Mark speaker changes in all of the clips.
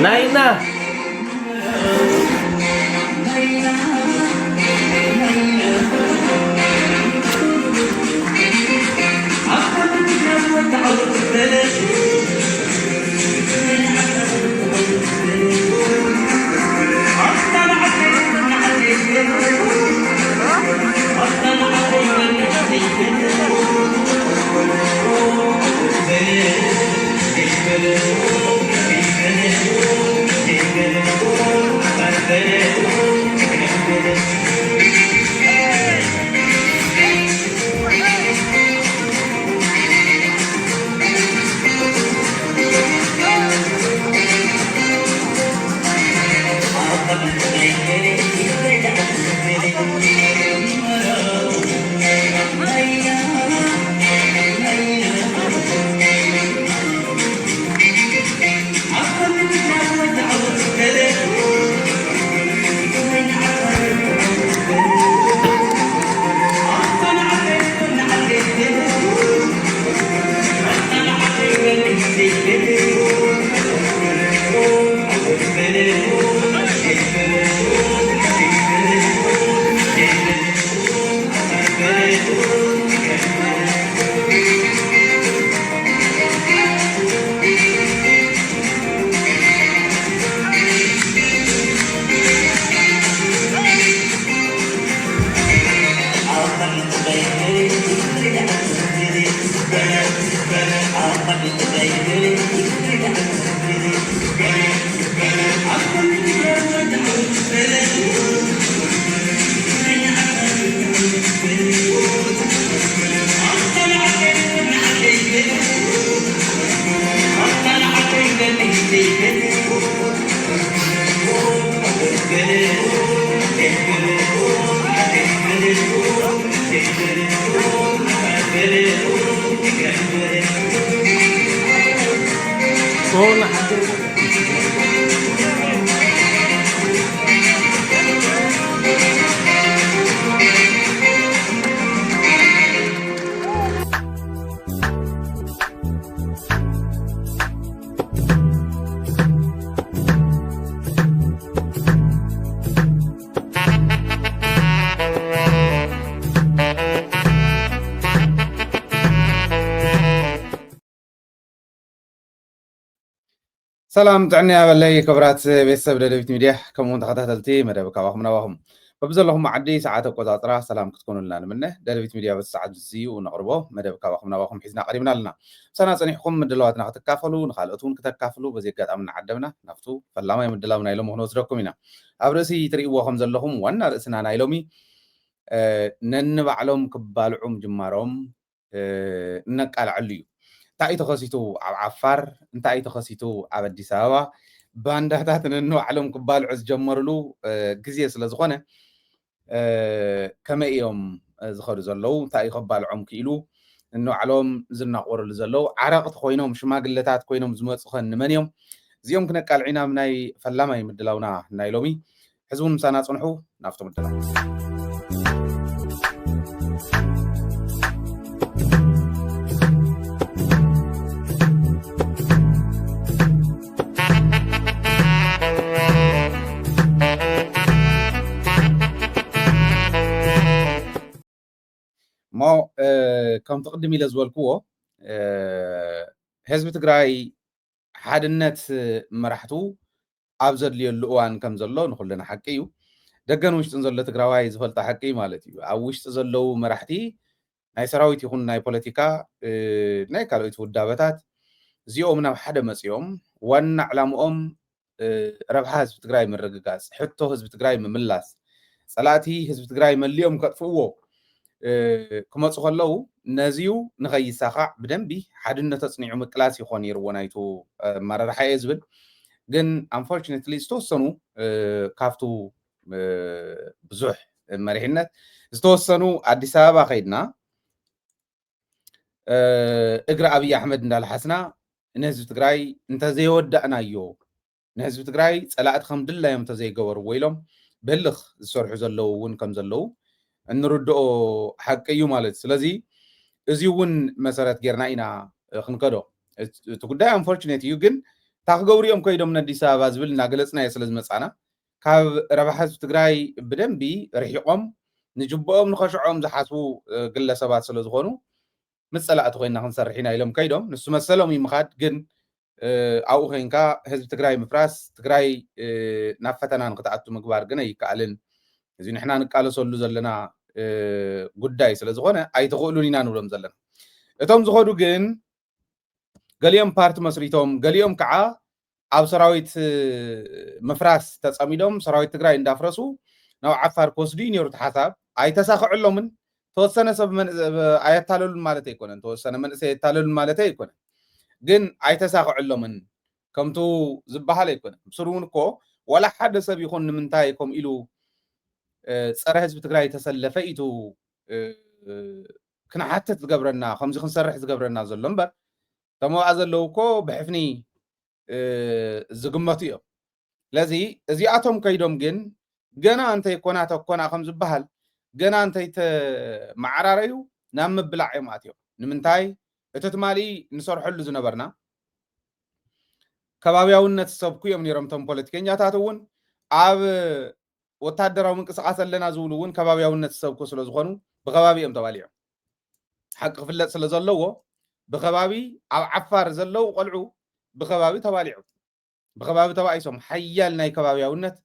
Speaker 1: Naina.
Speaker 2: ሰላም ጥዕና ያበለይ ክብራት ቤተሰብ ደደቢት ሚድያ ከምኡውን ተኸታተልቲ መደብ ካባኹም ናባኹም በብዘለኹም ዓዲ ሰዓት ኣቆፃፅራ ሰላም ክትኮኑልና ንምነ ደደቢት ሚድያ በቲ ሰዓት ዝስዩ ነቕርቦ መደብ ካባኹም ናባኹም ሒዝና ቀሪብና ኣለና ሰና ፀኒሕኩም ምድላዋትና ክትካፈሉ ንኻልኦት እውን ክተካፍሉ በዚ ኣጋጣሚ ንዓደምና ናብቱ ፈላማይ ምድላው ናይ ሎሚ ክንወስደኩም ኢና ኣብ ርእሲ ትርእይዎ ከም ዘለኹም ዋና ርእስና ናይ ሎሚ ነንባዕሎም ክባልዑም ጅማሮም እነቃልዐሉ እዩ እንታይ ተኸሲቱ ኣብ ዓፋር እንታይ ተኸሲቱ ኣብ ኣዲስ ኣበባ ባንዳታት ነንባዕሎም ክባልዑ ዝጀመርሉ ግዜ ስለ ዝኾነ ከመይ እዮም ዝኸዱ ዘለዉ እንታይ ክባልዖም ክኢሉ ነንባዕሎም ዝናቆርሉ ዘለዉ ዓረቕቲ ኮይኖም ሽማግለታት ኮይኖም ዝመፁ ንመን እዮም እዚኦም ክነቃልዒና ናይ ፈላማይ ምድላውና ናይ ሎሚ ሕዝቡን ምሳና ፅንሑ ናብቶ ምድላው ከም ትቅድም ኢለ ዝበልክዎ ህዝቢ ትግራይ ሓድነት መራሕቱ ኣብ ዘድልየሉ እዋን ከም ዘሎ ንኩልና ሓቂ እዩ ደገን ውሽጥን ዘሎ ትግራዋይ ዝፈልጦ ሓቂ ማለት እዩ ኣብ ውሽጢ ዘለው መራሕቲ ናይ ሰራዊት ይኹን ናይ ፖለቲካ ናይ ካልኦት ውዳበታት እዚኦም ናብ ሓደ መፅኦም ዋና ዕላምኦም ረብሓ ህዝቢ ትግራይ ምርግጋፅ ሕቶ ህዝቢ ትግራይ ምምላስ ፀላእቲ ህዝቢ ትግራይ መሊኦም ከጥፍእዎ ክመፁ ከለው ነዚዩ ንኸይሳኻዕ ብደንቢ ሓድነት ተፅኒዑ ምቅላስ ይኾን ነይርዎ ናይቱ ኣመራርሓ እየ ዝብል ግን አንፎርቹኔትሊ ዝተወሰኑ ካብቱ ብዙሕ መሪሕነት ዝተወሰኑ ኣዲስ ኣበባ ከይድና እግሪ ኣብይ ኣሕመድ እንዳልሓስና ንህዝቢ ትግራይ እንተዘይወዳእናዮ ንህዝቢ ትግራይ ፀላእቲ ከም ድላዮም እንተዘይገበርዎ ኢሎም ብህልኽ ዝሰርሑ ዘለው እውን ከም ዘለው እንርድኦ ሓቂ እዩ ማለት ስለዚ እዚ እውን መሰረት ጌርና ኢና ክንከዶ እቲ ጉዳይ አንፎርቹኔት እዩ ግን እታ ክገብሩ እዮም ከይዶም ንኣዲስ ኣበባ ዝብል እናገለፅናዮ ስለ ዝመፃና ካብ ረብሓ ህዝቢ ትግራይ ብደንቢ ርሒቆም ንጅብኦም ንኸሽዖም ዝሓስቡ ግለሰባት ስለ ዝኾኑ ምስ ፀላእቲ ኮይና ክንሰርሕ ኢና ኢሎም ከይዶም ንሱ መሰሎም ይምኻድ ግን ኣብኡ ኮይንካ ህዝቢ ትግራይ ምፍራስ ትግራይ ናብ ፈተና ንክትኣቱ ምግባር ግን ኣይከኣልን እዚ ንሕና ንቃለሰሉ ዘለና ጉዳይ ስለ ዝኾነ ኣይትኽእሉን ኢና ንብሎም ዘለና እቶም ዝኸዱ ግን ገሊኦም ፓርቲ መስሪቶም ገሊኦም ከዓ ኣብ ሰራዊት ምፍራስ ተፀሚዶም ሰራዊት ትግራይ እንዳፍረሱ ናብ ዓፋር ክወስዱ እዩ ነይሩ እቲ ሓሳብ ኣይተሳኽዐሎምን ተወሰነ ሰብ ኣየታለሉን ማለት ኣይኮነን ተወሰነ መንእሰይ የታለሉን ማለት ኣይኮነን ግን ኣይተሳኽዐሎምን ከምቱ ዝበሃል ኣይኮነን ብስሩ እውን እኮ ወላ ሓደ ሰብ ይኹን ንምንታይ ከም ኢሉ ፀረ ህዝቢ ትግራይ ተሰለፈ ኢቱ ክንሓትት ዝገብረና ከምዚ ክንሰርሕ ዝገብረና ዘሎ እምበር ተመዋዓ ዘለው እኮ ብሕፍኒ ዝግመቱ እዮም ስለዚ እዚኣቶም ከይዶም ግን ገና እንተይኮና ተኮና ከም ዝበሃል ገና እንተይተመዓራረዩ ናብ ምብላዕ እዮም ኣትዮም ንምንታይ እቲ ትማሊ ንሰርሐሉ ዝነበርና ከባቢያውነት ዝሰብኩ እዮም ነይሮም እቶም ፖለቲከኛታት እውን ኣብ ወታደራዊ ምንቅስቃስ ኣለና ዝብሉ እውን ከባቢያውነት ዝሰብኩ ስለ ዝኾኑ ብከባቢ እዮም ተባሊዖም ሓቂ ክፍለጥ ስለ ዘለዎ ብከባቢ ኣብ ዓፋር ዘለው ቆልዑ ብከባቢ ተባሊዑ ብከባቢ ተባኢሶም ሓያል ናይ ከባቢያውነት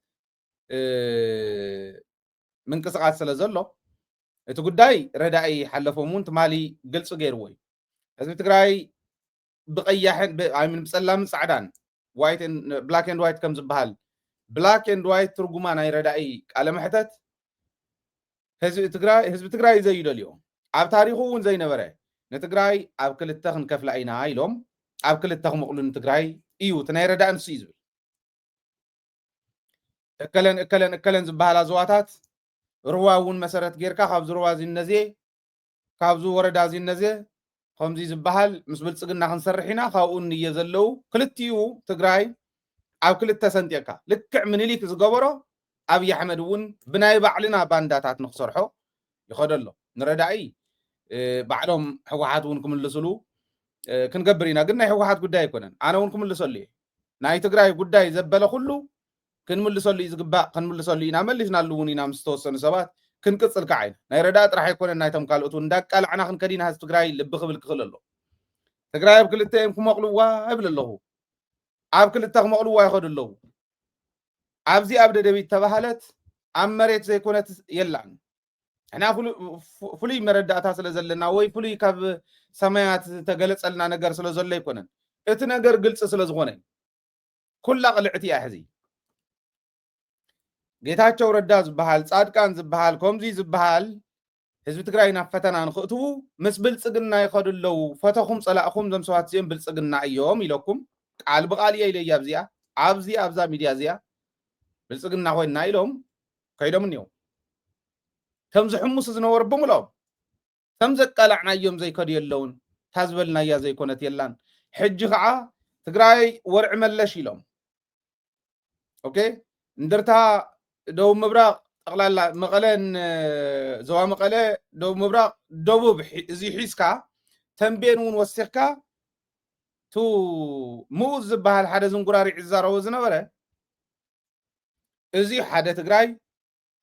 Speaker 2: ምንቅስቃስ ስለ ዘሎ እቲ ጉዳይ ረዳኢ ሓለፎም እውን ትማሊ ግልፂ ገይርዎ እዩ ህዝቢ ትግራይ ብቀያሕን ብፀላምን ፃዕዳን ብላክ ኤንድ ዋይት ከም ዝበሃል ብላክ ኤንድ ዋይት ትርጉማ ናይ ረዳኢ ቃለ መሕተት ህዝቢ ትግራይ ዘይደልዮ ኣብ ታሪኹ እውን ዘይነበረ ንትግራይ ኣብ ክልተ ክንከፍላ ኢና ኢሎም ኣብ ክልተ ክመቕሉ ንትግራይ እዩ እቲ ናይ ረዳእ ንሱ እዩ ዝብል እከለን ዝበሃላ ዞባታት ሩባ እውን መሰረት ጌርካ ካብዚ ሩባ እዚ ነዜ ካብዚ ወረዳ እዚ ነዜ ከምዚ ዝበሃል ምስ ብልፅግና ክንሰርሕ ኢና ካብኡ ንየ ዘለው ክልቲኡ ትግራይ ኣብ ክልተ ሰንጢቕካ ልክዕ ምኒልክ ዝገበሮ ኣብይ ኣሕመድ እውን ብናይ ባዕልና ባንዳታት ንክሰርሖ ይኸደሎ ንረዳኢ ባዕሎም ሕወሓት እውን ክምልስሉ ክንገብር ኢና ግን ናይ ሕወሓት ጉዳይ ኣይኮነን ኣነ እውን ክምልሰሉ እየ ናይ ትግራይ ጉዳይ ዘበለ ኩሉ ክንምልሰሉ እዩ ዝግባእ ክንምልሰሉ ኢና መሊስናሉ እውን ኢና ምስ ዝተወሰኑ ሰባት ክንቅፅል ከዓ ኢና ናይ ረዳእ ጥራሕ ኣይኮነን ናይቶም ካልኦት እውን እንዳቃልዕና ክንከዲና ህዝቢ ትግራይ ልቢ ክብል ክኽእል ኣሎ ትግራይ ኣብ ክልተ እዮም ክመቕልዋ ይብል ኣለኹ ኣብ ክልተ ክመቕልዋ ይኸዱ ኣለዉ ኣብዚ ኣብ ደደቢት ተባሃለት ኣብ መሬት ዘይኮነት የላን ሕና ፍሉይ መረዳእታ ስለ ዘለና ወይ ፍሉይ ካብ ሰማያት ተገለፀልና ነገር ስለ ዘሎ ኣይኮነን እቲ ነገር ግልፂ ስለ ዝኾነ ኩላ ቅልዕቲ እያ ሕዚ ጌታቸው ረዳ ዝበሃል ጻድቃን ዝበሃል ከምዚ ዝበሃል ህዝቢ ትግራይ ናብ ፈተና ንኽእትዉ ምስ ብልፅግና ይኸዱ ኣለዉ ፈተኹም ፀላእኹም ዞም ሰባት እዚኦም ብልፅግና እዮም ኢለኩም ቃል ብቃል እየ ኢለያ ኣብዛ ሚድያ እዚኣ ብልፅግና ኮይንና ኢሎም ከይዶም እኒኦም ከም ዝሕሙስ ዝነበሩ ብምሎም ከም ዘቃላዕናዮም ዘይከዱ የለውን ታዝበልናያ ዘይኮነት የላን ሕጂ ከዓ ትግራይ ወርዒ መለሽ ኢሎም ኦኬ እንደርታ ደቡብ ምብራቅ ጠቅላላ መቐለን ዞባ መቐለ ደቡብ ምብራቅ ደቡብ እዚ ሒዝካ ተንቤን እውን ወሲኽካ ቱ ምኡዝ ዝበሃል ሓደ ዝንጉራሪዕ ዝዛረቦ ዝነበረ እዚ ሓደ ትግራይ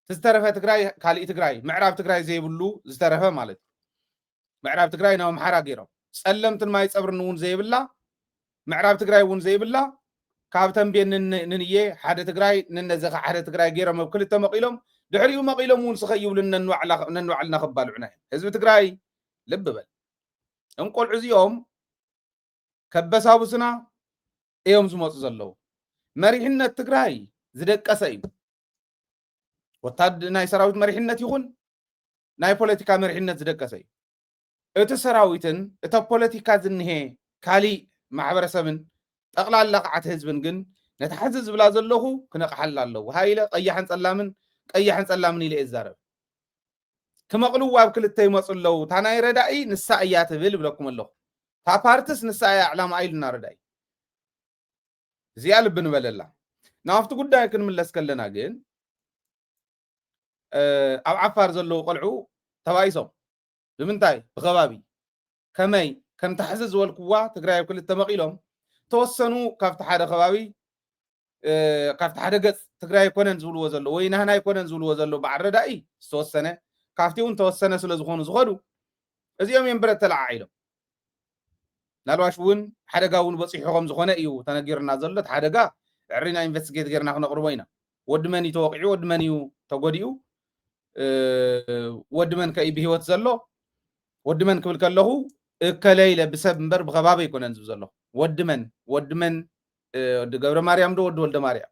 Speaker 2: ዝተረፈ ትግራይ ካልእ ትግራይ ምዕራብ ትግራይ ዘይብሉ ዝተረፈ ማለት ምዕራብ ትግራይ ናብ ኣምሓራ ገይሮም ጸለምትን ማይ ጸብርን እውን ዘይብላ ምዕራብ ትግራይ እውን ዘይብላ ካብ ተንቤን ንንየ ሓደ ትግራይ ንነዘኻ ሓደ ትግራይ ገይሮም ኣብ ክልተ መቂሎም ድሕሪኡ መቂሎም እውን ስኸይብሉ ነንባዕልና ክባልዑና ህዝቢ ትግራይ ልብ በል እም ቆልዑ እዚኦም ከበሳቡስና እዮም ዝመፁ ዘለዉ መሪሕነት ትግራይ ዝደቀሰ እዩ ወታደር ናይ ሰራዊት መሪሕነት ይኹን ናይ ፖለቲካ መሪሕነት ዝደቀሰ እዩ እቲ ሰራዊትን እቲ ፖለቲካ ዝንሄ ካሊእ ማሕበረሰብን ጠቕላላ ቃዓት ህዝብን ግን ነቲ ሓዚ ዝብላ ዘለኹ ክነቕሓላ ኣለዉ ሃይለ ቀያሕን ጸላምን ኢለ ይዛረብ ክመቕልዋ ኣብ ክልተ ይመፁ ኣለዉ እታ ናይ ረዳኢ ንሳ እያ ትብል ይብለኩም ኣለኹ እታ ፓርትስ ንሳ እያ ዕላማ ኢሉና ረዳኢ እዚኣ ልቢ ንበለላ ናብቲ ጉዳይ ክንምለስ ከለና ግን ኣብ ዓፋር ዘለዉ ቆልዑ ተባይሶም ብምንታይ ብኸባቢ ከመይ ከም ተሕዚ ዝበልክዋ ትግራይ ኣብ ክልተ መቂሎም ተወሰኑ ካብቲ ሓደ ከባቢ ካብቲ ሓደ ገጽ ትግራይ ኣይኮነን ዝብልዎ ዘሎ ወይ ናህና ኣይኮነን ዝብልዎ ዘሎ በዓል ረዳኢ ዝተወሰነ ካብቲ እውን ተወሰነ ስለ ዝኾኑ ዝኸዱ እዚኦም እዮም ብረት ተለዓዒሎም ናልባሽ እውን ሓደጋ እውን በፂሑኹም ዝኾነ እዩ ተነጊርና ዘሎ እቲ ሓደጋ ዕሪና ኢንቨስቲጌት ጌርና ክነቕርቦ ኢና ወዲ መን እዩ ተወቂዑ ወዲ መን እዩ ተጎዲኡ ወዲ መን ከ ብሂወት ዘሎ ወዲ መን ክብል ከለኹ እከለይለ ብሰብ እምበር ብኸባቢ ኣይኮነን ዝብል ዘሎ ወዲ መን ወዲ ገብረ ማርያም ዶ ወዲ ወልደ ማርያም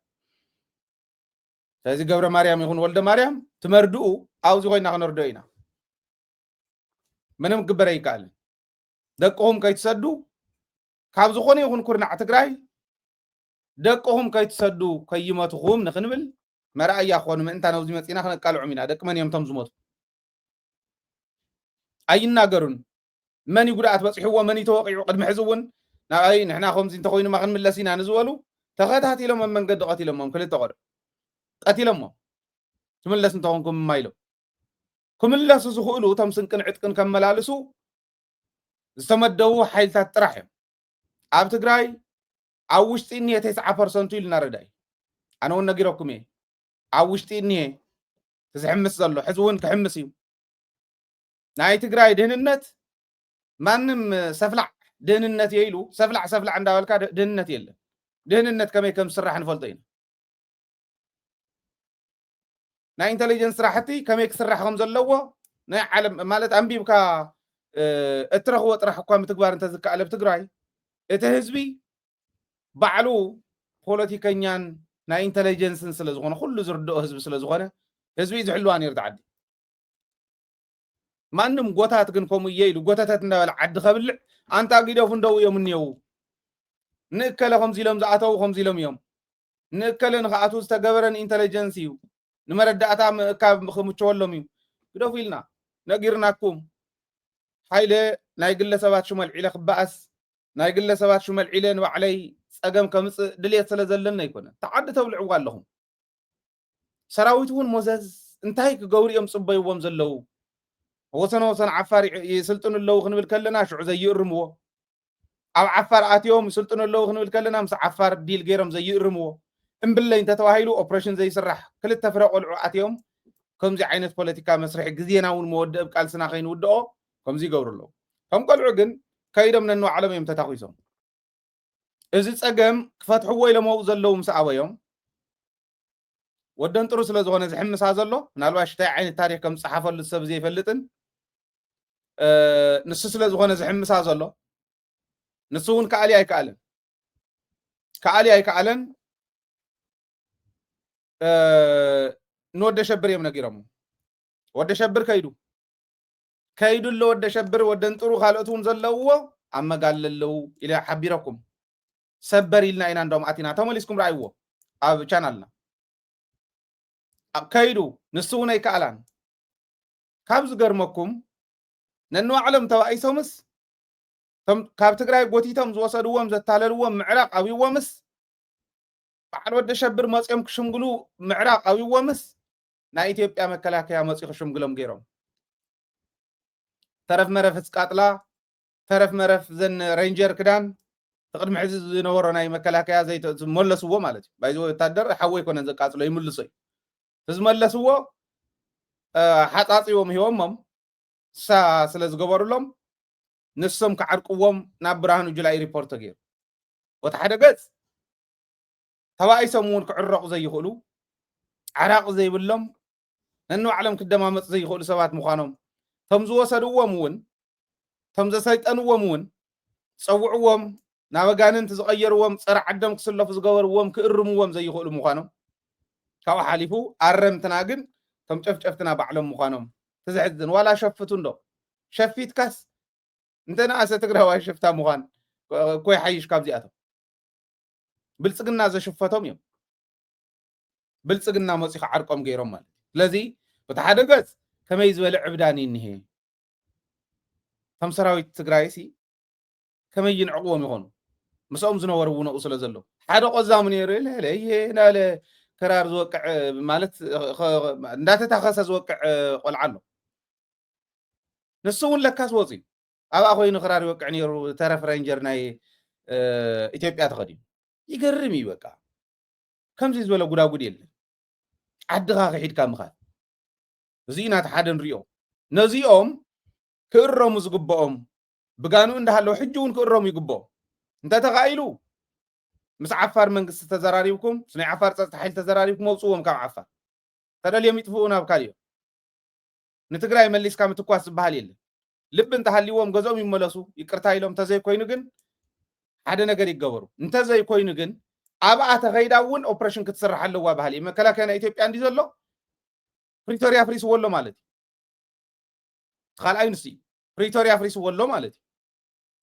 Speaker 2: ስለዚ ገብረ ማርያም ይኹን ወልደ ማርያም ትመርድኡ ኣብዚ ኮይና ክነርዶ ኢና ምንም ክግበር ኣይከኣልን ደቅኹም ከይትሰዱ ካብ ዝኾነ ይኹን ኩርናዕ ትግራይ ደቅኹም ከይትሰዱ ከይመትኹም ንኽንብል መርኣያ ክኾኑ ምእንታ ነብዚ መፂና ክነቃልዑም ኢና ደቂ መን እዮም ቶም ዝመቱ ኣይናገሩን መን ጉድኣት በፂሕዎ መን ተወቂዑ ቅድሚ ሕዚ እውን ናብኣይ ንሕና ከምዚ እንተኮይኑማ ክንምለስ ኢና ንዝበሉ ተኸታቲሎም ኣብ መንገዲ ቀቲሎሞም ክልተ ቆልዑ ቀቲሎሞም ትምለስ እንተኾንኩም እማ ኢሎም ክምለሱ ዝኽእሉ እቶም ስንቅን ዕጥቅን ከመላልሱ ዝተመደቡ ሓይልታት ጥራሕ እዮም ኣብ ትግራይ ኣብ ውሽጢ እኒሄ 9% ኢሉና ረዳኢ ኣነ እውን ነጊረኩም እየ ኣብ ውሽጢ እኒሄ ዝሕምስ ዘሎ ሕዚ እውን ክሕምስ እዩ ናይ ትግራይ ድህንነት ማንም ሰፍላዕ ድህንነት የኢሉ ሰፍላዕ እንዳበልካ ድህንነት የለን ድህንነት ከመይ ከም ዝስራሕ ንፈልጦ ኢና ናይ ኢንተሊጀንስ ስራሕቲ ከመይ ክስራሕ ከም ዘለዎ ናይ ዓለም ማለት ኣንቢብካ እትረኽቦ ጥራሕ እኳ ምትግባር እንተዝከኣለ ብትግራይ እቲ ህዝቢ ባዕሉ ፖለቲከኛን ናይ ኢንተሊጀንስን ስለ ዝኾነ ኩሉ ዝርድኦ ህዝቢ ስለ ዝኾነ ህዝቢ ዝሕልዋ ነይሩ ዓዲ ማንም ጎታት ግን ከምኡ እየ ኢሉ ጎታታት እንዳበለ ዓዲ ከብልዕ ኣንታ ጊደፉ እንደው እዮም እኒአው ንእከለ ከምዚ ኢሎም ዝኣተው ከምዚ ኢሎም እዮም ንእከለ ንኽኣቱ ዝተገበረን ኢንተሊጀንስ እዩ ንመረዳእታ ምእካብ ክምችወሎም እዩ ግደፉ ኢልና ነጊርናኩም ሃይለ ናይ ግለሰባት ሹመል ዒለ ክበኣስ ናይ ግለሰባት ሹመል ዒለ ንባዕለይ ፀገም ከምፅእ ድልየት ስለ ዘለና ኣይኮነን ተዓዲ ተብልዕዋ ኣለኹም ሰራዊት እውን ሞዘዝ እንታይ ክገብሩ እዮም ፅበይዎም ዘለዉ ወሰን ዓፋር ይስልጥኑ ኣለዉ ክንብል ከለና ሽዑ ዘይእርምዎ ኣብ ዓፋር ኣትዮም ይስልጥኑ ኣለዉ ክንብል ከለና ምስ ዓፋር ዲል ገይሮም ዘይእርምዎ እምብለይ እንተተባሂሉ ኦፕሬሽን ዘይስራሕ ክልተ ፍረ ቆልዑ ኣትዮም ከምዚ ዓይነት ፖለቲካ መስርሒ ግዜና እውን መወድእ ቃልስና ከይንውድኦ ከምዚ ይገብሩ ኣለዉ ከም ቆልዑ ግን ከይዶም ነንባዕሎም እዮም ተታኺሶም እዚ ፀገም ክፈትሕዎ ኢሎም ኣብኡ ዘለዉ ምስ ኣበዮም ወደን ጥሩ ስለ ዝኾነ ዝሕምሳ ዘሎ ምናልባሽ እንታይ ዓይነት ታሪክ ከም ዝፀሓፈሉ ሰብ ዘይፈልጥን ንሱ ስለ ዝኾነ ዝሕምሳ ዘሎ ንሱ እውን ከኣሊ ኣይከኣለን ንወደ ሸብር እዮም ነጊሮም ወደ ሸብር ከይዱ ኣሎ ወደ ሸብር ወደን ጥሩ ካልኦት እውን ዘለውዎ ኣብ መጋል ኣለዉ ኢለ ሓቢረኩም ሰበር ኢልና ኢና እንደም ኣቲና ተመሊስኩም ረኣይዎ ኣብ ቻናልና ከይዱ ንሱ እውን ኣይከኣላን ካብ ዝገርመኩም ነንባዕሎም ተባኢሶምስ ካብ ትግራይ ጎቲቶም ዝወሰድዎም ዘታለልዎም ምዕራቅ ኣብይዎምስ በዓል ወደ ሸብር መፅኦም ክሽምግሉ ምዕራቅ ኣብይዎምስ ናይ ኢትዮጵያ መከላከያ መፅኡ ክሽምግሎም ገይሮም ተረፍ መረፍ ህፅቃጥላ ተረፍ መረፍ ዘን ሬንጀር ክዳን ተቅድሚ ሕዚ ዝነበሮ ናይ መከላከያ ዘይመለስዎ ማለት እዩ ባይዞ ወታደር ሓወይ ኮነን ዘቃፅሎ ይምልሶ እዩ ዝመለስዎ ሓፃፂዎም ሂቦሞም ስለዝገበሩሎም ንሶም ክዓርቅዎም ናብ ብርሃኑ ጁላይ ሪፖርት ገይሩ ወታ ሓደ ገጽ ተባኢሶም እውን ክዕረቑ ዘይኽእሉ ዓራቕ ዘይብሎም ነንባዕሎም ክደማመፅ ዘይኽእሉ ሰባት ምዃኖም ቶም ዝወሰድዎም እውን ቶም ዘሰይጠንዎም እውን ፀውዕዎም ናብ ኣጋንንቲ ዝቐየርዎም ፀረ ዓዶም ክስለፉ ዝገበርዎም ክእርምዎም ዘይኽእሉ ምዃኖም ካብኡ ሓሊፉ ኣረምትና ግን ቶም ጨፍጨፍትና ባዕሎም ምዃኖም ትዝሕዝን ዋላ ሸፍቱ እንዶ ሸፊትካስ እንተነኣሰ ትግራዋይ ሽፍታ ምዃን ኮይ ሓይሽ ካብዚኣቶም ብልፅግና ዘሽፈቶም እዮም ብልፅግና መፂኡ ዓርቆም ገይሮም ማለት ስለዚ በቲ ሓደ ገጽ ከመይ ዝበለ ዕብዳኒ እኒሄ ቶም ሰራዊት ትግራይ ሲ ከመይ ይንዕቕዎም ይኾኑ ምስኦም ዝነበሩ ውነኡ ስለ ዘሎ ሓደ ቆዛሙ ነይሩ ለየ ናለ ክራር ዝወቅዕ ማለት እንዳተታኸሰ ዝወቅዕ ቆልዓ ኣሎ ንሱ እውን ለካስ ወፂኡ ኣብኣ ኮይኑ ክራር ይወቅዕ ነይሩ ተረፍ ሬንጀር ናይ ኢትዮጵያ ተኸዲኑ ይገርም እዩ በቃ ከምዚ ዝበለ ጉዳጉድ የለን ዓድኻ ክሒድካ ምኻድ እዚኡ ናቲ ሓደ ንሪኦ ነዚኦም ክእረሙ ዝግብኦም ብጋኑ እንዳሃለዉ ሕጂ እውን ክእረሙ ይግብኦም እንተተኻኢሉ ምስ ዓፋር መንግስቲ ተዘራሪብኩም ናይ ዓፋር ፀጥታ ሓይሊ ተዘራሪብኩም መውፅዎም ካብ ዓፋር ተደልዮም ይጥፍኡ ናብ ካልዮም ንትግራይ መሊስካ ምትኳስ ዝበሃል የለን ልቢ እንተሃልይዎም ገዞም ይመለሱ ይቅርታ ኢሎም እንተዘይኮይኑ ግን ሓደ ነገር ይገበሩ እንተዘይኮይኑ ግን ኣብኣ ተኸይዳ እውን ኦፕሬሽን ክትስራሕ ኣለዋ ባህል እዩ መከላከያ ናይ ኢትዮጵያ እንዲ ዘሎ ፕሪቶሪያ ፍሪስዎ ኣሎ ማለት እዩ ካልኣይ ንስ እዩ ፕሪቶሪያ ፍሪስዎ ኣሎ ማለት እዩ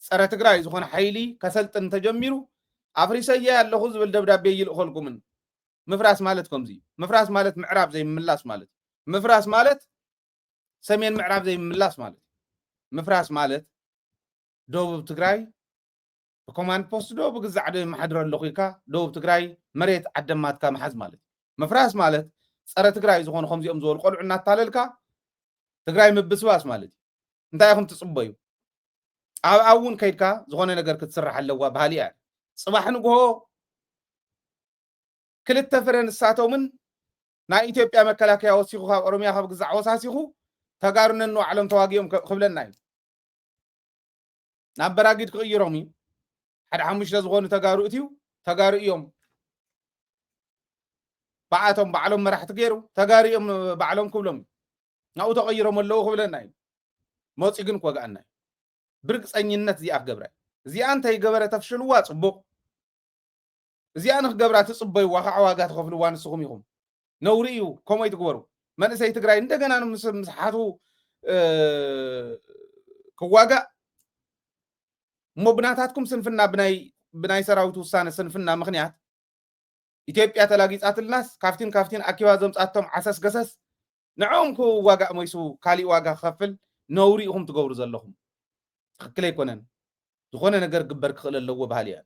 Speaker 2: ፀረ ትግራይ ዝኾነ ሓይሊ ከሰልጥን ተጀሚሩ ኣፍሪሰየ ኣለኹ ዝብል ደብዳቤ ይልእኸልኩምን ምፍራስ ማለት ከምዚ እዩ ምፍራስ ማለት ምዕራብ ዘይምምላስ ማለት እዩ ምፍራስ ማለት ሰሜን ምዕራብ ዘይምምላስ ማለት እዩ ምፍራስ ማለት ደቡብ ትግራይ ብኮማንድ ፖስት ዶ ብግዛዕ ዶ መሓድር ኣለኹ ኢልካ ደቡብ ትግራይ መሬት ዓደማትካ መሓዝ ማለት እዩ ምፍራስ ማለት ፀረ ትግራይ ዝኾኑ ከምዚኦም ዝበሉ ቆልዑ እናታለልካ ትግራይ ምብስባስ ማለት እዩ እንታይ ኢኹም ትፅበዩ ኣብኣ እውን ከይድካ ዝኾነ ነገር ክትስራሕ ኣለዋ ባህሊ እያ ፅባሕ ንግሆ ክልተ ፍረ ንሳቶምን ናይ ኢትዮጵያ መከላከያ ወሲኹ ካብ ኦሮምያ ካብ ግዛዕ ወሳሲኹ ተጋሩ ነንባዕሎም ተዋጊኦም ክብለና እዩ ናብ በራጊድ ክቕይሮም እዩ ሓደ ሓሙሽተ ዝኾኑ ተጋሩ እትዩ ተጋሩ እዮም በዓቶም ባዕሎም መራሕቲ ገይሩ ተጋሩ እዮም ባዕሎም ክብሎም ናብኡ ተቐይሮም ኣለዉ ክብለና እዩ መፂኡ ግን ክወግአና እዩ ብርግፀኝነት እዚኣ ክገብራ እዚኣ እንተይገበረ ተፍሽልዋ ፅቡቕ እዚኣ ንክገብራ ትፅበይዋ ከዓ ዋጋ ትኸፍልዋ ንስኹም ኢኹም ነውሪ እዩ ከምኡ ትግበሩ መንእሰይ ትግራይ እንደገና ምስ ሓቱ ክዋጋእ እሞ ብናታትኩም ስንፍና ብናይ ሰራዊት ውሳነ ስንፍና ምክንያት ኢትዮጵያ ተላጊፃትልናስ ካፍቲን ኣኪባ ዘምፃቶም ዓሰስ ገሰስ ንዖም ክዋጋእ ሞይሱ ካሊእ ዋጋ ክኸፍል ነውሪ ኢኹም ትገብሩ ዘለኹም ትክክል ኣይኮነን ዝኾነ ነገር ግበር ክኽእል ኣለዎ ባህል እያ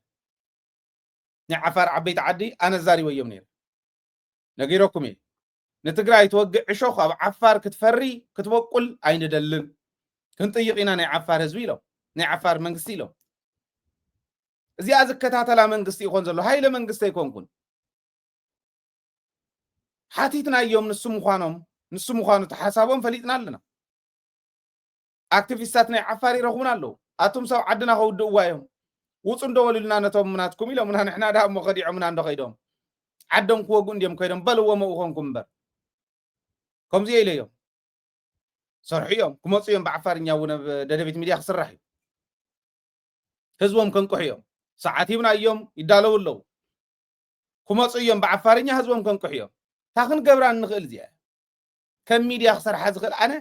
Speaker 2: ናይ ዓፋር ዓበይቲ ዓዲ ኣነ ዛሪበዮም ነይረ ነጊረኩም እየ ንትግራይ ትወግዕ ዕሾኽ ኣብ ዓፋር ክትፈሪ ክትበቁል ኣይንደልን ክንጥይቕ ኢና ናይ ዓፋር ህዝቢ ኢሎም ናይ ዓፋር መንግስቲ ኢሎም እዚኣ ዝከታተላ መንግስቲ ይኾን ዘሎ ሃይለ መንግስቲ ኣይኮንኩን ሓቲትና እዮም ንሱ ምዃኑ ተሓሳቦም ፈሊጥና ኣለና ኣክቲቪስታት ናይ ዓፋር ይረኽቡና ኣለዉ ኣቶም ሰብ ዓድና ከውድእዋ እዮም ውፁ እንደወልሉና ነቶም ምናትኩም ኢሎም ንሕና ዳ እሞ ከዲዖምና እንዶ ከይዶም ዓዶም ክወግኡ እንዲዮም ከይዶም በልዎ መኡ ኾንኩም እምበር ከምዚ ኢለ እዮም ሰርሑ እዮም ክመፁ እዮም ብዓፋርኛ እውን ኣብ ደደቢት ሚድያ ክስራሕ እዩ ህዝቦም ከንቁሕ እዮም ሰዓት ሂብና እዮም ይዳለዉ ኣለዉ ክመፁ እዮም ብዓፋርኛ ህዝቦም ከንቁሕ እዮም እታ ክንገብራ ንኽእል እዚኣ ከም ሚድያ ክሰርሓ ዝኽእል ኣነ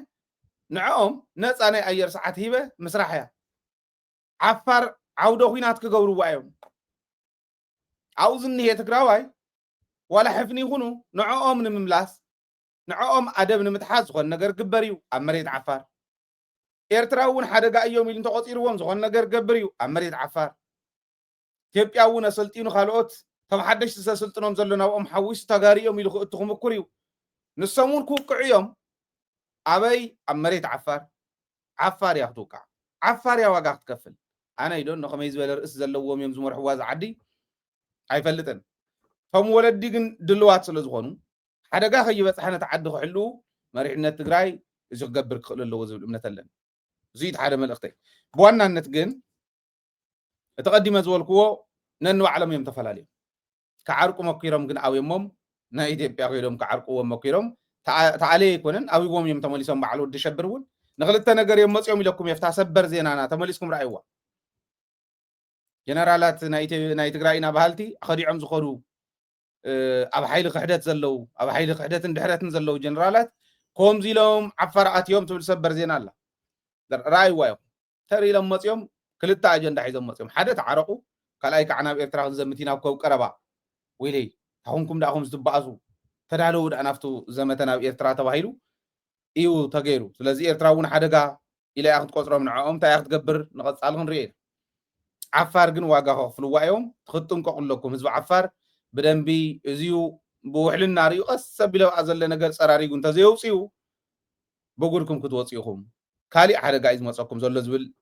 Speaker 2: ንዕኦም ነፃ ናይ ኣየር ሰዓት ሂበ ምስራሕ እያ ዓፋር ዓውደ ኩናት ክገብርዋ እዮም ኣብኡ ዝኒሄ ትግራዋይ ዋላ ሕፍኒ ይኹኑ ንዕኦም ንምምላስ ንዕኦም ኣደብ ንምትሓዝ ዝኾነ ነገር ግበር እዩ ኣብ መሬት ዓፋር ኤርትራ እውን ሓደጋ እዮም ኢሉ እንተቆፂርዎም ዝኾነ ነገር ገብር እዩ ኣብ መሬት ዓፋር ኢትዮጵያ እውን ኣሰልጢኑ ካልኦትቶም ሓደሽቲ ዘሰልጥኖም ዘሎ ናብኦም ሓዊሱ ተጋሪኦም ኢሉ ክእቱ ክምኩር እዩ ንሶም እውን ክውቅዑ እዮም ኣበይ ኣብ መሬት ዓፋር እያ ክትውቃዕ ዓፋር እያ ዋጋ ክትከፍል ኣነ ኢዶን ከመይ ዝበለ ርእሲ ዘለዎም እዮም ዝመርሕዋ ዝዓዲ ኣይፈልጥን ቶም ወለዲ ግን ድልዋት ስለ ዝኾኑ ሓደጋ ከይበፅሐ ነቲ ዓዲ ክሕልው መሪሕነት ትግራይ እዚ ክገብር ክኽእል ኣለዎ ዝብል እምነት ኣለኒ زيد حدا ملختي بوانا نتجن تقدم زولكو ننو علم يوم تفلالي كعرقو مكيرم جن أو يومهم نايدي بيعيرهم كعرقو مكيرم تعالي يكونن أو يوم يوم تمليسهم بعلو دشبرون نغلط نجار يوم مصيوم لكم يفتح سبر زين أنا تمليسكم رأيوا جنرالات نايت جراينا بهالتي أخدي عم زخرو أب حيل قحدات زلوا أب حيل قحدات اندحرات زلوا جنرالات كوم زيلهم عفرات يوم تقول سبر زين الله رأي وايو تري لما مصيوم كلتا أجندة حيزم مصيوم حدث عرقو كلايك عنا بإرتراغ زمتين أو كوك قربا ويلي هونكم داهم زدبازو تدالو أنافتو زمتنا بإرتراغ تباهيلو إيو تغيرو سلازي إرتراغون حدقا إلى أخذ قصرا من عام تا أخذ قبر نغط سالغن رئيل عفار جن واقعه فلو وايوم تخطون كقول لكم هزب عفار بدن بي زيو بوحل النار يقصب بلو أزل نجر سراري قنت زيو سيو بقولكم كتوصيهم كالي حدا قايز موصاكم زول زبل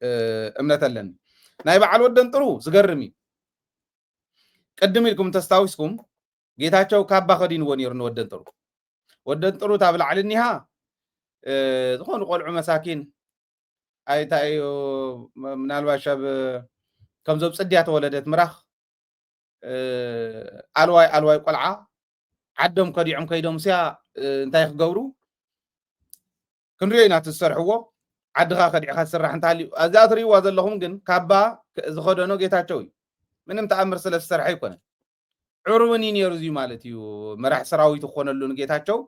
Speaker 2: امنة لن نايب على ودن طرو زقرمي قدمي لكم تستاويسكم جيتاچو كابا خدين ونير نودن طرو تابل على النها زخون قلعو مساكين اي تايو منالوا شاب كم زوب صديات ولدت مراخ الواي قلعه عدم كديعم كيدوم سيا انتاي خغورو كنرينا تسرحو عدغا كديعا سرح انتالي ازاتري وازلهم جن كابا زخدنو جيتاچو منم تامر سلا سرح يكون عروني نيرزي مالتيو مرح سراويت خونلو جيتاچو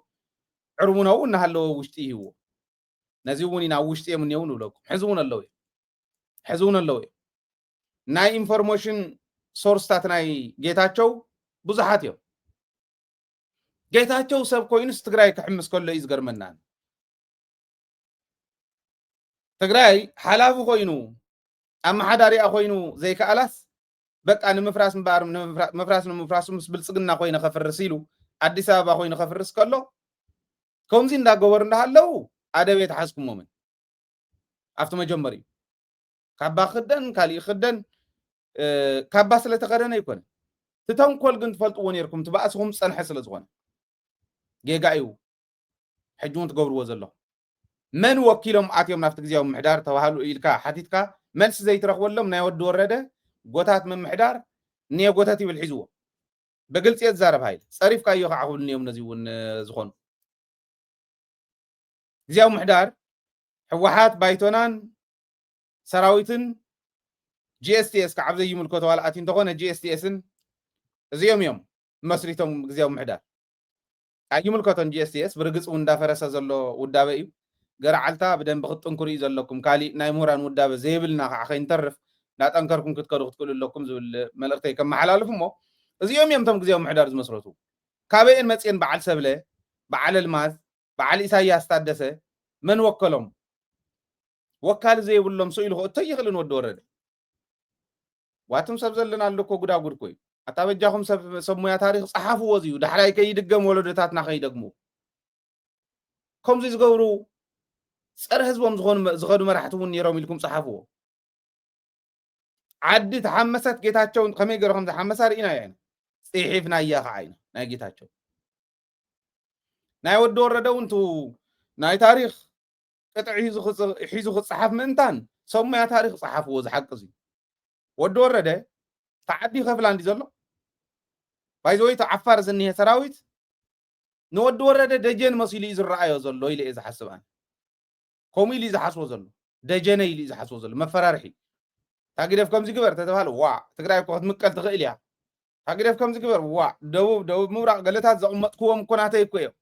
Speaker 2: عرونو نهلو وشتي هو نزيوني نا وشتي من يونو لكم حزون اللوي ناي انفورميشن سورس تاتناي جيتاچو بزحات يو جيتاچو سب كوينس تግራይ كحمس كله يزغرمنان تግራይ حلافو كوينو اما حداري اخوينو زي كالاس بقى نمفراس مبار مفراس مس بلصقنا كوينه خفرسيلو اديس ابا كوينه خفرس كله كومزي اندا غور እንዳለው አደቤት حاسكم مومن አፍቶ መጀመሪ ካባ خدن كالي خدن كابا سلا تقرن يكون تتنكل كنت فلطو نيركم تباسهم صنح سلا زغون جيغايو حجون تغبروا زلو من وكيلهم اتيوم نافت غزياو محدار توهالو إلكا حديثكا منس زي ترخولهم ناي ود ورده غوتات من محدار ني غوتات يبلحزو بقلص يزارب هايل صريفكا يو خاحول نيوم نزيون زخون غزياو محدار حوحات بايتونان سراويتن GSTS كعب زي ملكوتو على أتين تقولنا GSTSن زيوم مسريتهم زيوم محدار أي ملكوتن GSTS برجس وندا فرسا زلوا ودا بيو قرعلتا بدن بخط انكري زلكم كالي نايموران ودا بزيبلنا عخين ترف لا تنكركم كتكروا تقول لكم زول ملقتي كم محلالفهم مو زيوم يمتم زيوم محدار مسرتو كابين متين بعل سبله بعل الماز بعل إساياس تادسه من وكلهم وكال زي بقولهم سئلوا تيغلن ودورد واتم سبزلنا لكو غدا غد كوي اتابجاهم سب مويا تاريخ صحافو وزيو دحراي كيدغم ولدتاتنا كيدغمو كم زي زغورو صر حزبهم زغدو مرحتون نيروم لكم صحافو عد تحمست جيتاچون كمي غيرهم تحمسار اينا يعني صحيفنا يا عين ناي جيتاچو ناي ود وردو انتو ناي تاريخ قطعي حيزو صحاف منتان سميا تاريخ صحافو زحقزي ود ورده تعدي خفلاندي زلو بايزوي تعفار زنيه سراويت نود ورده دجن مسيلي زرعايو زلو يلي اذا حسبان كوميلي اذا حسو زلو دجن يلي اذا حسو زلو مفرارحي تاغيدف كم زغبر تتبال وا تግራይ ኮት ምቀል ትኽእል ያ تاغيدف كم زغبر وا ደቡብ ምብራቅ ገለታት ዘقمጥكم ኮናተይ እኮ እዮም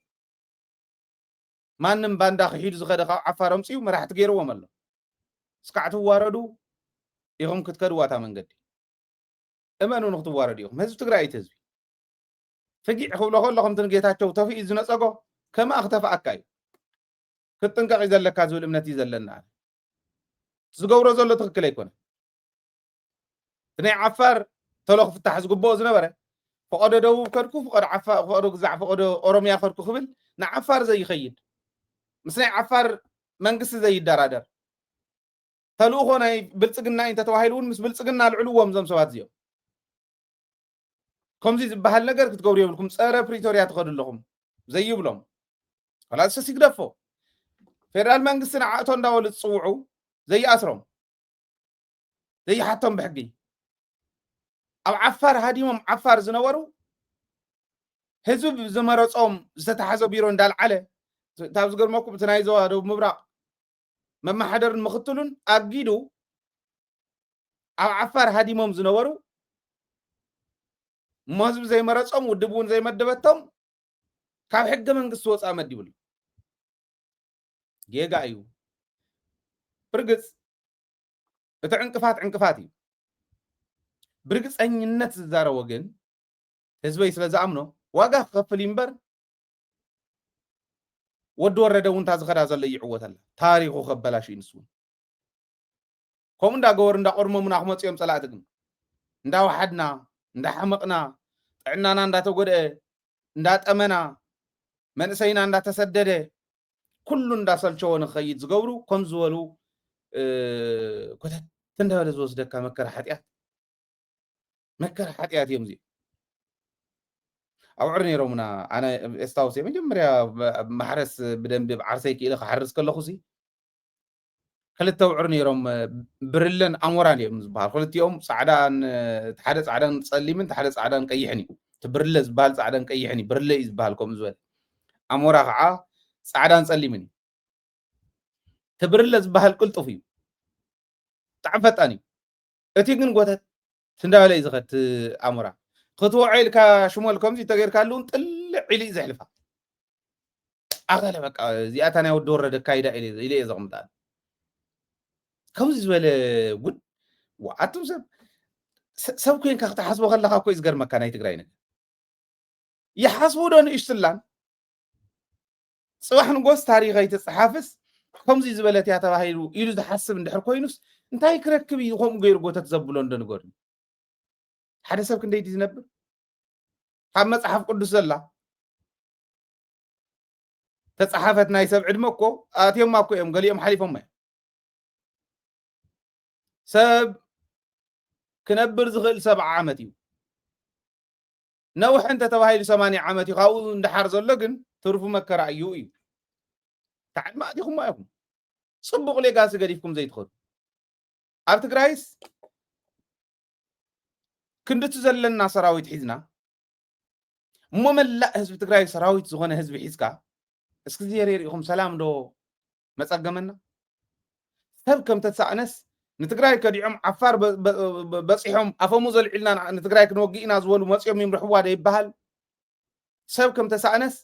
Speaker 2: ማንም ባንዳ ኺዱ ዝኸደኻ ዓፋሮም ጽዩ መራሕቲ ገይርዎም ኣሎ ስካዕቱ ዋረዱ ይኹም ክትከዱ ዋታ መንገዲ እመኑ ንኽትዋረድ ይኹም ህዝብ ትግራይ ህዝቢ ፍጊዕ ክብሎ ከለኹም ትንጌታቸው ተፊኡ ዝነፀጎ ከማ እኽተፈኣካ እዩ ክትጥንቀቕ ዘለካ ዝብል እምነት እዩ ዘለና ዝገብሮ ዘሎ ትክክል ኣይኮነን ናይ ዓፋር ተሎ ክፍታሕ ዝግብኦ ዝነበረ ፈቐዶ ደቡብ ከድኩ ፈቐዶ ዓፋር ፈቐዶ ግዛዕ ፈቐዶ ኦሮምያ ከድኩ ክብል ንዓፋር ዘይኸይድ ምስ ናይ ዓፋር መንግስቲ ዘይደራደር ተልእኾ ናይ ብልፅግና እንተ ተባሂሉ እውን ምስ ብልፅግና ልዕልዎም ዞም ሰባት እዚኦም ከምዚ ዝበሃል ነገር ክትገብሩ የብልኩም ፀረ ፕሪቶሪያ ትኸዱ ኣለኹም ዘይብሎም خلاص ሲግደፎ ፌደራል መንግስቲ ንዓእቶ እንዳበሉ ዝፅውዑ ዘይኣስሮም ዘይሓቶም ብሕጊ ኣብ ዓፋር ሃዲሞም ዓፋር ዝነበሩ ህዝቢ ዝመረፆም ዝተታሓዘ ቢሮ እንዳልዓለ ታብ ዝገርመኩም እቲ ናይ ዞባ ደቡብ ምብራቅ መማሓደርን ምክትሉን ኣጊዱ ኣብ ዓፋር ሃዲሞም ዝነበሩ ህዝቢ ዘይመረፆም ውድብ እውን ዘይመደበቶም ካብ ሕገ መንግስቲ ወፃእ መዲብሉ ጌጋ እዩ ብርግፅ እቲ ዕንቅፋት እዩ ብርግፀኝነት ዝዛረቦ ግን ህዝበይ ስለ ዝኣምኖ ዋጋ ክከፍል እምበር ወዲ ወረደ እውን ታዝኸዳ ዘሎ ይዕወት ኣላ ታሪኹ ከበላሽ እዩ ንሱ ከምኡ እንዳገበሩ እንዳቆርሞም ናክመፅኦም ፀላእቲ ግን እንዳወሓድና እንዳሓመቕና ጥዕናና እንዳተጎድአ እንዳጠመና መንእሰይና እንዳተሰደደ ኩሉ እንዳሰልቸዎ ንኸይድ ዝገብሩ ከም ዝበሉ ኮተት እንዳበለ ዝወስደካ መከራ ሓጢኣት እዮም እዚኦም ኣብዑር ነይሮምና ኣነ እስታውስ መጀመርያ ማሕረስ ብደንቢ ብዓርሰይ ክኢለ ክሓርስ ከለኹ ሲ ክልተ ኣውዑር ነይሮም ብርለን ኣሞራን እዮም ዝበሃል ክልቲኦም ፃዕዳን ሓደ ፃዕዳን ፀሊምን ሓደ ፃዕዳን ቀይሕን እዩ እቲ ብርለ ዝበሃል ፃዕዳን ቀይሕን እዩ ብርለ እዩ ዝበሃል ከምኡ ዝበለ ኣሞራ ከዓ ፃዕዳን ፀሊምን እዩ እቲ ብርለ ዝበሃል ቅልጡፍ እዩ ብጣዕሚ ፈጣን እዩ እቲ ግን ጎተት እንዳበለ እዩ ዝኸድ ኣሞራ ክትወዖ ኢልካ ሽሞል ከምዚ ተገይርካሉ ጥልዕ ኢሉ እዩ ዘሕልፋ ኣኸለ በቃ እዚኣታ ናይ ወዲ ወረደ ካይዳ ኢለ እየ ዘቕምጣ ከምዚ ዝበለ ጉድ ዋኣቶም ሰብ ኮይንካ ክትሓስቦ ከለካ እኮ እዩ ዝገርመካ ናይ ትግራይ ነገር ይሓስቡ ዶ ንእሽትላን ፅባሕ ንጎስ ታሪኸይ ትፅሓፍስ ከምዚ ዝበለት እያ ተባሂሉ ኢሉ ዝሓስብ እንድሕር ኮይኑስ እንታይ ክረክብ እዩ ከምኡ ገይሩ ጎተት ዘብሎ እንዶ ንገሩ ሓደ ሰብ ክንደይ ዲ ዝነብር ካብ መፅሓፍ ቅዱስ ዘላ ተፃሓፈት ናይ ሰብ ዕድመ እኮ ኣትዮማ እኮ እዮም ገሊኦም ሓሊፎም እዮም ሰብ ክነብር ዝኽእል 70 ዓመት እዩ ነውሕ እንተተባሂሉ 80 ዓመት እዩ ካብኡ እንዳሓር ዘሎ ግን ትርፉ መከራ እዩ እዩ تعال ما أديكم معكم صبغ لي قاس قريفكم زي تخد ኣብ ትግራይስ ክንድቱ ዘለና ሰራዊት ሒዝና እሞ መላእ ህዝቢ ትግራይ ሰራዊት ዝኾነ ህዝቢ ሒዝካ እስኪ ዝየሪኢኹም ሰላም ዶ መፀገመና ሰብ ከም ተሳእነስ ንትግራይ ከዲዖም ዓፋር በፂሖም ኣፈሙ ዘልዒልና ንትግራይ ክንወጊእና ዝበሉ መፅኦም ይምርሕዋ ደ ይበሃል ሰብ ከም ተሳእነስ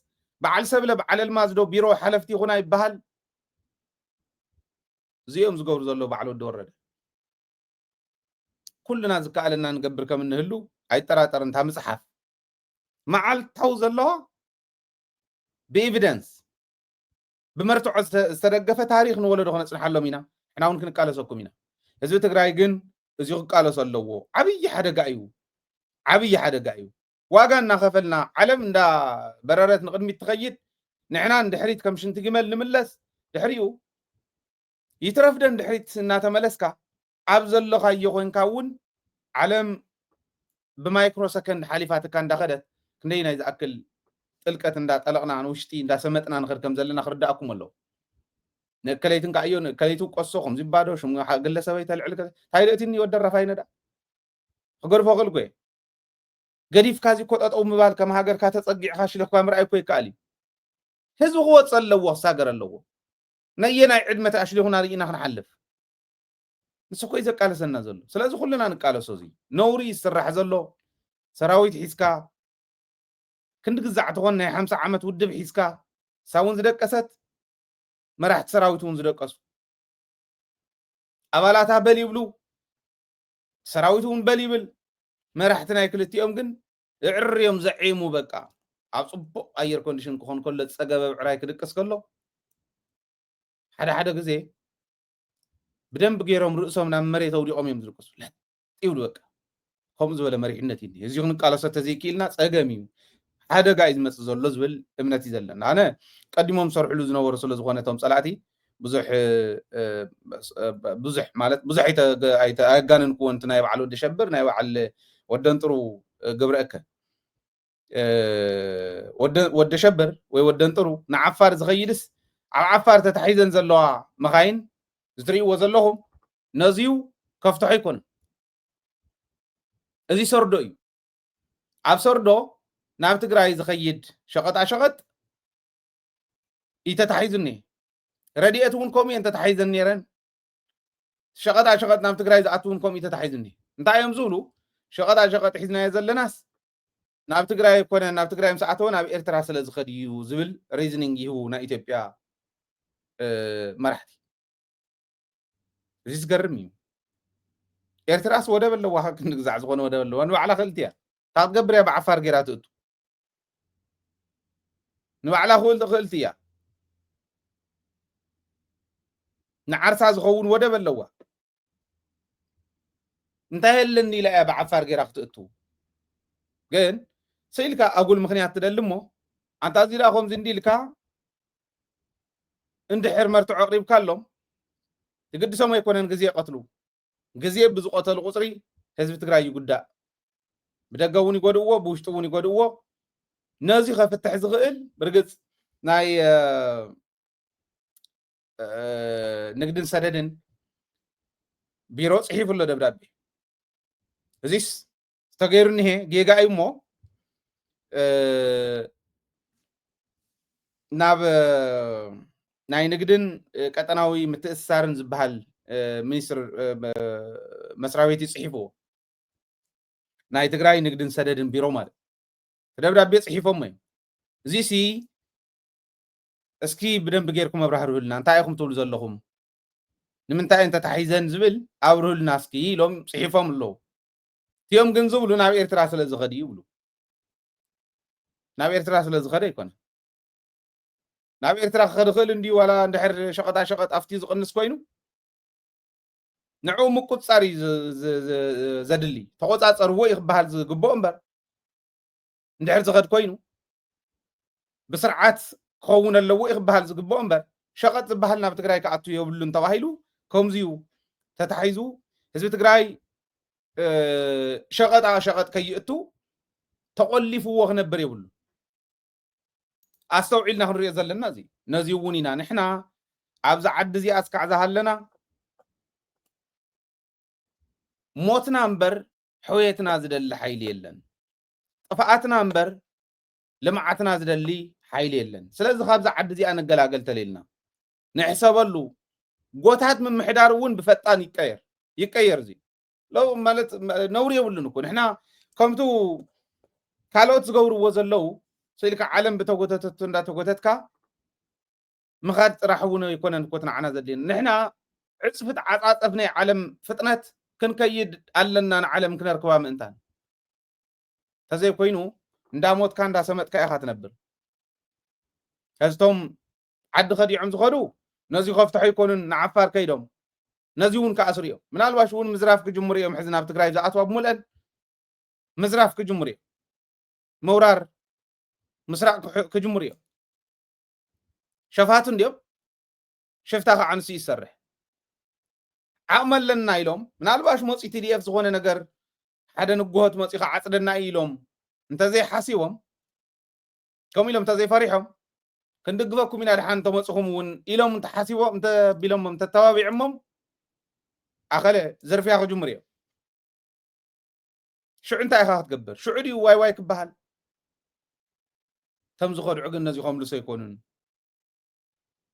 Speaker 2: በዓል ሰብለ በዓል ኣልማዝ ዶ ቢሮ ሓለፍቲ ይኹና ይበሃል እዚኦም ዝገብሩ ዘሎ በዓል ወዲ ወረደ ኩልና ዝከኣለና ንገብር ከም እንህሉ ኣይጠራጠርን ታ መፅሓፍ መዓልታው ዘለዋ ብኤቪደንስ ብመርትዖ ዝተደገፈ ታሪክ ንወለዶ ክነፅንሓሎም ኢና ሕና እውን ክንቃለሰኩም ኢና ህዝቢ ትግራይ ግን እዚ ክቃለሶ ኣለዎ ዓብይ ሓደጋ እዩ ዋጋ እናኸፈልና ዓለም እንዳ በረረት ንቅድሚት ትኸይድ ንሕና እንድሕሪት ከም ሽንቲ ግመል ንምለስ ድሕሪኡ ይትረፍደን ድሕሪት እናተመለስካ ኣብ ዘለኻዮ ኮይንካ እውን ዓለም ብማይክሮ ሰከንድ ሓሊፋትካ እንዳኸደት ክንደይ ናይ ዝኣክል ጥልቀት እንዳጠለቕና ንውሽጢ እንዳሰመጥና ንኽድ ከም ዘለና ክርዳእኩም ኣለዎ ንከለይትን ካዮ ንከለይቱ ቆሶ ከምዚ ባዶ ሽሙ ግለሰበይ ተልዕል ታይደእትኒ ወደረፋይ ነዳ ክገርፎ ክልኩ ገዲፍካ ዚ ኮጠጠው ምባል ከም ሃገርካ ተፀጊዕካ ሽለኽካ ምርኣይ ኮ ይከኣል እዩ ህዝቢ ክወፅ ኣለዎ ክሳገር ኣለዎ ነየናይ ዕድመት ኣሽሊኹና ርኢና ክንሓልፍ ንሱ ኮይ ዘቃለሰና ዘሎ ስለዚ ኩልና ንቃለሶ እዚ ነውሪ ይስራሕ ዘሎ ሰራዊት ሒዝካ ክንዲ ግዛዕ ትኾን ናይ 50 ዓመት ውድብ ሒዝካ ሳውን ዝደቀሰት መራሕቲ ሰራዊት እውን ዝደቀሱ ኣባላታ በል ይብሉ ሰራዊት እውን በል ይብል መራሕቲ ናይ ክልቲኦም ግን እዕርዮም ዘዒሙ በቃ ኣብ ፅቡቅ ኣየር ኮንዲሽን ክኾን ከሎ ፀገበ ብዕራይ ክድቅስ ከሎ ሓደ ግዜ ብደንብ ገይሮም ርእሶም ናብ መሬት ኣውዲቖም እዮም ዝድቅሱ ለጥ ይብሉ በቃ ከምኡ ዝበለ መሪሕነት እዩ እዚ ክንቃለሶ ተዘይክኢልና ፀገም እዩ ሓደጋ እዩ ዝመፅእ ዘሎ ዝብል እምነት እዩ ዘለና ኣነ ቀዲሞም ሰርሕሉ ዝነበሩ ስለ ዝኾነቶም ፀላእቲ ብዙሕ ማለት ብዙሕ ኣይተጋነንክዎ እንት ናይ በዓል ወዲ ሸብር ናይ በዓል ወደንጥሩ ግብረእከ ወዲ ሸብር ወይ ወደንጥሩ ንዓፋር ዝኸይድስ ኣብ ዓፋር ተታሒዘን ዘለዋ መኻይን زتريو وزلهم نزيو كفتحو يكون ازي سردو اي عب سردو ناب تقراي زخيد شقط عشقط يتتحيزني رديئتون كومي انت تحيزني رن شقط عشقط ناب تقراي زعتون كومي تتحيزني انت يوم زولو شقط عشقط حيزنا يزل ناس ناب تقراي كون ناب تقراي مساعتو ناب إرترا سلا زخديو زبل ريزنينج يهو نا إثيوبيا مرحتي ريز قرمي إرتراس ودا بل واحد كنزع زغون ودا بل وانو على خلتيا تقبر يا بعفار جراتو نو على خلتيا نعرسا زغون ودا بل لوا انتهى اللي لا بعفار جراتو جن سيلكا أقول مخنيات تدلمو أنت أزيد أخوم زندي لكا اندحر مرتو عقريب كالهم تقد سما يكونن غزيه قتلو غزيه بزو قتل قصري حزب تግራይ ይጉዳእ بدغون يغدو بوشتون يغدو نازي خفتح زغل برغص ناي نقدن سددن بيرو صحيف له دبدابي ازيس تغيرني هي جيغا ايمو ناب ناي نقدن قطناوي متأسسارن زبحال ሚኒስትር መስሪያ ቤት ይጽሒፎ ናይ ትግራይ ንግድን ሰደድን ቢሮ ማለት ደብዳቤ ጽሒፎም ወይ እዚ ሲ እስኪ ብደንብ ጌርኩም አብራህሩልና እንታይ ኢኹም ትብሉ ዘለኹም ንምንታይ እንተ ተሓይዘን ዝብል አብሩልና እስኪ ኢሎም ጽሒፎም ኣለዉ እቲኦም ግን ዝብሉ ናብ ኤርትራ ስለ ዝኸድ ይብሉ ናብ ኤርትራ ስለ ዝኸደ ይኮነ ናብ ኤርትራ ክኸድ ክእል እንዲ ዋላ እንድሕር ሸቐጣ ሸቐጥ ኣፍቲ ዝቕንስ ኮይኑ نعو مقصاري زدلي تقصاصر هو يخبال زغبو امبر ندحر زغد كوينو بسرعات خون لو يخبال زغبو امبر شقط زبحال ناب تግራይ كاتو يبلون تباهيلو كومزيو تتحيزو حزب تግራይ شقط كيئتو تقلفو وخ نبر يبلو استوعلنا هنري زلنا زي نزيونينا نحنا ابز عد زي اسكعزا هلنا موتنا امبر حويتنا زدل حيل يلن طفاتنا امبر لمعتنا زدلي حيل يلن سلازي خابز عد زي انا قلاقلت ليلنا نحسبلو قوتات من محدار ون بفطان يقير زي لو مالت نوري يولن نكون احنا كمتو كالوت زغورو وزلو سيلك عالم بتوغتت اندا توغتتكا مخاد راحونه يكون نكوتنا عنا زدين نحنا عصفت عطاطفنا عالم فطنت كن كيد علنا نعلم كنركبا منتان تزي كوينو نداموت كان دا سمت كاي خاتنبر هزتم عد خديعم زخدو نزي خفتح يكونن نعفار كيدهم نزيون كاسريو من الواش ون مزراف كجمهوريهم حزنا بتግራይ زعتوا بملأن مزراف كجمهوري مورار مسراق كجمهوريو شفاتن ديو شفتها عن سي يسرح عمل لنا إلهم من الباش موت TDF زغونه نجر حدا نجوهت موت إخا عصرنا إلهم أنت زي حاسيهم كم إلهم أنت زي فريحهم كن دقفكم من الحان تمسخهم ون إلهم أنت حاسيهم أنت بلهم أنت توابع عمهم أخله زرفي أخو جمرية شو أنت أخاك تقبر شو عدي واي كبهال تمزخور عقل نزي خام لسه يكونون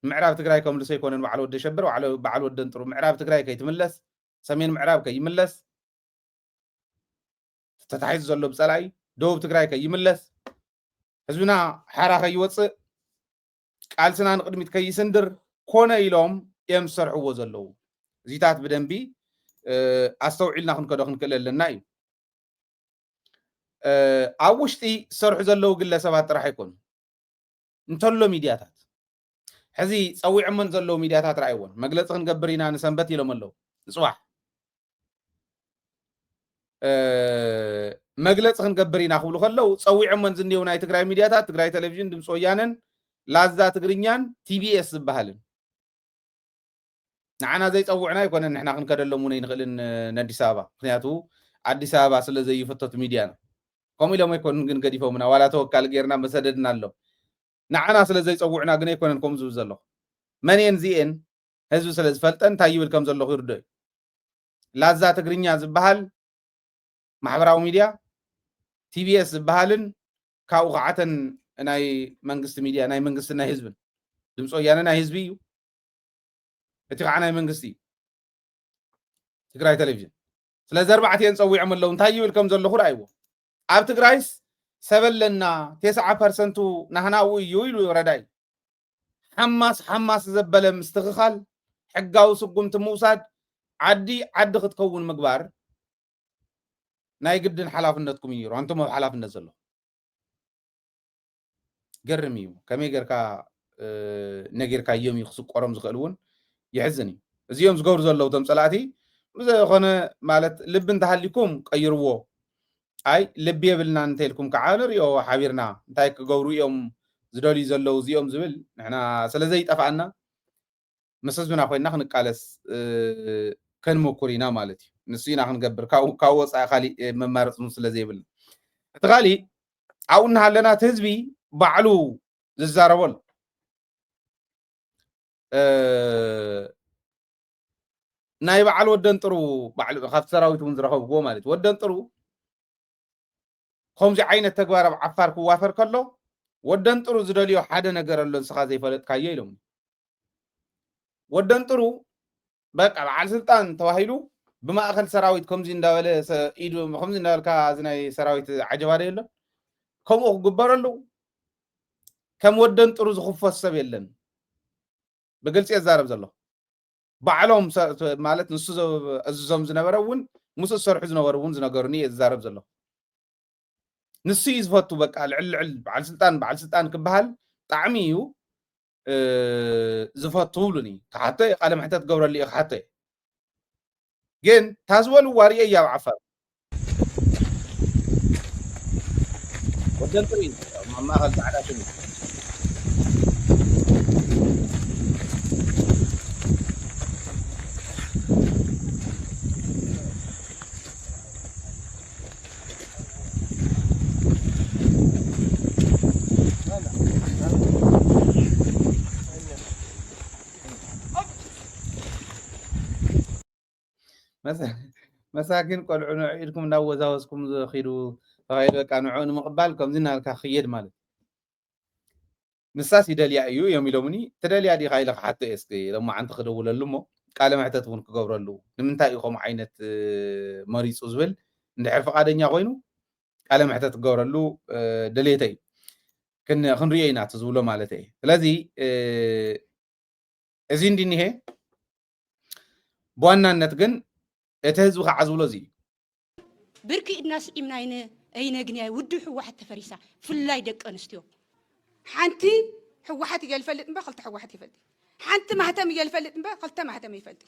Speaker 2: معراب تግራይ كم لسه يكونن بعل ود شبر وعلى بعل ود انطر معراب تግራይ كيتملس سمين معراب كيملس تتحيز زلو بصلاي دوب تግራይ كيملس حزبنا حرا كيوص قالسنا نقدميت كيسندر كونه إلهم يم سرحو زلو زيتات بدنبي استوعلنا كنكدو كللنا اي اوشتي سرح زلو ግለሰባት راح يكون انتلو ميدياتات حزي صويع من زلو ميدياتات رايون مغلص كنغبرينا نسنبت يلوم الله صباح مغلص كنغبرينا خبلو خلو صويع من زنيو ناي تግራይ ميدياتات تግራይ تلفزيون دمص ويانن لازا تግርኛን TBS ዝبحالن نعنا زي صوعنا يكون نحنا كنكدلمو نخلن ناديس ابا ምክንያቱ አዲስ አበባ ስለዚህ ይፈተት ሚዲያና ኮሚሎም ይኮን ግን ገዲፈውና ዋላ ተወካል ገርና መሰደድና አለው نعنا ስለዚህ صوعنا ግን ይኮነን ኮም ዝብዘሎ መንየን ዚኤን ህዝቢ ስለ ዝፈልጠን እንታይ ይብል ከም ዘለኹ ይርድእ ላዛ ትግርኛ ዝበሃል ማሕበራዊ ሚድያ ቲቪኤስ ዝበሃልን ካብኡ ከዓተን ናይ መንግስቲ ሚድያ ናይ መንግስቲ ናይ ህዝብን ድምፂ ወያነ ናይ ህዝቢ እዩ እቲ ከዓ ናይ መንግስቲ እዩ ትግራይ ቴሌቪዥን ስለዚ ኣርባዕትየን ፀዊዖም ኣለዉ እንታይ ይብል ከም ዘለኹ ረኣይዎ ኣብ ትግራይስ ሰበለና 9% ናህናኡ እዩ ኢሉ ረዳይ ሓማስ ዘበለ ምስትኽኻል ሕጋዊ ስጉምቲ ምውሳድ ዓዲ ክትከውን ምግባር ናይ ግድን ሓላፍነትኩም እዩ አንቶም ኣብ ሓላፍነት ዘሎ ገርም እዩ ከመይ ጌርካ ነጌርካ እዮም ይኽስቆሮም ዝኽእል እውን ይሕዝን እዩ እዚኦም ዝገብሩ ዘለዉ ቶም ፀላእቲ ብዘይኮነ ማለት ልቢ እንተሃሊኩም ቀይርዎ ኣይ ልቢ የብልና እንተኢልኩም ከዓ ንሪኦ ሓቢርና እንታይ ክገብሩ እዮም ዝደልዩ ዘለዉ እዚኦም ዝብል ንሕና ስለዘይጠፋኣና ምስ ህዝብና ኮይንና ክንቃለስ ከንመኩር ኢና ማለት እዩ ንሱ ኢና ክንገብር ካብ ወፃኢ ካሊእ መማረፅ ስለዘይብልና እቲ ካሊእ ኣብኡ እናሃለና እቲ ህዝቢ ባዕሉ ዝዛረበሉ ናይ በዓል ወደን ጥሩ ካብቲ ሰራዊት እውን ዝረኸብዎ ማለት እዩ ወደን ጥሩ ከምዚ ዓይነት ተግባር ኣብ ዓፋር ክዋፈር ከሎ ወደን ጥሩ ዝደልዮ ሓደ ነገር ኣሎ ንስኻ ዘይፈለጥካዮ ኢሎም ወደን ጥሩ በቃ በዓል ስልጣን ተባሂሉ ብማእኸል ሰራዊት ከምዚ እንዳበለ ኢዱ ከምዚ እንዳበልካ እዚ ናይ ሰራዊት ዓጀባ ዶ የለን ከምኡ ክግበረሉ ከም ወደን ጥሩ ዝኽፈት ሰብ የለን ብግልፂ የዛረብ ዘሎ ባዕሎም ማለት ንሱ እዞም ዝነበረ እውን ምስ ዝሰርሑ ዝነበሩ እውን ዝነገሩኒ የዛረብ ዘሎ ንሱ እዩ ዝፈቱ በቃ ልዕል በዓል ስልጣን ክበሃል ጣዕሚ እዩ ዝፈቱ ብሉኒ ካሓተ ቃለ መሕተት ገብረሉ እዩ ካሓተ ግን ታዝበሉ ዋርየ እያ ኣብ ዓፋር ወደን ጥሩ ማእኸል ፃዕዳ ሽሙ مساكين قلعوا عيدكم نوزاوزكم خيرو فهيدا كانوا عون مقبال كم زين هالك خيد مال نساس يدليا أيو يوم يلومني تدليا دي خايلك حتى إسكي لما عند خدوا ولا لمو قال ما حتتون كجبر له نمنتا يخم عينة مريض أزول نعرف قادنيا غينو قال ما حتت جبر له دليتي كن خنرينا تزوله مالتي الذي أزين دي نهي بوانا نتجن اتهزو عزولو زي
Speaker 1: بركي الناس إمناين أين جنيا ودو حواحد تفريسة فلاي دك أنستيو حنتي حواحد يجلفلت مبا خلت حواحد يفلت حنت ما هتم يجلفلت مبا خلت ما هتم يفلت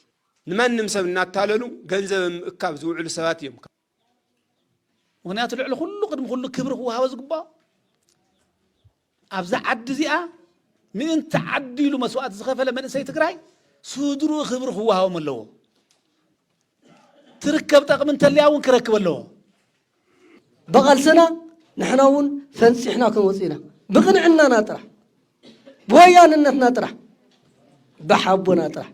Speaker 3: لمن نمسب الناتالنو جنزب إكاب زوج السوات يوم
Speaker 4: ونيا طلع له كله كبر هو هواز قبا أبزع عد زيا من تعدي له مسوات زخفة لما نسيت تقراي صدرو خبر هو هوا من له تركب طقم انت اللي اون كركب له
Speaker 5: بقال سنه نحناون فنسحنا كنوصينا بقنعنا نطرح بوياننا نطرح بحبنا نطرح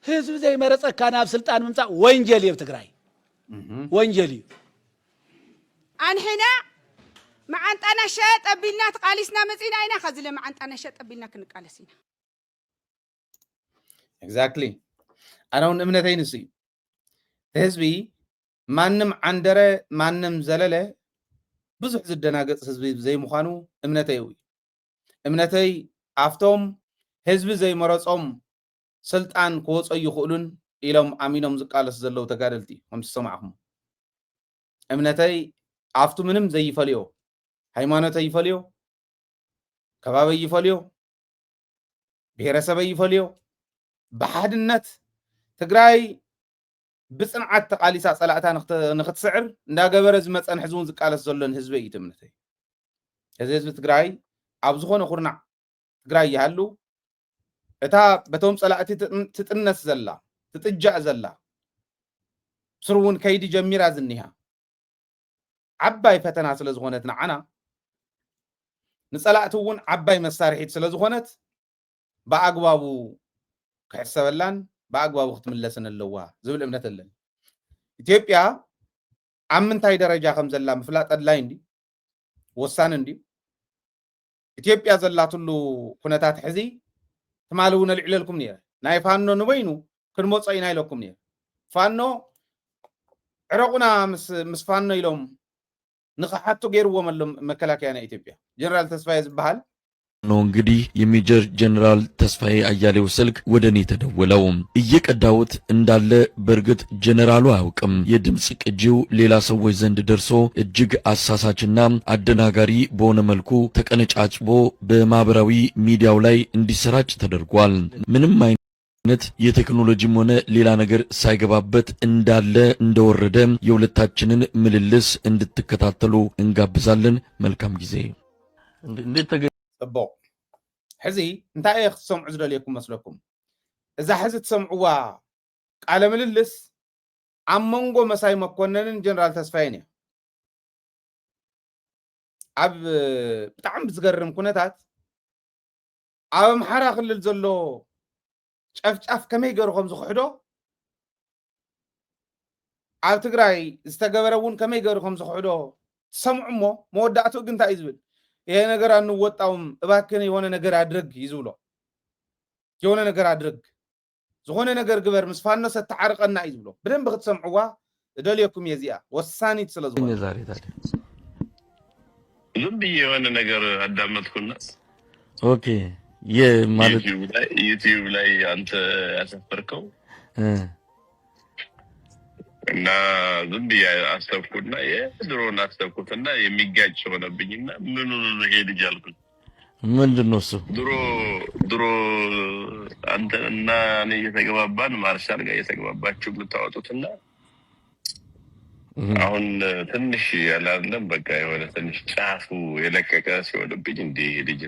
Speaker 4: حزب زي مرص كان اب سلطان ممصا ونجلي بتግራይ ونجلي
Speaker 1: ان هنا مع انت انا شاط ابينا تقاليسنا مصينا اينا خزله مع انت انا شاط ابينا كنقالسينا
Speaker 2: exactly انا امنتي نسي ህዝቢ ማንም ዓንደረ ማንም ዘለለ ብዙሕ ዝደናገጽ ህዝቢ ዘይምዃኑ እምነተይ እዩ እምነተይ ኣፍቶም ህዝቢ ዘይመረጾም ስልጣን ክወጾ ይኽእሉን ኢሎም ኣሚኖም ዝቃለስ ዘለዉ ተጋደልቲ ከም ዝሰማዕኹም እምነተይ ኣፍቱ ምንም ዘይፈልዮ ሃይማኖተይ ይፈልዮ ከባበይ ይፈልዮ ብሔረሰበይ ይፈልዮ ብሓድነት ትግራይ بصنعت تقاليسا صلاتا نختسعر እንዳገበረ ዝመፀን ሕዝቡን ዝቃለስ ዘሎን ህዝቢ እዩ ትምነተይ እዚ ህዝቢ ትግራይ ኣብ ዝኾነ ኩርናዕ ትግራይ ይሃሉ እታ በቶም ፀላእቲ ትጥነስ ዘላ ትጥጃእ ዘላ ስሩውን ከይዲ ጀሚራ ዝኒሃ ዓባይ ፈተና ስለ ዝኾነት ንዓና ንፀላእቲ እውን ዓባይ መሳርሒት ስለ ዝኾነት ብኣግባቡ ክሕሰበላን ብኣግባቡ ክትምለስን ኣለዋ ዝብል እምነት ኣለኒ ኢትዮጵያ ኣብ ምንታይ ደረጃ ከም ዘላ ምፍላጥ ኣድላይ እንዲ ወሳኒ እንዲ ኢትዮጵያ ዘላትሉ ኩነታት ሕዚ ትማሊ እውን ኣልዕለልኩም ነይረ ናይ ፋኖ ንበይኑ ክንመፆ ኢና ኢለኩም ነይረ ፋኖ ዕረቁና ምስ ፋኖ ኢሎም ንኽሓቱ ገይርዎም ኣሎ መከላከያ ናይ ኢትዮጵያ ጀነራል ተስፋዬ ዝበሃል
Speaker 6: ነው እንግዲህ የሜጀር ጀነራል ተስፋዬ አያሌው ስልክ ወደኔ ተደወለው እየቀዳውት እንዳለ በርግጥ ጀነራሉ አያውቅም የድምጽ ቅጂው ሌላ ሰዎች ዘንድ ደርሶ እጅግ አሳሳችና አደናጋሪ በሆነ መልኩ ተቀነጫጭቦ በማህበራዊ ሚዲያው ላይ እንዲሰራጭ ተደርጓል ምንም አይነት የቴክኖሎጂም ሆነ ሌላ ነገር ሳይገባበት እንዳለ እንደወረደ የሁለታችንን ምልልስ እንድትከታተሉ እንጋብዛለን መልካም ጊዜ እንዴት
Speaker 2: ጽቡቅ ሕዚ እንታይ ክትሰምዑ ዝደልየኩም መስለኩም እዛ ሕዚ ትሰምዑዋ ቃለ ምልልስ ኣብ መንጎ መሳይ መኮነንን ጀነራል ተስፋዬን እያ ኣብ ብጣዕሚ ብዝገርም ኩነታት ኣብ ኣምሓራ ክልል ዘሎ ጨፍጫፍ ከመይ ገይሩ ከም ዝኽሕዶ ኣብ ትግራይ ዝተገበረ እውን ከመይ ገይሩ ከም ዝኽሕዶ ትሰምዑ እሞ መወዳእትኡ ግን እንታይ እዩ ዝብል ይሄ ነገር አንወጣውም እባክህ የሆነ ነገር አድርግ ይዝብሎ የሆነ ነገር አድርግ ዝኾነ ነገር ግበር ምስፋኖ ሰተዓርቀና ይዝብሎ በደንብ ክትሰምዑዋ እደልየኩም የዚያ ወሳኒት ስለዝሆነ
Speaker 6: ዛሬ ታዲያ
Speaker 7: ዝም ብዬ የሆነ ነገር አዳመጥኩና
Speaker 6: ኦኬ የማለት
Speaker 7: ዩቲዩብ ላይ አንተ ያሰፈርከው እና ዝም ብዬ አስተውኩና የድሮን አስተውኩትና የሚጋጭ ሆነብኝና ምን ነው ይሄ ልጅ አልኩኝ
Speaker 6: ምንድነው እሱ
Speaker 7: ድሮ አንተና እኔ እየተገባባን ማርሻል ጋር እየተገባባችሁ የምታወጡትና አሁን ትንሽ ያላለም በቃ የሆነ ትንሽ ጫፉ የለቀቀ ሲሆንብኝ እንዴ ልጅ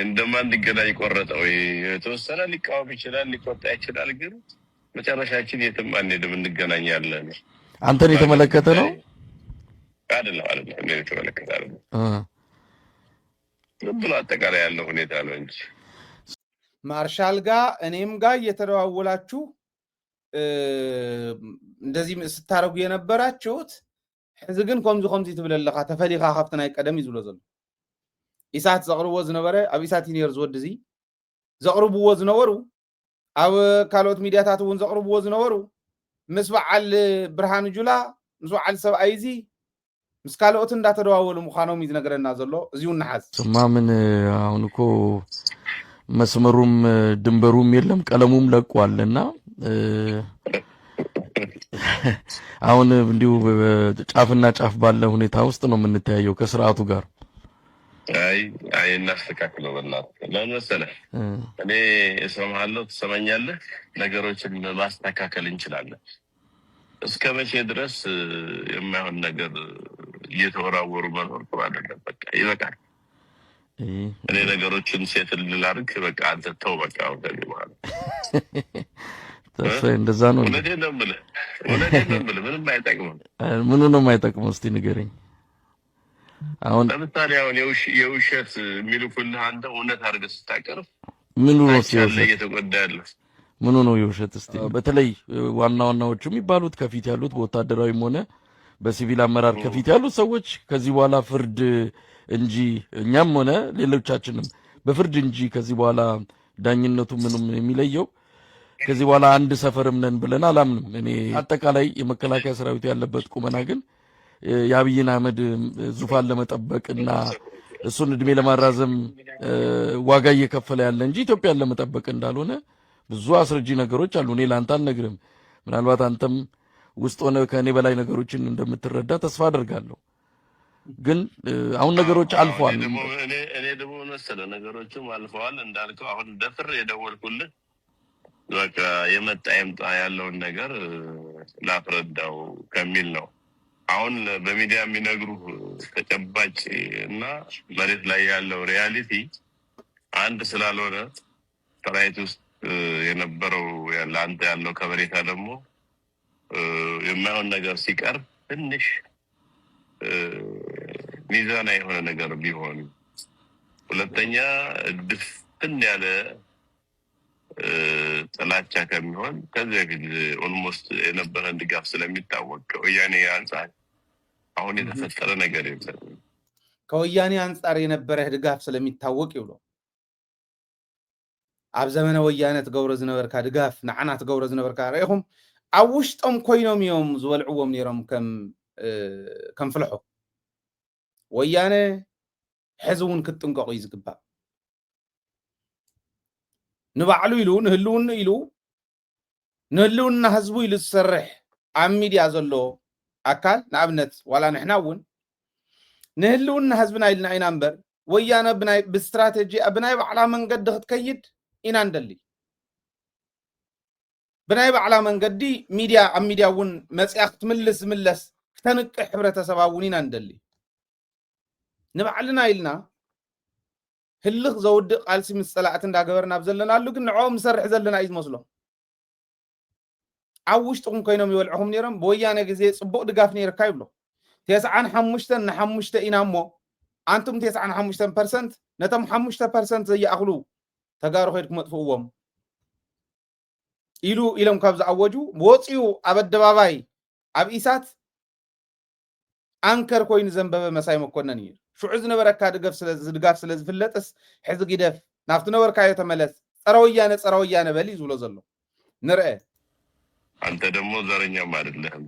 Speaker 7: እንደማን ሊገናኝ ቆረጠው የተወሰነ ሊቃወም ይችላል ሊቆጣ ይችላል ግን መጨረሻችን የትም አንሄድም እንገናኛለን
Speaker 6: አንተን የተመለከተ ነው
Speaker 7: አይደለም እኔ የተመለከተ አይደለም ብሎ አጠቃላይ ያለው ሁኔታ ነው እንጂ
Speaker 2: ማርሻል ጋር እኔም ጋር እየተደዋወላችሁ እንደዚህ ስታረጉ የነበራችሁት ሕዚ ግን ከምዚ ትብለለኻ ተፈሊኻ ካብት ናይ ቀደም ይዝብሎ ዘሎ ኢሳት ዘቅርቦ ዝነበረ ኣብ ኢሳት ዩኒቨር ዝወድዚ ዘቅርብዎ ዝነበሩ ኣብ ካልኦት ሚድያታት እውን ዘቅርብዎ ዝነበሩ ምስ በዓል ብርሃን ጁላ ምስ በዓል ሰብኣይዚ ምስ ካልኦት እንዳተደዋወሉ ምዃኖም ይዝነገረና ዘሎ እዚሁ ንሓዝ
Speaker 6: ማምን አሁን እኮ መስመሩም ድንበሩም የለም ቀለሙም ለቋልና አሁን እንዲሁ ጫፍና ጫፍ ባለ ሁኔታ ውስጥ ነው የምንተያየው ከስርዓቱ ጋር
Speaker 7: አይ እናስተካክለው በእናትህ ለምን መሰለህ እኔ እሰማሃለሁ ትሰማኛለህ ነገሮችን ማስተካከል እንችላለን እስከ መቼ ድረስ የማይሆን ነገር እየተወራወሩ መኖር ጥሩ አይደለም በቃ ይበቃል እኔ ነገሮችን ሴትል ላድርግ በቃ አንተ ተው በቃ ወደዚህ በኋላ
Speaker 6: ተስፋዬ እንደዛ ነው
Speaker 7: እውነቴን ነው የምልህ ምንም አይጠቅምም
Speaker 6: ምኑ ነው የማይጠቅመው እስቲ ንገረኝ አሁን
Speaker 7: ለምሳሌ አሁን የውሸት የሚልኩልህ አንተ እውነት አድርገህ ስታቀርብ
Speaker 6: ምኑ ነው ሲያለ
Speaker 7: እየተጎዳለ
Speaker 6: ምኑ ነው የውሸት እስቲ በተለይ ዋናዎቹ የሚባሉት ከፊት ያሉት በወታደራዊም ሆነ በሲቪል አመራር ከፊት ያሉት ሰዎች ከዚህ በኋላ ፍርድ እንጂ እኛም ሆነ ሌሎቻችንም በፍርድ እንጂ ከዚህ በኋላ ዳኝነቱ ምንም የሚለየው ከዚህ በኋላ አንድ ሰፈርም ነን ብለን አላምንም እኔ አጠቃላይ የመከላከያ ሰራዊት ያለበት ቁመና ግን የአብይን አህመድ ዙፋን ለመጠበቅና እሱን እድሜ ለማራዘም ዋጋ እየከፈለ ያለ እንጂ ኢትዮጵያን ለመጠበቅ እንዳልሆነ ብዙ አስረጂ ነገሮች አሉ እኔ ላንተ አልነግርም ምናልባት አንተም ውስጥ ሆነ ከኔ በላይ ነገሮችን እንደምትረዳ ተስፋ አደርጋለሁ ግን አሁን ነገሮች አልፈዋል
Speaker 7: እኔ ደግሞ መሰለህ ነገሮችም አልፈዋል እንዳልከው አሁን ደፍር የደወልኩልህ በቃ የመጣ ያለውን ነገር ላፍረዳው ከሚል ነው አሁን በሚዲያ የሚነግሩ ተጨባጭ እና መሬት ላይ ያለው ሪያሊቲ አንድ ስላልሆነ ሰራዊት ውስጥ የነበረው ያንተ ያለው ከበሬታ ደግሞ የማይሆን ነገር ሲቀር ትንሽ ሚዛና የሆነ ነገር ቢሆን ሁለተኛ ድፍን ያለ ጥላቻ ከሚሆን ከዚህ በፊት ኦልሞስት የነበረን ድጋፍ ስለሚታወቅ ወያኔ አንጻር አሁን የተፈጠረ ነገር የለም።
Speaker 2: ከወያኔ አንጻር የነበረ ድጋፍ ስለሚታወቅ ይብሎ ኣብ ዘመነ ወያነ ትገብሮ ዝነበርካ ድጋፍ ንዓና ትገብሮ ዝነበርካ ርኢኹም ኣብ ውሽጦም ኮይኖም እዮም ዝበልዕዎም ነይሮም ከም ፍልሖ ወያነ ሕዚ እውን ክትጥንቀቑ እዩ ዝግባእ ንባዕሉ ኢሉ ንህልውና ህዝቡ ኢሉ ዝሰርሕ ኣብ ሚድያ ዘሎ ኣካል ንኣብነት ዋላ ንሕና እውን ንህልውና ህዝብና ኢልና ኢና እምበር ወያነ ብስትራቴጂ ብናይ ባዕላ መንገዲ ክትከይድ ኢና እንደሊ ብናይ ባዕላ መንገዲ ሚድያ ኣብ ሚድያ እውን መፅያ ክትምልስ ክተንቅሕ ሕብረተሰብ እውን ኢና እንደሊ ንባዕልና ኢልና ህልኽ ዘውድቕ ቃልሲ ምስ ፀላእት እንዳገበርና ኣብ ዘለና ኣሉ ግን ንዕኦም ንሰርሕ ዘለና እዩ ዝመስሎም ኣብ ውሽጥኩም ኮይኖም ይበልዕኹም ነይሮም ብወያነ ግዜ ፅቡቅ ድጋፍ ነይርካ ይብሎ 95 ን5 ኢና እሞ ኣንቱም 95% ነቶም 5% ዘየኣኽሉ ተጋሩ ኸይድኩም መጥፍእዎም ኢሎም ካብ ዝኣወጁ ወፂኡ ኣብ ኣደባባይ ኣብ ኢሳት ኣንከር ኮይኑ ዘንበበ መሳይ መኮነን እዩ ሽዑ ዝነበረካ ድጋፍ ስለ ዝፍለጥስ ሕዚ ግደፍ ናብቲ ነበርካዮ ተመለስ ፀረ ወያነ በሊ ዝብሎ ዘሎ ንርአ
Speaker 7: አንተ ደግሞ ዘረኛም አይደለህም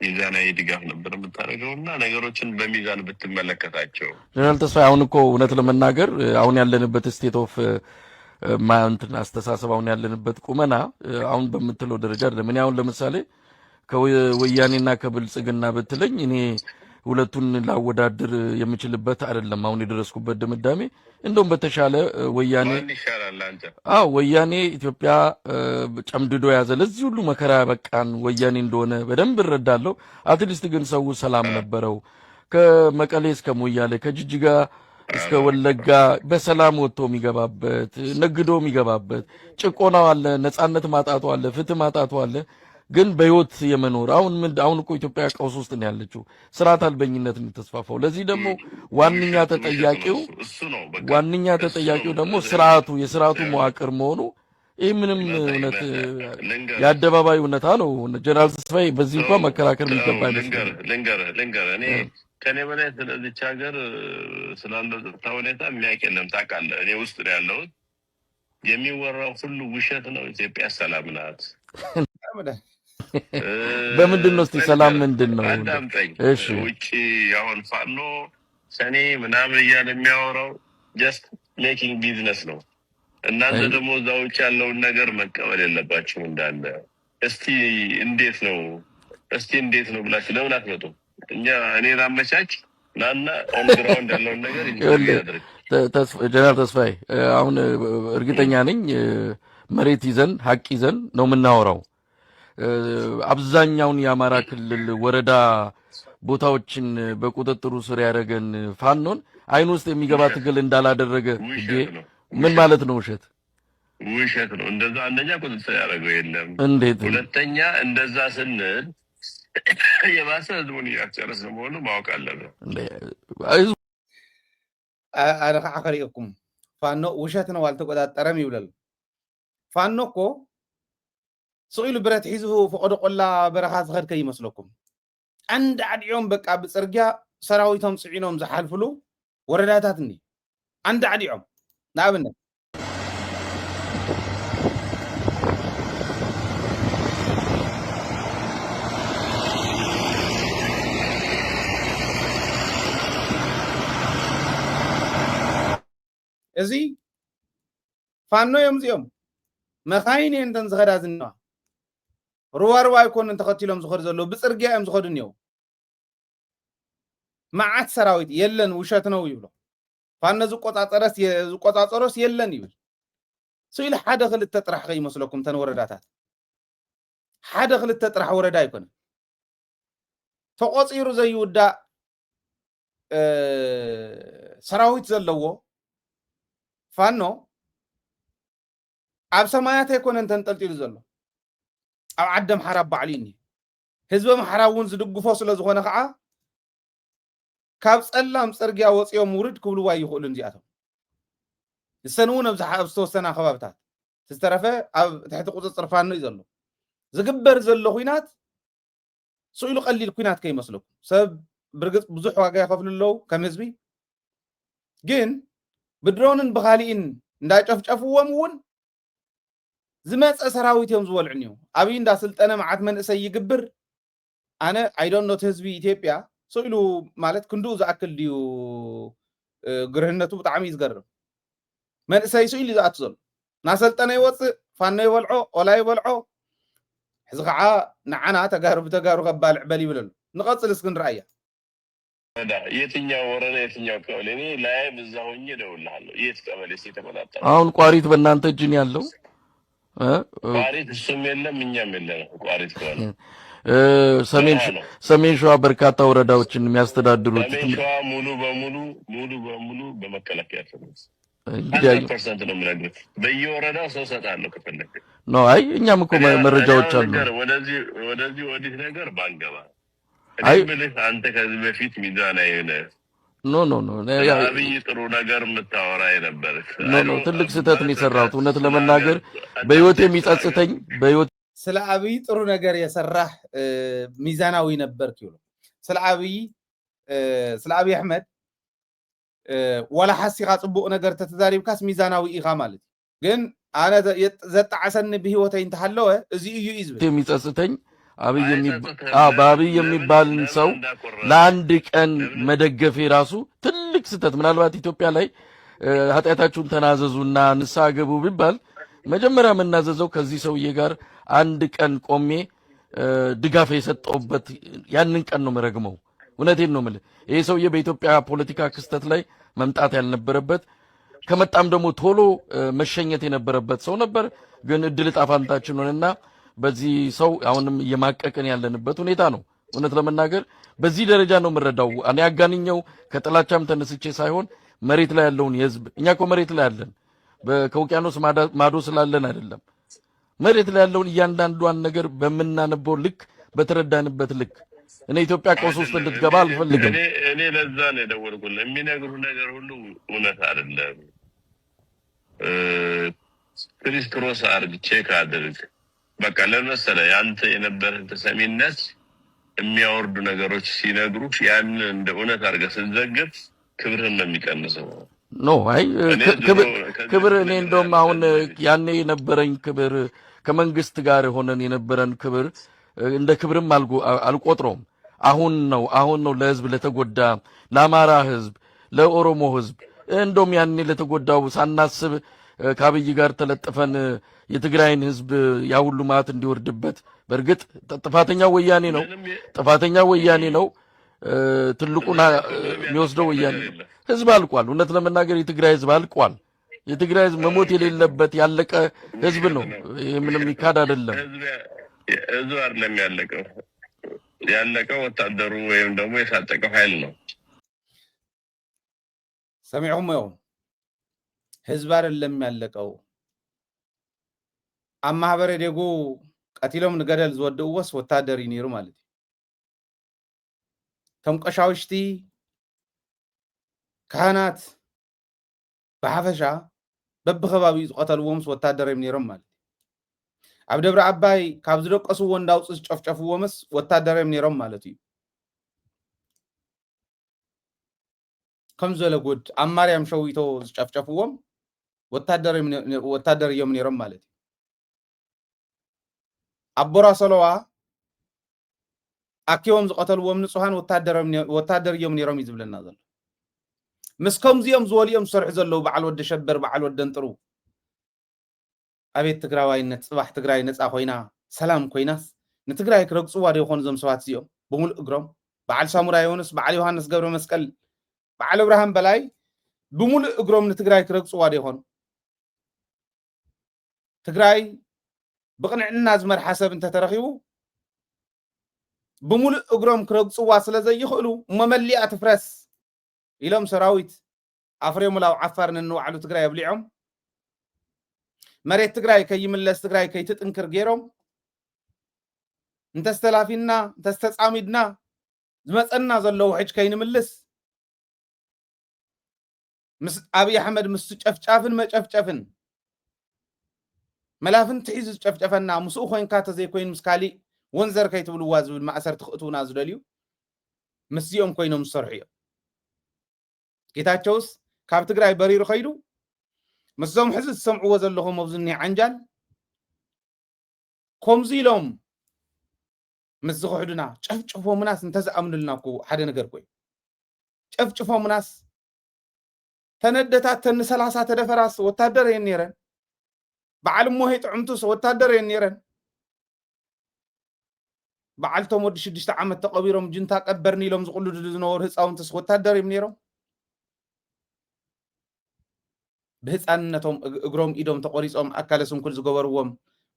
Speaker 7: ሚዛናዊ ድጋፍ ነበር የምታደርገውና ነገሮችን በሚዛን ብትመለከታቸው
Speaker 6: ጀነራል ተስፋዬ አሁን እኮ እውነት ለመናገር አሁን ያለንበት ስቴት ኦፍ ማንትን አስተሳሰብ አሁን ያለንበት ቁመና አሁን በመትለው ደረጃ አይደለም እኔ አሁን ለምሳሌ ከወያኔና ከብልጽግና በትለኝ እኔ ሁለቱን ላወዳድር የምችልበት አይደለም አሁን የደረስኩበት ድምዳሜ እንደውም በተሻለ ወያኔ ወያኔ ኢትዮጵያ ጨምድዶ ያዘ ለዚህ ሁሉ መከራ በቃን ወያኔ እንደሆነ በደንብ እረዳለሁ አትሊስት ግን ሰው ሰላም ነበረው ከመቀሌ እስከ ሞያሌ ከጅጅጋ እስከ ወለጋ በሰላም ወጥቶ የሚገባበት ነግዶ የሚገባበት ጭቆናው አለ ነፃነት ማጣቱ አለ ፍትህ ማጣቱ አለ ግን በህይወት የመኖር አሁን እኮ ኢትዮጵያ ቀውስ ውስጥ ነው ያለችው ስርዓት አልበኝነት ተስፋፋው ለዚህ ደግሞ ዋንኛ ተጠያቂው ደግሞ የስርዓቱ መዋቅር መሆኑ ይህ ምንም እውነት የአደባባይ እውነታ ነው ጀነራል ተስፋዬ በዚህ እንኳን መከራከር የሚገባ
Speaker 7: ልንገር እኔ ከኔ በላይ ስለዚች ሀገር ስላለው ጸጥታ ሁኔታ የሚያውቅ የለም ታውቃለህ እኔ ውስጥ ነው ያለሁት የሚወራው ሁሉ ውሸት ነው ኢትዮጵያ ሰላም ናት
Speaker 6: በምንድን ነው እስቲ ሰላም ምንድነው
Speaker 7: እሺ ውጪ አሁን ፋኖ ሰኔ ምናምን እያለ የሚያወራው ጀስት ሜኪንግ ቢዝነስ ነው እናንተ ደግሞ እዛው ውጪ ያለውን ነገር መቀበል የለባችሁም እንዳለ እስቲ እንዴት ነው ብላችሁ ለምን አትመጡም እኛ እኔ ራመቻች ናና ኦን ግራውንድ ያለውን ነገር ይያደርግ
Speaker 6: ጀነራል ተስፋዬ አሁን እርግጠኛ ነኝ መሬት ይዘን ሀቅ ይዘን ነው የምናወራው አብዛኛውን የአማራ ክልል ወረዳ ቦታዎችን በቁጥጥሩ ስር ያደረገን ፋኖን አይን ውስጥ የሚገባ ትግል እንዳላደረገ ምን ማለት ነው ውሸት ነው እንደዛ አንደኛ ቁጥጥር ያደረገው የለም እንዴት ሁለተኛ እንደዛ ስንል የባሰ ህዝቡን ያጨረስ መሆኑ ማወቅ አለበት
Speaker 2: አረ ከሪኩም ፋኖ ውሸት ነው አልተቆጣጠረም ይብላል ፋኖ እኮ سئل برات حزبه فقد قلا برخات غير كي مسلكم عند عديهم بقى بصرجا سراويتهم صعينهم زحالفلو ورداتاتني عند عديهم نابنا ازي فانو يوم مخاين انتن زغدازنا رواروا يكون تخطيلهم زخر زلو بصرجا ام زخدنيو معات سراويت يلن وشات ነው ይብሎ ፋነዙ ቆጣጠረስ የለን ይብል سئل حدا خلت تطرح غي مسلكم تن ورداتات حدا خلت تطرح وردا يكون ተቆጽሩ ዘይውዳ ሰራዊት ዘለዎ ፋኖ ኣብ ሰማያት ይኮነን ተንጠልጥሉ ዘሎ ኣብ ዓደም ሓራብ ባዕሊኒ ህዝብ መሓራውን ዝድግፎ ስለ ዝኾነ ከዓ ካብ ጸላም ጽርግያ ወጽዮም ውርድ ክብልዋ ይኽእሉ እንዚኣቶም ንሰንውን ኣብ ዝተወሰና ከባብታት تسترفه أب تحت قوس صرفانو يزلو زقبر زلو خوينات سئلو قليل كوينات كي مسلوك سب برقص بزح واقع يخفل اللو كمزبي جن بدرونن بخالين ندا ጨፍጨፍዎምውን ዝመጽ ሰራዊትዮም ዝወልዕኒዩ አብይ እንዳስልጠነ ማዓት መንእሰይ ይግብር አነ አይ ዶንት ኖ ህዝቢ ኢትዮጵያ ሰኢሉ ማለት ክንዱ ዝአክል ዲዩ ግርህነቱ ብጣዕሚ ይዝገርም መንእሰይ ሰኢሉ ዝአት ዘሎ ናሰልጠነ ይወፅእ ፋኖ ይበልዖ ኦላ ይበልዖ ሕዚ ከዓ ንዓና ተጋሩ ብተጋሩ ከባልዕ በል ይብለሉ ንቐፅል እስክን ረአያ
Speaker 7: የትኛው ወረዳ የትኛው ቀበሌ እኔ ላይ በዛው ሆኜ እደውልልሃለሁ የት ቀበሌ ሲተመጣጣ
Speaker 6: አሁን ቋሪት በእናንተ እጅ ነው ያለው
Speaker 7: ቋሪት እሱም የለም እኛም የለም ቋሪት ከሆነ
Speaker 6: ሰሜን ሸዋ በርካታ ወረዳዎችን የሚያስተዳድሩት
Speaker 7: ሰሜን ሸዋ ሙሉ በሙሉ በመከላከያ ተነስ 100% ነው የምነግርህ በየወረዳው ሰው ሰጣለሁ ከፈለክ
Speaker 6: ነው አይ እኛም እኮ መረጃዎች አሉ
Speaker 7: ወደዚህ ወዲህ ነገር ባንገባ እኔ ብልህ አንተ ከዚህ በፊት ሚዛን አይነ
Speaker 6: ኖ
Speaker 7: አብይ ጥሩ ነገር የምታወራ ነበር
Speaker 6: ኖ ትልቅ ስህተት ነው የሰራሁት እውነት ለመናገር በህይወት የሚጸጽተኝ በህይወት
Speaker 2: ስለ አብይ ጥሩ ነገር የሰራህ ሚዛናዊ ነበርክ ይሉ ስለ አብይ አህመድ ወላ ሐሲኻ ጽቡቅ ነገር ተተዛሪብካስ ሚዛናዊ ኢኻ ማለት ግን አነ ዘጣዓሰን በህይወተይ እንተሐለወ እዚ እዩ ይዝብ
Speaker 6: የሚጸጽተኝ በአብይ የሚባልን ሰው ለአንድ ቀን መደገፌ ራሱ ትልቅ ስህተት ምናልባት ኢትዮጵያ ላይ ኃጢአታችሁን ተናዘዙና ንስሐ ግቡ ቢባል መጀመሪያ መናዘዘው ከዚህ ሰውዬ ጋር አንድ ቀን ቆሜ ድጋፍ የሰጠውበት ያንን ቀን ነው መረግመው እውነቴን ነው ማለት ይሄ ሰውዬ በኢትዮጵያ ፖለቲካ ክስተት ላይ መምጣት ያልነበረበት ከመጣም ደግሞ ቶሎ መሸኘት የነበረበት ሰው ነበር ግን እድል ጣፋንታችን ሆነና በዚህ ሰው አሁንም የማቀቀን ያለንበት ሁኔታ ነው እውነት ለመናገር በዚህ ደረጃ ነው መረዳው እኔ አጋንኛው ከጥላቻም ተነስቼ ሳይሆን መሬት ላይ ያለውን የህዝብ እኛ እኮ መሬት ላይ ያለን ከውቅያኖስ ማዶ ስላለን አይደለም መሬት ላይ ያለውን እያንዳንዷን ነገር በመናነበው ልክ በተረዳንበት ልክ እኔ ኢትዮጵያ ቀውስ ውስጥ እንድትገባ አልፈልግም
Speaker 7: እኔ ለዛ ነው የደወልኩልህ የሚነግሩ ነገር ሁሉ እውነት አይደለም ክሪስ አርግ ቼክ አድርግ በቃ ለምሳሌ ያንተ የነበረን ተሰሚነት የሚያወርዱ ነገሮች ሲነግሩ ያን እንደ እውነት አድርገህ ስትዘግብ ክብርህን ነው የሚቀንሰው
Speaker 6: ኖ አይ ክብር እኔ እንደውም አሁን ያኔ የነበረኝ ክብር ከመንግስት ጋር ሆነን የነበረን ክብር እንደ ክብርም አልቆጥረውም አሁን ነው ለህዝብ ለተጎዳ ለአማራ ህዝብ ለኦሮሞ ህዝብ እንደውም ያኔ ለተጎዳው ሳናስብ ከአብይ ጋር ተለጥፈን የትግራይን ህዝብ ያሁሉ ማት እንዲወርድበት በርግጥ ጥፋተኛ ወያኔ ነው ትልቁና የሚወስደው ወያኔ ህዝብ አልቋል እውነት ለመናገር የትግራይ ህዝብ አልቋል የትግራይ ህዝብ መሞት የሌለበት ያለቀ ህዝብ ነው ምንም ይካድ አይደለም
Speaker 7: ህዝብ አይደለም ያለቀው ወታደሩ ወይም ደግሞ የታጠቀው ኃይል ነው
Speaker 2: ሰሚዑም ህዝብ አይደለም ያለቀው አማህበረ ደጎ ቀቲሎም ንገደል ዝወደውስ ወታደር ይኒሩ ማለት ተምቀሻውሽቲ ካህናት በሐፈሻ በብኸባቢ ዝቀተልዎምስ ወታደር ይኒሮም ማለት ኣብ ደብረ አባይ ካብ ዝደቀሱ ወንዳውጽ ጨፍጨፍዎምስ ወታደር ይኒሮም ማለት እዩ ከም ዘለጉድ አማርያም ሸዊቶ ዝጨፍጨፍዎም ወታደር ይኒሮም ማለት አቦራ ሰለዋ አኪዮም ዝቀተልዎም ንጹሃን ወታደር ይኒሮም ይዝብለና ዘሎ مسكم زيوم زوليوم سرح زلو بعل ود شبر بعل ود انطرو ابيت تግራዋይነት ጽባህ ትግራይ ነፃ ኮይና ሰላም ኮይናስ ንትግራይ ክረግጽዋ ደይኾኑ ዘም ሰዋት ዝዮም በሙሉ እግሮም በዓል ሳሙራይ ዮሐንስ በዓል ዮሐንስ ገብረ መስቀል በዓል አብርሃም በላይ በሙሉ እግሮም ንትግራይ ክረግጽዋ ደይኾኑ ትግራይ ብቅንዕና ዝመርሐ ሰብ እንተተረኺቡ በሙሉ እግሮም ክረግጽዋ ስለዘይኽእሉ መመሊኣ ትፍረስ ኢሎም ሰራዊት አፍሬሙላው ዓፋርን እንዋዕሉ ትግራይ አብሊዖም መሬት ትግራይ ከይምለስ ትግራይ ከይትጥንክር ገይሮም እንተስተላፊና እንተስተጻሚድና ዝመፀና ዘለው ሕጅ ከይንምልስ ምስ አብይ አህመድ ምስ ጨፍጫፍን መጨፍጨፍን ملافن تحيز ጨፍጨፈና مسو ኮይንካ ተዘይ ኮይን مسكالي ወንዘር ከይትብልዋ ዝብል ማእሰር ትኽእቱና ዝደልዩ مسيኦም ኮይኖም ዝሰርሑ እዮም ጌታቸውስ ካብ ትግራይ በሪሩ ኸይዱ مسهم ሕዚ ዝሰምዕዎ ዘለኹም ኣብዝኒ ዓንጃል ከምዚሎም ምስ ዝኽሕዱና ጨፍጭፎምናስ እንተዝኣምኑልና እኮ ሓደ ነገር ኮይ ጨፍጭፎምናስ ተነደታት ተን 30 ተደፈራስ ወታደር የነረን بعلم موهي طعمتوس وتادر ينيرن بعلتهم ود 6 عام تقبيرهم جنتا قبرني لهم زقلو دزنور هصاونتس وتادر يمنيرهم بهصاننتهم اغروم ايدهم تقريصهم اكالسهم كل زغبرዎም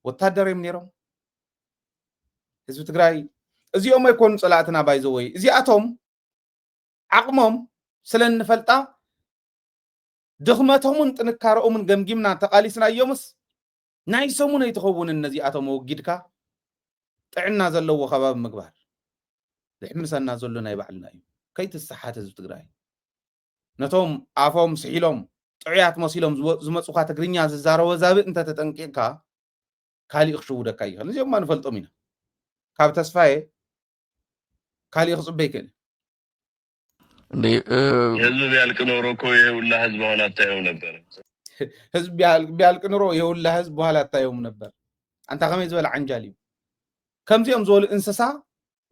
Speaker 2: وتادر يمنيرهم حزب تግራይ እዚኦም አይኮን ጸላእትና ባይዘወይ እዚአቶም አቅሞም ስለንፈልጣ ድኽመቶምን ጥንካረኦምን ገምጊምና ተቃሊስና እዮምስ ናይ ሰሙነ ይተኸውን እነዚህ አቶም ወጊድካ ጥዕና ዘለዎ ከባቢ ምግባር ዝሕምሰና ዘሎ ናይ ባዕልና እዩ ከይትስሓት ህዝብ ትግራይ ነቶም አፎም ስሒሎም ጥዕያት መሲሎም ዝመጹኻ ትግርኛ ዝዛረበ ዛብእ እንተ ተጠንቂቕካ ካሊእ ክሽውደካ ይኽእል እዚኦም ማንፈልጦም ኢና ካብ ተስፋዬ ካሊእ ክጽበይ ከን
Speaker 7: ህዝብ ቢያልቅ ኖሮ እኮ የሁላ ህዝብ ሆነ አታየው ነበር
Speaker 2: ህዝብ ቢያልቅ ኖሮ የሁላ ህዝብ በኋላ አታየውም ነበር አንተ ከመይ ዝበል ዓንጃል እዩ ከምዚኦም ዝበሉ እንስሳ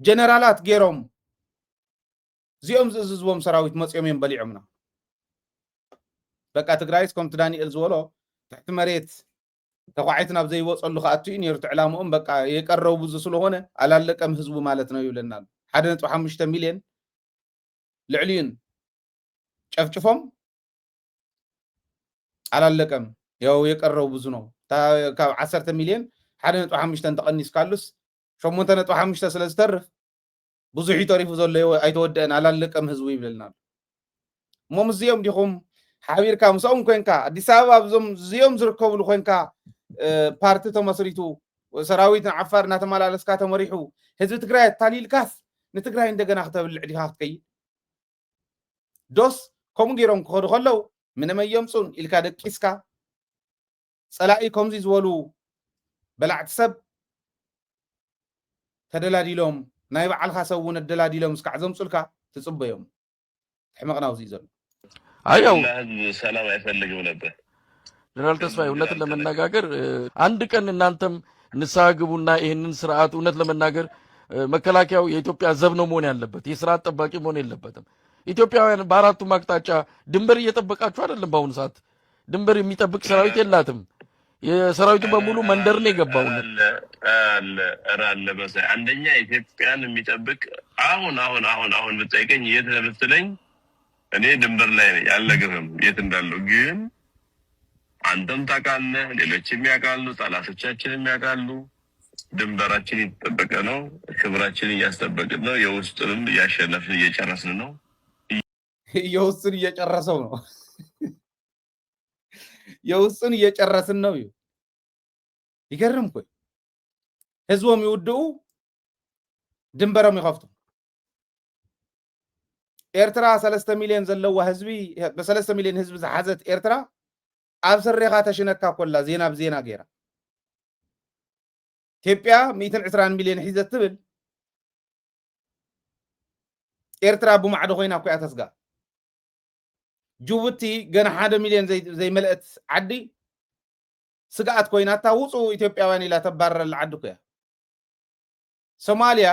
Speaker 2: ጀነራላት ገይሮም እዚኦም ዝዝዝቦም ሰራዊት መጽኦም እዮም በሊዖምና በቃ ትግራይስ ከምቲ ዳንኤል ዝበሎ ትሕቲ መሬት ተቋዒትና ብዘይወፀሉ ከኣትዩ ነይሩ ትዕላምኦም በቃ የቀረቡ ብዙ ስለሆነ አላለቀም ህዝቡ ማለት ነው ይብለና 1.5 ሚሊዮን ልዕሊን ጨፍጭፎም አላለቀም ያው የቀረው ብዙ ነው ካብ 10 ሚሊዮን 1.5 ተቀኒስ ካሉስ 8.5 ስለዝተርፍ ብዙ ይተሪፉ ዘሎ አይተወደን አላለቀም ህዝቡ ይብለና ሞምዚዮም ዲኹም ሓቢርካ ምሶም ኮይንካ አዲስ አበባ ብዞም ዝዮም ዝርከብሉ ኮይንካ ፓርቲ ተመስሪቱ ሰራዊት ዓፋርና ተመላለስካ ተመሪሑ ህዝብ ትግራይ ታሊልካስ ንትግራይ እንደገና ከተብልዕ ዲኻ ክትከይ ዶስ ከም ገይሮም ክኸዱ ከለው ምንም የምጹን ኢልካ ደቂስካ ጸላኢ ከምዚ ዝበሉ በላዕት ሰብ ተደላዲሎም ናይ በዓልካ ሰውን ተደላዲሎም እስካዕ ዘምጹልካ ትጽበዮም ሕመቅናው ዘሎ
Speaker 6: አያው
Speaker 7: ሰላም አይፈልግም ነበር
Speaker 6: ጀነራል ተስፋዬ እውነትን ለመናገር አንድ ቀን እናንተም ንስሐ ግቡና ይሄንን ስርዓት እውነት ለመናገር መከላከያው የኢትዮጵያ ዘብ ነው መሆን ያለበት የስርዓት ጠባቂ መሆን የለበትም ኢትዮጵያውያን በአራቱ ማቅጣጫ ድንበር እየጠበቃችሁ አይደለም በአሁኑ ሰዓት ድንበር የሚጠብቅ ሰራዊት የላትም የሰራዊቱ በሙሉ መንደር ነው የገባው
Speaker 7: አለ በዛ አንደኛ ኢትዮጵያን የሚጠብቅ አሁን ብትጠይቀኝ የት ነው ብትለኝ እኔ ድንበር ላይ ነኝ አልነግርህም የት እንዳለው ግን አንተም ታውቃለህ ሌሎችም ያውቃሉ ጠላቶቻችንም ያውቃሉ ድንበራችን ይተጠበቀ ነው ክብራችን እያስጠበቅን ነው የውስጥንም እያሸነፍን እየጨረስን ነው
Speaker 2: የውስጥን እየጨረሰው ነው የውስጥን እየጨረስን ነው ይገርም እኮ ህዝቦም ይወደው ድንበሮም ይኸፍቱ ኤርትራ 3 ሚሊዮን ዘለዋ ህዝቢ በ3 ሚሊዮን ህዝብ ዝሓዘት ኤርትራ ኣብ ሰሪኻ ተሽነካ ኮላ ዜና ብዜና ገይራ ኢትዮጵያ 120 ሚሊዮን ሒዘት ትብል ኤርትራ ብማዕዶ ኮይና እኮ ተስጋ ጅቡቲ ገና 1 ሚሊዮን ዘይ መልእት ዓዲ ስጋኣት ኮይና ታውፁ ኢትዮጵያውያን ኢላ ተባረረል ዓዲ እኮ ሶማሊያ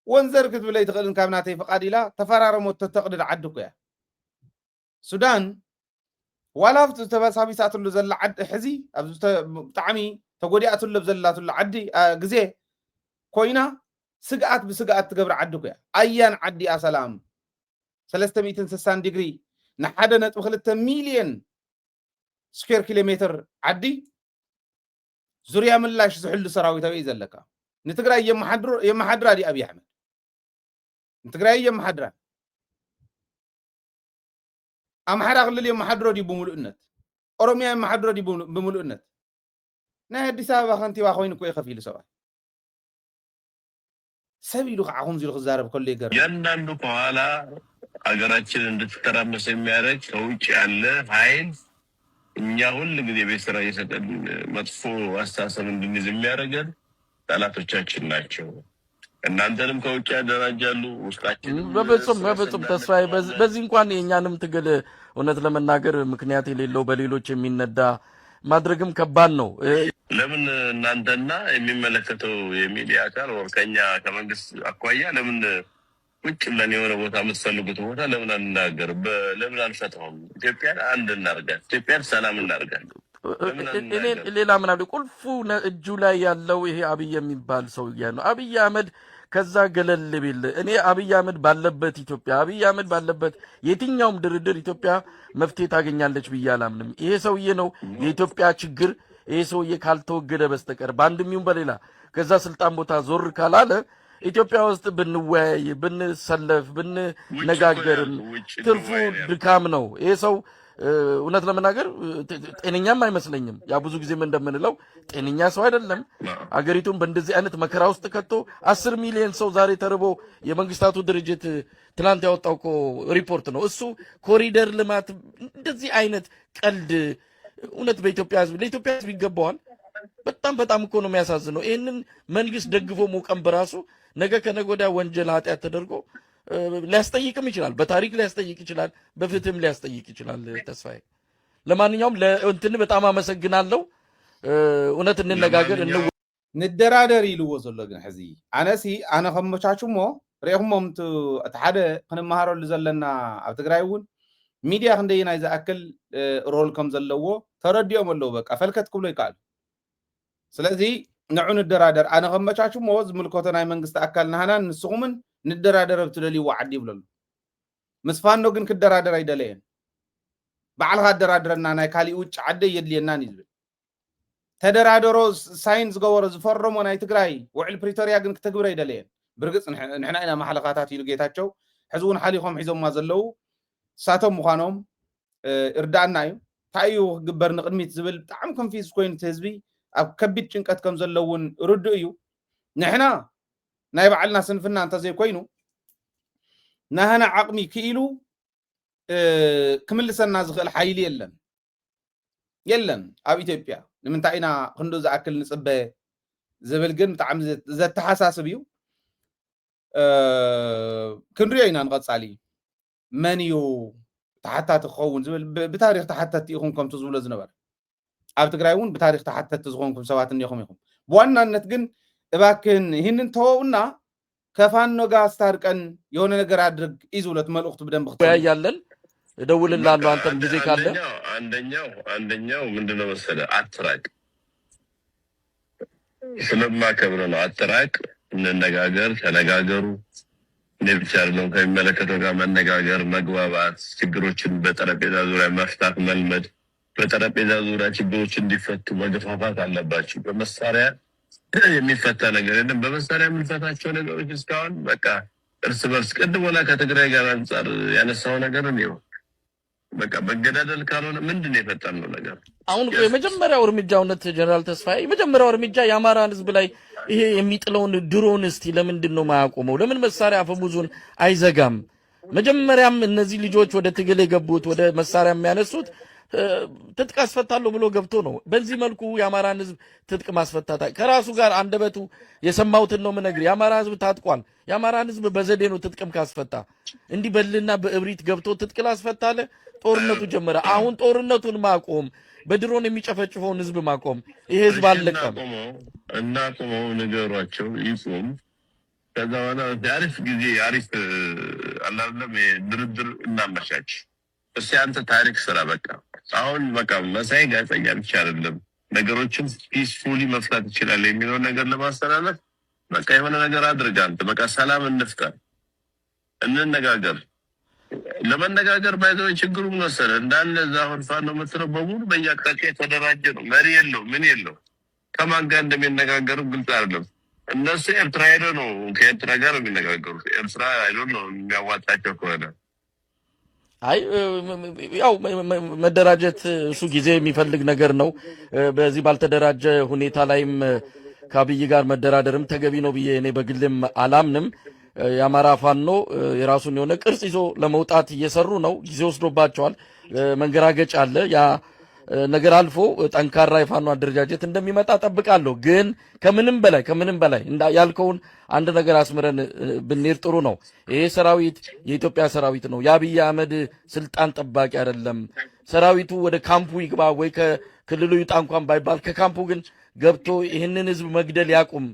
Speaker 2: ወንዘር ክትብለይ ትኽእልን ካብ ናተይ ፈቃድ ኢላ ተፈራረሞት ተተቕድድ ዓዲ እኮ ሱዳን ዋላፍት ተበሳቢሳትሉ ዘላ ዓዲ ሕዚ ኣብ ብጣዕሚ ተጎዲኣትሉ ዘላትሉ ዓዲ ግዜ ኮይና ስጋኣት ብስጋኣት ትገብር ዓዲ እኮ ኣያን ዓዲ ሰላም 360 ዲግሪ ن1.2 ሚሊዮን ስኩዌር ኪሎሜትር ዓዲ ዙርያ ምላሽ ዝሕሉ ሰራዊታዊ ዘለካ ንትግራይ የመሓድራ ዲ አብይ አሕመድ ንትግራይ የመሓድራ አምሓራ ክልል የመሓድሮ ዲ ብሙሉእነት ኦሮሚያ የመሓድሮ ዲ ብሙሉእነት ናይ አዲስ አበባ ከንቲባ ኮይኑ እኮ ይኸፊሉ ሰባይ ሰቢሉ ከዓኹም ዚሉ ክዛረብ ከሎ ይገርም
Speaker 7: ያንዳንዱ ከኋላ አገራችን እንድትተራመስ የሚያደርግ ከውጭ ያለ ኃይል እኛ ሁሉ ጊዜ ቤት ስራ እየሰጠን መጥፎ አስተሳሰብ እንድንይዝ የሚያደርገን ጠላቶቻችን ናቸው። እናንተንም ከውጭ ያደራጃሉ ውስጣችን
Speaker 6: በፍጹም ተስፋዬ በዚህ እንኳን የእኛንም ትግል እውነት ለመናገር ምክንያት የሌለው በሌሎች የሚነዳ ማድረግም ከባድ ነው።
Speaker 7: ለምን እናንተና የሚመለከተው የሚዲያ አካል ከኛ ከመንግስት አኳያ ለምን ውጭ ብለን የሆነ ቦታ የምትፈልጉት ቦታ ለምን አንናገር? ለምን አንፈታውም? ኢትዮጵያን አንድ እናርጋት፣ ኢትዮጵያን ሰላም እናርጋት።
Speaker 6: እኔ ሌላ ምን አለ ቁልፉ እጁ ላይ ያለው ይሄ አብይ የሚባል ሰው ነው። አብይ አህመድ ከዛ ገለል ቢል እኔ አብይ አህመድ ባለበት ኢትዮጵያ አብይ አህመድ ባለበት የትኛውም ድርድር ኢትዮጵያ መፍትሄ ታገኛለች ብዬ አላምንም። ይሄ ሰውዬ ነው የኢትዮጵያ ችግር። ይሄ ሰውዬ ካልተወገደ በስተቀር በአንድም ይሁን በሌላ ከዛ ስልጣን ቦታ ዞር ካላለ ኢትዮጵያ ውስጥ ብንወያይ ብንሰለፍ ብንነጋገርም ትርፉ ድካም ነው። ይሄ ሰው እውነት ለመናገር ጤነኛም አይመስለኝም። ያ ብዙ ጊዜም እንደምንለው ጤነኛ ሰው አይደለም። አገሪቱን በእንደዚህ አይነት መከራ ውስጥ ከቶ 10 ሚሊዮን ሰው ዛሬ ተርቦ የመንግስታቱ ድርጅት ትናንት ያወጣው እኮ ሪፖርት ነው እሱ። ኮሪደር ልማት እንደዚህ አይነት ቀልድ እውነት በኢትዮጵያ ህዝብ ለኢትዮጵያ ህዝብ ይገባዋል? በጣም እኮ ነው የሚያሳዝነው። ይህንን መንግስት ደግፎ መውቀም በራሱ ነገ ከነገ ወዲያ ወንጀል ኃጢአት ተደርጎ ሊያስጠይቅም ይችላል። በታሪክ ሊያስጠይቅ ይችላል፣ በፍትህም ሊያስጠይቅ ይችላል። ተስፋዬ ለማንኛውም ለእንትን በጣም አመሰግናለሁ። እውነት እንነጋገር
Speaker 2: ንደራደር ኢልዎ ዘሎ ግን ሕዚ ኣነሲ ኣነ ከመቻቹሞ ሪኢኹሞም እቲ ሓደ ክንመሃረሉ ዘለና ኣብ ትግራይ እውን ሚድያ ክንደይናይ ዝኣክል ሮል ከም ዘለዎ ተረዲኦም ኣለዉ። በቃ ፈልከት ክብሎ ይከኣሉ። ስለዚ ንዑ ንደራደር ኣነ ከመቻቹሞ ዝምልከቶ ናይ መንግስቲ ኣካል ናህናን ንስኹምን ንደራደር ብትደልይዎ ዓዲ ይብለሉ። ምስ ፋኖ ግን ክደራደር ኣይደለየን። ባዕልካ ደራድረና ናይ ካሊእ ውጭ ዓደ የድልየናን ይዝብል ተደራደሮ ሳይን ዝገበሮ ዝፈረሞ ናይ ትግራይ ውዕል ፕሪቶሪያ ግን ክተግብረ ኣይደለየን። ብርግፅ ንሕና ኢና ማሕለኻታት ኢሉ ጌታቸው ሕዚ እውን ሓሊኾም ሒዞምማ ዘለው ሳቶም ምዃኖም እርዳእና እዩ እንታይ እዩ ክግበር ንቅድሚት ዝብል ብጣዕሚ ኮንፊዝ ኮይኑ ህዝቢ ኣብ ከቢድ ጭንቀት ከም ዘለውን ርድእ እዩ። ንሕና ናይ ባዕልና ስንፍና እንተዘይኮይኑ ናህና ዓቕሚ ክኢሉ ክምልሰና ዝኽእል ሓይሊ የለን ኣብ ኢትዮጵያ። ንምንታይ ኢና ክንዱ ዝኣክል ንፅበ ዝብል ግን ብጣዕሚ ዘተሓሳስብ እዩ። ክንሪኦ ኢና ንቐፃሊ መን እዩ ተሓታቲ ክኸውን ዝብል ብታሪክ ተሓተቲ ኢኹም ከምቲ ዝብሎ ዝነበረ ኣብ ትግራይ እውን ብታሪክ ተሓተቲ ዝኾንኩም ሰባት እኒኹም ኢኹም። ብዋናነት ግን እባክህን ይህንን ተወውና ከፋኖ ጋር አስታርቀን የሆነ ነገር አድርግ ይዙለት መልእክቱ በደንብ
Speaker 6: ያያለን እደውልልሃለሁ አንተም ጊዜ ካለ።
Speaker 7: አንደኛው ምንድነው መሰለህ አትራቅ ስለማከብር ነው። አትራቅ፣ እንነጋገር፣ ተነጋገሩ። ነብቻ ነው ከሚመለከተው ጋር መነጋገር፣ መግባባት፣ ችግሮችን በጠረጴዛ ዙሪያ መፍታት መልመድ። በጠረጴዛ ዙሪያ ችግሮች እንዲፈቱ መገፋፋት አለባችሁ። በመሳሪያ የሚፈታ ነገር የለም። በመሳሪያ የምንፈታቸው ነገሮች እስካሁን በቃ እርስ በርስ ቅድም ወላ ከትግራይ ጋር አንጻር ያነሳው ነገር ነው። በቃ መገዳደል ካልሆነ ምንድነው የፈጠነው ነገር?
Speaker 6: አሁን የመጀመሪያው እርምጃ እውነት ጀነራል ተስፋዬ የመጀመሪያው እርምጃ የአማራን ህዝብ ላይ ይሄ የሚጥለውን ድሮን እስቲ ለምንድን ነው ማያቆመው? ለምን መሳሪያ አፈሙዙን አይዘጋም? መጀመሪያም እነዚህ ልጆች ወደ ትግል የገቡት ወደ መሳሪያ የሚያነሱት ትጥቅ አስፈታለሁ ብሎ ገብቶ ነው። በዚህ መልኩ የአማራን ህዝብ ትጥቅ ማስፈታታ ከራሱ ጋር አንደበቱ የሰማውትን ነው ምነግር። የአማራ ህዝብ ታጥቋል። የአማራን ህዝብ በዘዴ ነው ትጥቅም ካስፈታ። እንዲህ በልና በእብሪት ገብቶ ትጥቅ ላስፈታለ ጦርነቱ ጀመረ። አሁን ጦርነቱን ማቆም፣ በድሮን የሚጨፈጭፈውን ህዝብ ማቆም። ይሄ ህዝብ አለቀም
Speaker 7: እና ቆመው ነገሯቸው ይቆም። ከዛ በኋላ አሪፍ ጊዜ አሪፍ አላለም ድርድር እናመቻች። እስቲ አንተ ታሪክ ስራ በቃ አሁን በቃ መሳይ ጋዜጠኛ ብቻ አይደለም ነገሮችን ፒስፉሊ መፍታት ይችላል የሚለው ነገር ለማስተላለፍ በቃ የሆነ ነገር አድርግ። አንተ በቃ ሰላም እንፍጠር፣ እንነጋገር። ለመነጋገር ባይዘው ችግሩ ምን መሰለህ እንዳለ ዛሁን ፋኖ መስለው በሙሉ በየአቅጣጫ የተደራጀ ነው። መሪ የለው ምን የለው። ከማን ጋር እንደሚነጋገሩ ግልጽ አይደለም። እነሱ ኤርትራ ሄደው ነው ከኤርትራ ጋር የሚነጋገሩት። ኤርትራ አይዶን ነው የሚያዋጣቸው ከሆነ
Speaker 6: አይ ያው መደራጀት እሱ ጊዜ የሚፈልግ ነገር ነው። በዚህ ባልተደራጀ ሁኔታ ላይም ከአብይ ጋር መደራደርም ተገቢ ነው ብዬ እኔ በግልም አላምንም። የአማራ ፋኖ የራሱን የሆነ ቅርጽ ይዞ ለመውጣት እየሰሩ ነው። ጊዜ ወስዶባቸዋል። መንገራገጭ አለ። ያ ነገር አልፎ ጠንካራ የፋኖ አደረጃጀት እንደሚመጣ ጠብቃለሁ። ግን ከምንም በላይ ያልከውን አንድ ነገር አስምረን ብንሄድ ጥሩ ነው። ይሄ ሰራዊት የኢትዮጵያ ሰራዊት ነው። የአብይ አህመድ ስልጣን ጠባቂ አይደለም። ሰራዊቱ ወደ ካምፑ ይግባ ወይ ከክልሉ ይውጣ እንኳን ባይባል ከካምፑ ግን ገብቶ ይህንን ህዝብ መግደል ያቁም።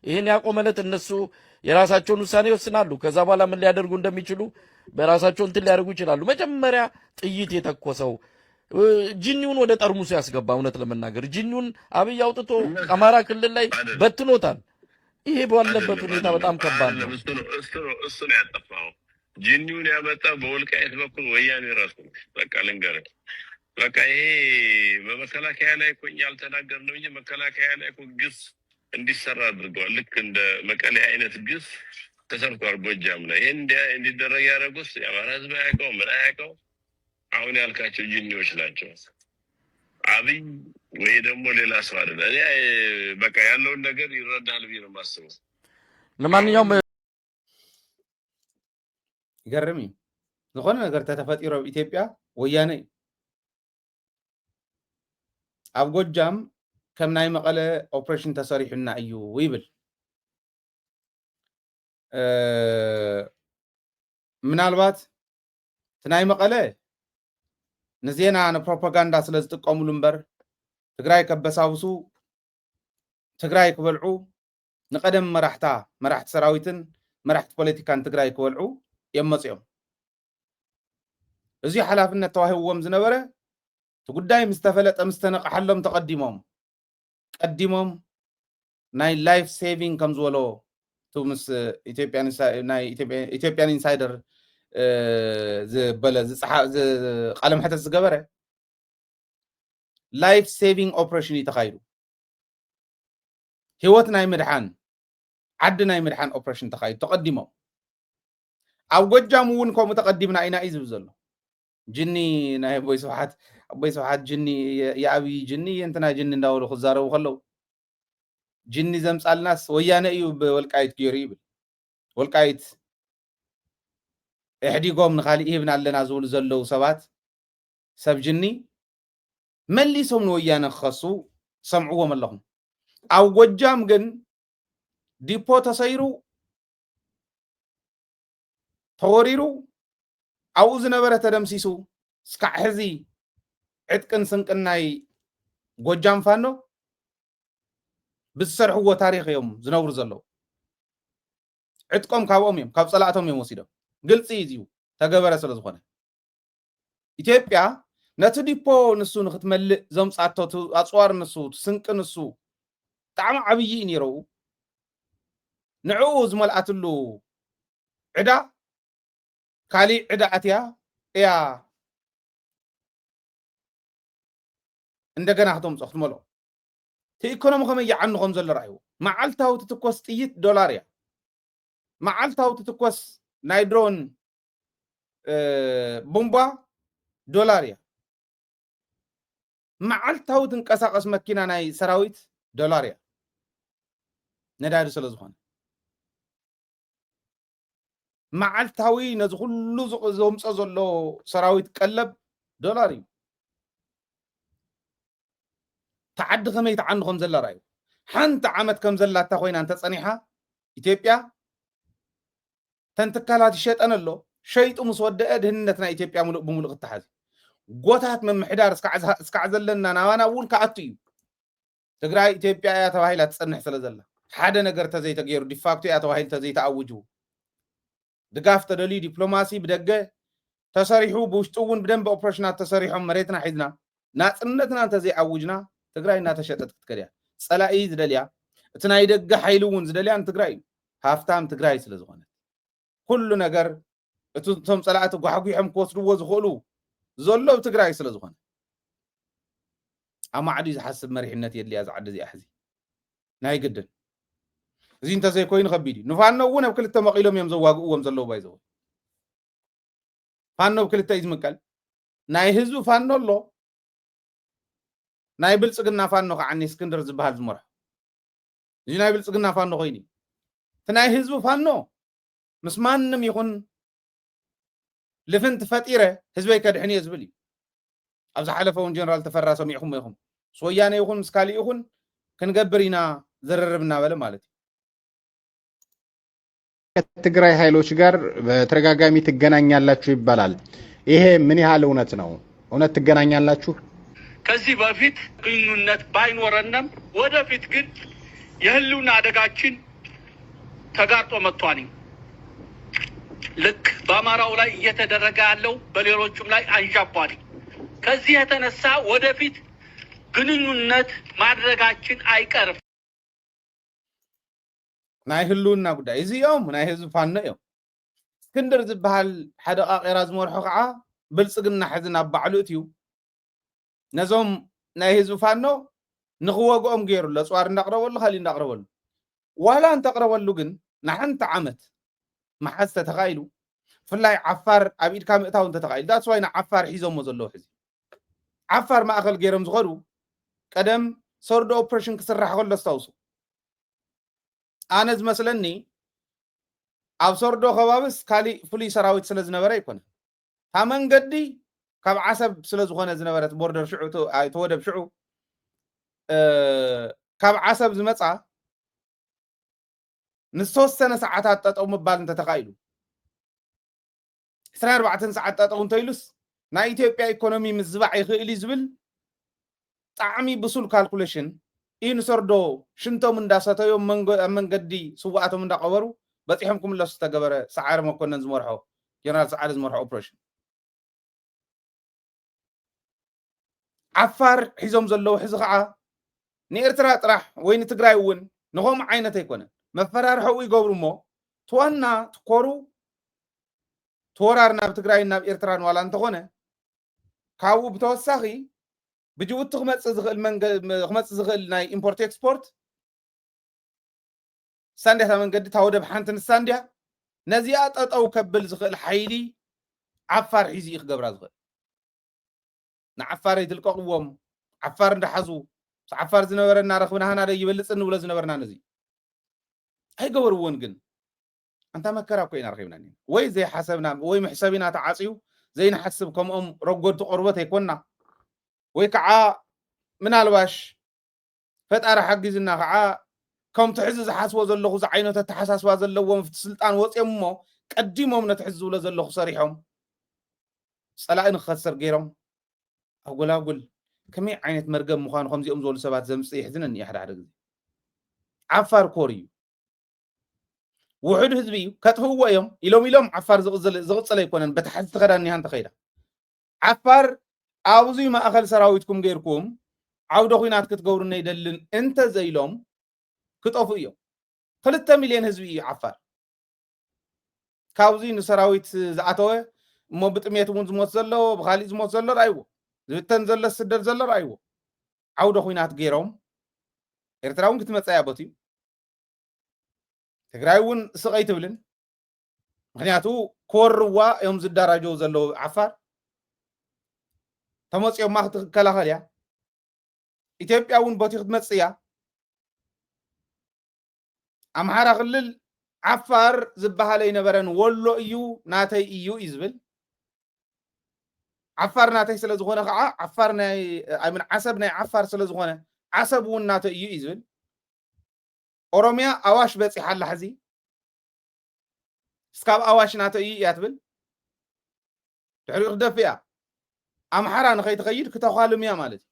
Speaker 6: ይህን ያቆመለት እነሱ የራሳቸውን ውሳኔ ይወስናሉ። ከዛ በኋላ ምን ሊያደርጉ እንደሚችሉ በራሳቸው እንትን ሊያደርጉ ይችላሉ። መጀመሪያ ጥይት የተኮሰው ጅኒውን ወደ ጠርሙሱ ያስገባ። እውነት ለመናገር ጅኒውን አብይ አውጥቶ አማራ ክልል ላይ በትኖታል። ይሄ ባለበት ሁኔታ በጣም ከባድ ነው።
Speaker 7: እሱ ነው ያጠፋው። ጅኒውን ያመጣ በወልቃይት በኩል ወያኔ ራሱ በቃ ልንገርህ፣ በቃ ይሄ በመከላከያ ላይ እኮ እኛ አልተናገርንም እንጂ መከላከያ ላይ እኮ ግፍ እንዲሰራ አድርገዋል። ልክ እንደ መቀሌ አይነት ግፍ ተሰርቷል ጎጃም ላይ። ይሄን እንዲደረግ ያደረጉት የአማራ ህዝብ አያውቀው ምን አያውቀው። አሁን ያልካቸው ጅኒዎች ናቸው። አብይ ወይ ደግሞ ሌላ ሰው አይደለም። እኔ በቃ ያለውን ነገር ይረዳል ብዬ ነው የማስበው።
Speaker 6: ለማንኛውም
Speaker 2: ይገርም ዝኾነ ነገር ተተፈጢሮ ኢትዮጵያ ወያነ ኣብ ጎጃም ከም ናይ መቐለ ኦፕሬሽን ተሰሪሑና እዩ ይብል። ምናልባት ናይ መቐለ ንዜና ንፕሮፓጋንዳ ስለ ዝጥቀሙሉ እምበር ትግራይ ከበሳብሱ ትግራይ ክበልዑ ንቀደም መራሕቲ ሰራዊትን መራሕቲ ፖለቲካን ትግራይ ክበልዑ የመፅኦም እዚ ሓላፍነት ተዋሂብዎም ዝነበረ ጉዳይ ምስ ተፈለጠ ምስ ተነቃሐሎም ቀዲሞም ናይ ላይፍ ሴቪንግ ከም ዝበሎ ምስ ኢትዮጵያን ኢንሳይደር ዝበለ ቃለ መሕተት ዝገበረ ላይፍ ሴቪንግ ኦፕሬሽን ተኻይዱ ህይወት ናይ ምድሓን ዓዲ ናይ ምድሓን ኦፕሬሽን ተኻይዱ ተቀዲሞም ኣብ ጎጃም እውን ከምኡ ተቀዲምና ኢና እዩ ዝብል ዘሎ ጅኒ ናይ ኣቦይ ስብሓት ጅኒ የኣብይ ጅኒ እንትና ጅኒ እንዳበሉ ክዛረቡ ከለው ጅኒ ዘምፃልናስ ወያነ እዩ ብወልቃይት ገይሩ ይብል። ወልቃይት እሕዲጎም ንኻሊእ ይህብና ኣለና ዝብሉ ዘለው ሰባት ሰብ ጅኒ መሊሶም ንወያነ ክኸሱ ሰምዕዎም ኣለኹም። ኣብ ጎጃም ግን ዲፖ ተሰይሩ ተወሪሩ ኣብኡ ዝነበረ ተደምሲሱ እስካዕ ሕዚ ዕጥቅን ስንቅን ናይ ጎጃም ፋኖ ብዝሰርሕዎ ታሪክ እዮም ዝነብሩ ዘለው። ዕጥቆም ካብኦም እዮም ካብ ፀላእቶም እዮም ወሲዶም። ግልፂ እዩ ተገበረ ስለ ዝኾነ ኢትዮጵያ ነቲ ዲፖ ንሱ ንክትመልእ ዘምፃቶ ኣፅዋር ንሱ ስንቂ ንሱ ብጣዕሚ ዓብይ እዩ ነይሩ። ንዕኡ ዝመልኣትሉ ዕዳ ካሊእ ዕዳ ኣትያ እያ እንደገና ክትምፆ ክትመልኦ እቲ ኢኮኖሚ ከመይ ይዓንኾም ዘሎ ራእዩ። መዓልታዊ ትትኮስ ጥይት ዶላር እያ። መዓልታዊ ትትኮስ ናይ ድሮን ቦምባ ዶላር እያ። መዓልታዊ ትንቀሳቀስ መኪና ናይ ሰራዊት ዶላር እያ። ነዳዲ ስለ ዝኾነ መዓልታዊ ነዚ ኩሉ ዘምፆ ዘሎ ሰራዊት ቀለብ ዶላር እዩ። ተዓዲ ከመይ ተዓንኾም ዘላ ራእዩ። ሓንቲ ዓመት ከም ዘላታ ኮይና እንተፀኒሓ ኢትዮጵያ ተንትካላት ይሸጠን ኣሎ ሸይጡ ምስ ወደአ ድህንነት ናይ ኢትዮጵያ ሙሉእ ብሙሉእ ክትሓዝ ጎታት መምሕዳር እስካዕ ዘለና ናባና እውን ከኣቱ እዩ። ትግራይ ኢትዮጵያ እያ ተባሂላ ትፀንሕ ስለ ዘላ ሓደ ነገር ተዘይተገይሩ ዲፋክቶ እያ ተባሂሉ ተዘይተኣውጁ ድጋፍ ተደልዩ ዲፕሎማሲ ብደገ ተሰሪሑ ብውሽጡ እውን ብደንብ ኦፕሬሽናት ተሰሪሖም መሬትና ሒዝና ናፅነትና እንተዘይኣውጅና ትግራይ እናተሸጠት ክትከድያ ፀላኢ ዝደልያ እቲ ናይ ደገ ሓይሊ እውን ዝደልያ ንትግራይ እዩ። ሃፍታም ትግራይ ስለ ዝኾነ ኩሉ ነገር እቶም ፀላእቲ ጓሕጒሖም ክወስድዎ ዝኽእሉ ዘሎ ብትግራይ ስለ ዝኾነ ኣብ ማዕዱ ዝሓስብ መሪሕነት የድልያ ዝዓዲ እዚኣ ሕዚ ናይ ግድን እዚ እንተዘይኮይኑ ከቢድ እዩ። ንፋኖ እውን ኣብ ክልተ መቂሎም እዮም ዘዋግእዎም ዘለው ባይዘው ፋኖ ብክልተ እዩ ዝምቀል። ናይ ህዝቢ ፋኖ ኣሎ ናይ ብልፅግና ፋኖ ከዓኒ እስክንድር ዝበሃል ዝመርሖ እዚ ናይ ብልፅግና ፋኖ ኮይኑ እቲ ናይ ህዝቢ ፋኖ ምስ ማንም ይኹን ልፍንቲ ፈጢረ ህዝበይ ከድሕን እየ ዝብል እዩ። أبز حلفون جنرال تفرى سميعهم يخم سويانة يخون مسكالي يخون كنقبرينا زرربنا ولا مالتي
Speaker 8: ከትግራይ ኃይሎች ጋር በተረጋጋሚ ትገናኛላችሁ ይባላል። ይሄ ምን ያህል እውነት ነው? እውነት ትገናኛላችሁ?
Speaker 9: ከዚህ በፊት ግንኙነት ባይኖረንም ወደፊት ግን የህልውና አደጋችን ተጋርጦ መጥቷል። ልክ በአማራው ላይ እየተደረገ ያለው በሌሎችም ላይ አንዣቧል። ከዚህ የተነሳ ወደፊት ግንኙነት ማድረጋችን አይቀርም።
Speaker 2: ናይ ህልውና ጉዳይ እዚኦም ናይ ህዝቢ ፋኖ እዮም እስክንድር ዝበሃል ሓደ ቃቂራ ዝመርሖ ከዓ ብልፅግና ሕዝን ኣብ ባዕሉ እዩ ነዞም ናይ ህዝቢ ፋኖ ንኽወግኦም ገይሩ ለፅዋር እንዳቅረበሉ ካሊእ እንዳቅረበሉ ዋላ እንተቅረበሉ ግን ንሓንቲ ዓመት መሓዝ ተተኻኢሉ ብፍላይ ዓፋር ኣብ ኢድካ ምእታው እንተተኻኢሉ ዳስ ዋይ ንዓፋር ሒዞሞ ዘለዉ ሕዚ ዓፋር ማእኸል ገይሮም ዝኸዱ ቀደም ሰርዶ ኦፕሬሽን ክስራሕ ከሎ ኣስታውሱ أنا مثلاً أب صردو خبابس كالي فلي سراويت سلز نبرة يكون همان قدي كاب عصب سلز خانة زنبرة بوردر شعو تودا بشعو كاب عصب زمتعة نصوص سنة ساعات تتقوم ببال انت تقايلو سنة 4 ساعات تتقوم تيلوس نا إثيوبيا إيكونومي مزبع يخيلي زبل تعمي بسول كالكوليشن إن صردو شنتو من داساتو يوم من قدي سواتو من دقورو بطيحمكم الله ستقبر سعار ما كنا نزمرحو جنرال سعار زمرحو اوبريشن عفار حزوم زلو حزقعا نيرترا طرح وين تግራይ ውን نخوم عينت يكون مفرارحو يقبرو مو توانا تكورو تورارنا بتግራይና بإرتران ولا انتخونه كاو بتوسخي بجوت خمس زغل ناي إمبورت إكسبورت سانديا من قد تاود بحنتن السانديا نزيات أو كبل زغل حيلي عفار حيزي يخقبر زغل نعفار يدلقوا قوم عفار ندحزو عفار زنورنا رخبنا هنا دا يبلصن ولا زنورنا نزي هاي قبر ونقن أنت ما كراكو إنا رخيبنا وي زي حسبنا وي محسبنا تعاصيو زي نحسبكم رقود قربته يكوننا ويكعا من الواش فتأرى حقيزنا كعا كم تحزز حاسوا زلخو زعينو تتحساسوا زلوهم في السلطان وصيمو قديمهم نتحزوا لزلخو صريحهم صلاة نخسر غيرهم أقول كمي عينة مرقم مخان خمزي أمزول سبات زمس يحزنني أحد عدد عفار كوري وحد حزبي كتهو يوم يلوم عفار زغصل يكونن بتحزت غداني هان تخيدا عفار أوزي ما أخل سراويتكم غيركم عودو خينات كتقورنا يدلن انت زيلوم كتوفيو 3 مليون هزبي عفار كاوزي نسراويت زعتوه مو بطميت مون زموت زلو بخالي زموت زلو رايو زبتن زل السدر زلو رايو عودو خينات غيروم إرتراون كتمصا يابوتي تግራይውን ስቀይት ብልን ምክንያቱ ኮርዋ ዮም ዝዳራጆ ዘለው ዓፋር ተመጽኦም ማክት ከላኸልያ ኢትዮጵያውን ቦቲክ ትመጽያ አምሓራ ክልል ዓፋር ዝበሃለ ይነበረን ወሎ እዩ ናተይ እዩ ይዝብል ዓፋር ናተይ ስለ ዝኾነ ከዓ ዓፋር ናይ አይምን ዓሰብ ናይ ዓፋር ስለ ዝኾነ ዓሰብውን ናተይ እዩ ይዝብል ኦሮሚያ አዋሽ በጽሐላ ሕዚ ስካብ አዋሽ ናተይ እዩ ያትብል ድሕሪኡ ክደፍያ አምሓራ ንኸይትኸይድ ክተኻልምያ ማለት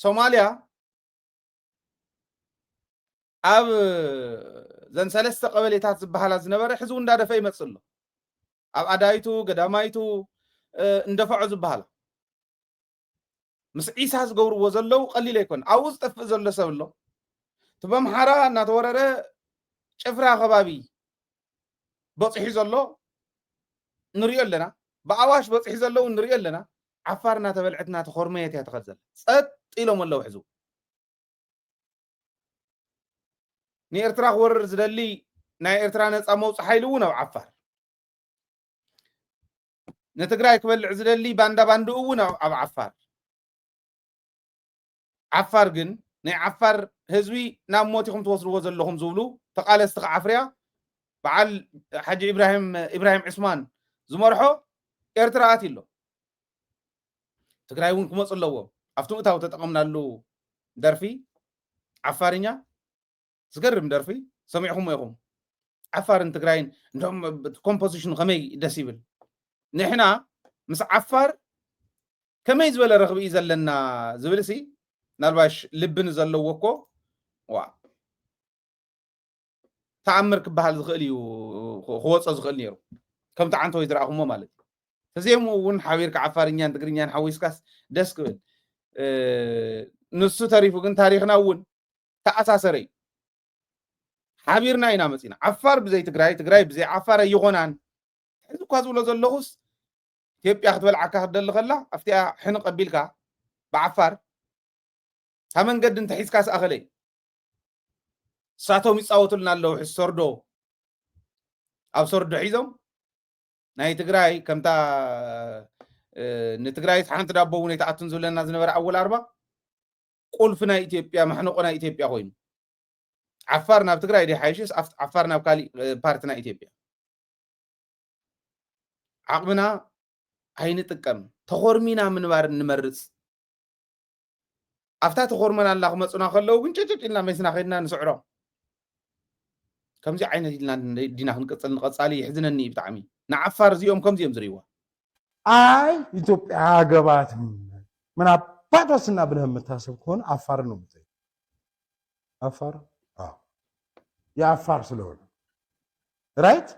Speaker 2: ሶማሊያ ኣብ ዘን ሰለስተ ቀበሌታት ዝበሃላ ዝነበረ ሕዚ እንዳደፈ ይመጽእ ኣሎ ኣብ ኣዳይቱ ገዳማይቱ እንደፈዑ ዝበሃላ ምስ ዒሳ ዝገብርዎ ዘለው ቀሊል ኣይኮን ኣብኡ ዝጠፍእ ዘሎ ሰብ ኣሎ تبامحرا ناتورره ጭፍራ ከባቢ በጽሒ ዘሎ ንሪኦ ኣለና በአዋሽ በጽሒ ዘለው ንሪኦ ኣለና ዓፋርና ተበልዕትና ተኾርመየት ያ ተኸዘል ጸጥ ኢሎም ኣለው ሕዙ ንኤርትራ ክወርር ዝደሊ ናይ ኤርትራ ነፃ መውፅእ ሓይሊ እውን ኣብ ዓፋር ንትግራይ ክበልዕ ዝደሊ ባንዳ ባንዱ እውን ኣብ ዓፋር ዓፋር ግን ናይ ዓፋር ህዝቢ ናብ ሞቲኹም ትወስድዎ ዘለኹም ዝብሉ ተቃለስቲ ከዓፍርያ በዓል ሓጂ ኢብራሂም ዑስማን ዝመርሖ ኤርትራ ኣትሎ ትግራይ እውን ክመፁ ኣለዎም ኣብቲ ምእታው ተጠቐምናሉ ደርፊ ዓፋርኛ ዝገርም ደርፊ ሰሚዕኹም ኢኹም ዓፋርን ትግራይን እንደም ኮምፖዚሽኑ ከመይ ደስ ይብል ንሕና ምስ ዓፋር ከመይ ዝበለ ረኽቢ እዩ ዘለና ዝብል ሲ ናልባሽ ልብን ዘለዎ እኮ ዋ ተኣምር ክበሃል ዝኽእል እዩ ክወፆ ዝኽእል ነይሩ ከምቲ ዓንተ ወይ ዝረኣኹሞ ማለት እዩ ተዚኦም እውን ሓቢርካ ዓፋርኛን ትግርኛን ሓዊስካስ ደስ ክብል ንሱ ተሪፉ ግን ታሪክና እውን ተኣሳሰረ እዩ ሓቢርና ኢና መፂና ዓፋር ብዘይ ትግራይ ትግራይ ብዘይ ዓፋር ኣይኮናን ሕዚ እኳ ዝብሎ ዘለኹስ ኢትዮጵያ ክትበልዓካ ክደሊ ከላ ኣብቲኣ ሕን ቀቢልካ ብዓፋር ካብ መንገዲ እንተሒዝካ ስኣኸለይ እሳቶም ይፃወቱልና ኣለዉ ሕዚ ሰርዶ ኣብ ሰርዶ ሒዞም ናይ ትግራይ ከምታ ንትግራይ ሓንቲ ዳቦ እውን ኣይተኣቱን ዝብለና ዝነበረ ኣወል ኣርባ ቁልፊ ናይ ኢትዮጵያ ማሕነቆ ናይ ኢትዮጵያ ኮይኑ ዓፋር ናብ ትግራይ ደሓይሽስ ዓፋር ናብ ካሊእ ፓርቲ ናይ ኢትዮጵያ ዓቕምና ኣይንጥቀም ተኾርሚና ምንባር እንመርፅ ኣብታ ተኾርመና ኣላ ክመፁና ከለዉ ግን ጭጭጭ ኢልና መሲና ከድና ንስዕሮ ከምዚ ዓይነት ኢልና ዲና ክንቅፅል ንቐፃሊ ይሕዝነኒ ብጣዕሚ ንዓፋር እዚኦም ከምዚኦም ዝርእይዋ
Speaker 10: አይ ኢትዮጵያ አገባትም ምን አባቷስና ብለህ የምታስብ ከሆነ አፋር ነው የምትይ አፋር የአፋር ስለሆነ ራይት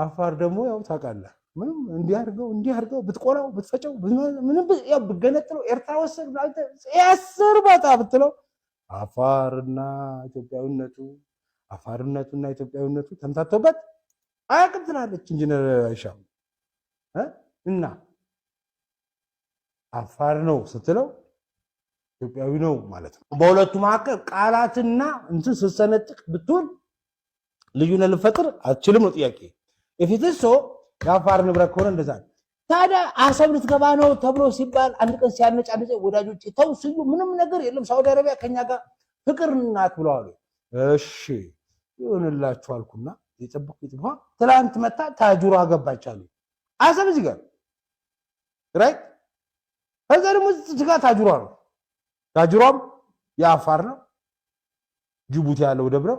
Speaker 10: አፋር ደግሞ ያው ታውቃለህ ምንም እንዲያርገው ብትቆላው ብትፈጨው ምንም ያው ብገነጥለው ኤርትራ ወሰድ ያስር ባታ ብትለው አፋርና አፋርነቱና ኢትዮጵያዊነቱ ተምታቶበት አያውቅም ትላለች ኢንጂነር አይሻም እና አፋር ነው ስትለው ኢትዮጵያዊ ነው ማለት ነው በሁለቱ መካከል ቃላትና እንትን ስትሰነጥቅ ብትሆን ልዩነት ልፈጥር አትችልም ነው ጥያቄ እፊትሶ የአፋር ንብረት ከሆነ እንደዛ ታዲያ አሰብ ልትገባ ነው ተብሎ ሲባል አንድ ቀን ሲያነጫነጭ ወዳጆቼ ተው ሲሉ ምንም ነገር የለም ሳውዲ አረቢያ ከኛ ጋር ፍቅር ናት ብለዋል እሺ ይሆንላችሁ አልኩና የጠብቁ ይጥፋ ትላንት መጣ ታጁራ ገባቻሉ አሰብ እዚህ ጋር ራይት ከዛ ደግሞ እዚህ ጋር ታጁራ ነው ታጁራም የአፋር ነው ጅቡቲ ያለው ደብረ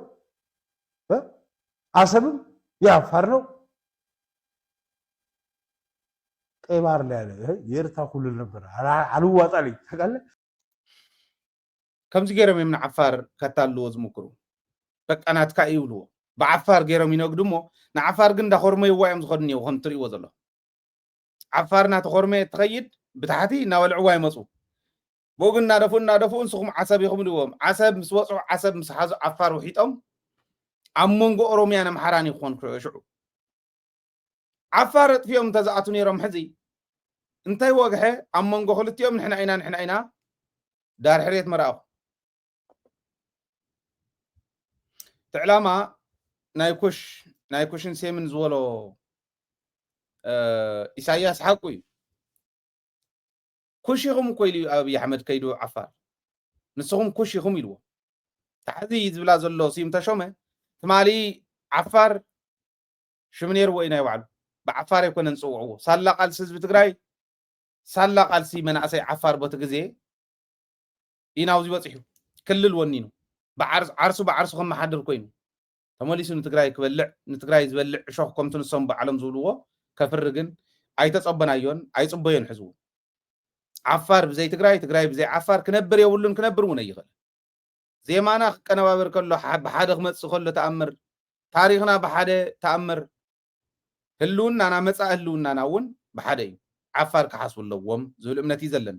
Speaker 10: አሰብም የአፋር ነው ቀይባር ላይ ያለ የኤርትራ ኩልል ነበር አልዋጣልኝ ታውቃለህ ከምዚ ገረም የምን ዓፋር ከታልዎ ዝምክሩ በቃናትካ ይብልዎ ብዓፋር ገረም ይነግድሞ ንዓፋር ግን እንዳኾርመ ይዋዮም ዝኸድንዮ ከም ትርእይዎ ዘሎ ዓፋርና ተኾርመ ትኸይድ ብታሕቲ እናበልዕዋ ይመፁ ቦግ እናደፉ ንስኹም ዓሰብ ይኹም ድዎም ዓሰብ ምስ ወፁ ዓሰብ ምስ ሓዙ ዓፋር ውሒጦም ኣብ መንጎ ኦሮምያን ኣምሓራን ይኾን ሽዑ ዓፋር ጥፊኦም ተዝኣቱ ነይሮም ሕዚ እንታይ ወግሐ ኣብ መንጎ ክልቲኦም ንሕና ኢና ዳር ሕሬት መርኣኹ ትዕላማ ናይ ኩሽን ሴምን ዝበሎ ኢሳያስ ሓቁ እዩ ኩሽ ኢኹም እኮ ኢሉ ኣብይ ኣሕመድ ከይዱ ዓፋር ንስኹም ኩሽ ኢኹም ኢልዎ ታሕዚ ዝብላ ዘሎ ሲም ተሾመ ትማሊ ዓፋር ሽም ነይርዎ እዩ ናይ ባዕሉ ብዓፋር ኣይኮነ ንፅውዕዎ ሳላ ቃልሲ ህዝቢ ትግራይ ሳላ ቃልሲ መናእሰይ ዓፋር በቲ ግዜ ኢናውዚ በፂሑ ክልል ወኒኑ ዓርሱ ብዓርሱ ከመሓድር ኮይኑ ተመሊሱ ንትግራይ ዝበልዕ እሾኽ ከምቲ ንሶም ብዓለም ዝብልዎ ከፍሪ ግን ኣይተፀበናዮን ኣይፅበዮን ሕዝቡ ዓፋር ብዘይ ትግራይ ብዘይ ዓፋር ክነብር የብሉን ክነብር እውን ኣይኽእል ዜማና ክቀነባበር ከሎ ብሓደ ክመፅእ ከሎ ተኣምር ታሪክና ብሓደ ተኣምር ህልውናና መፃእ ህልውናና እውን ብሓደ እዩ ዓፋር ክሓስቡ ኣለዎም ዝብል እምነት እዩ ዘለና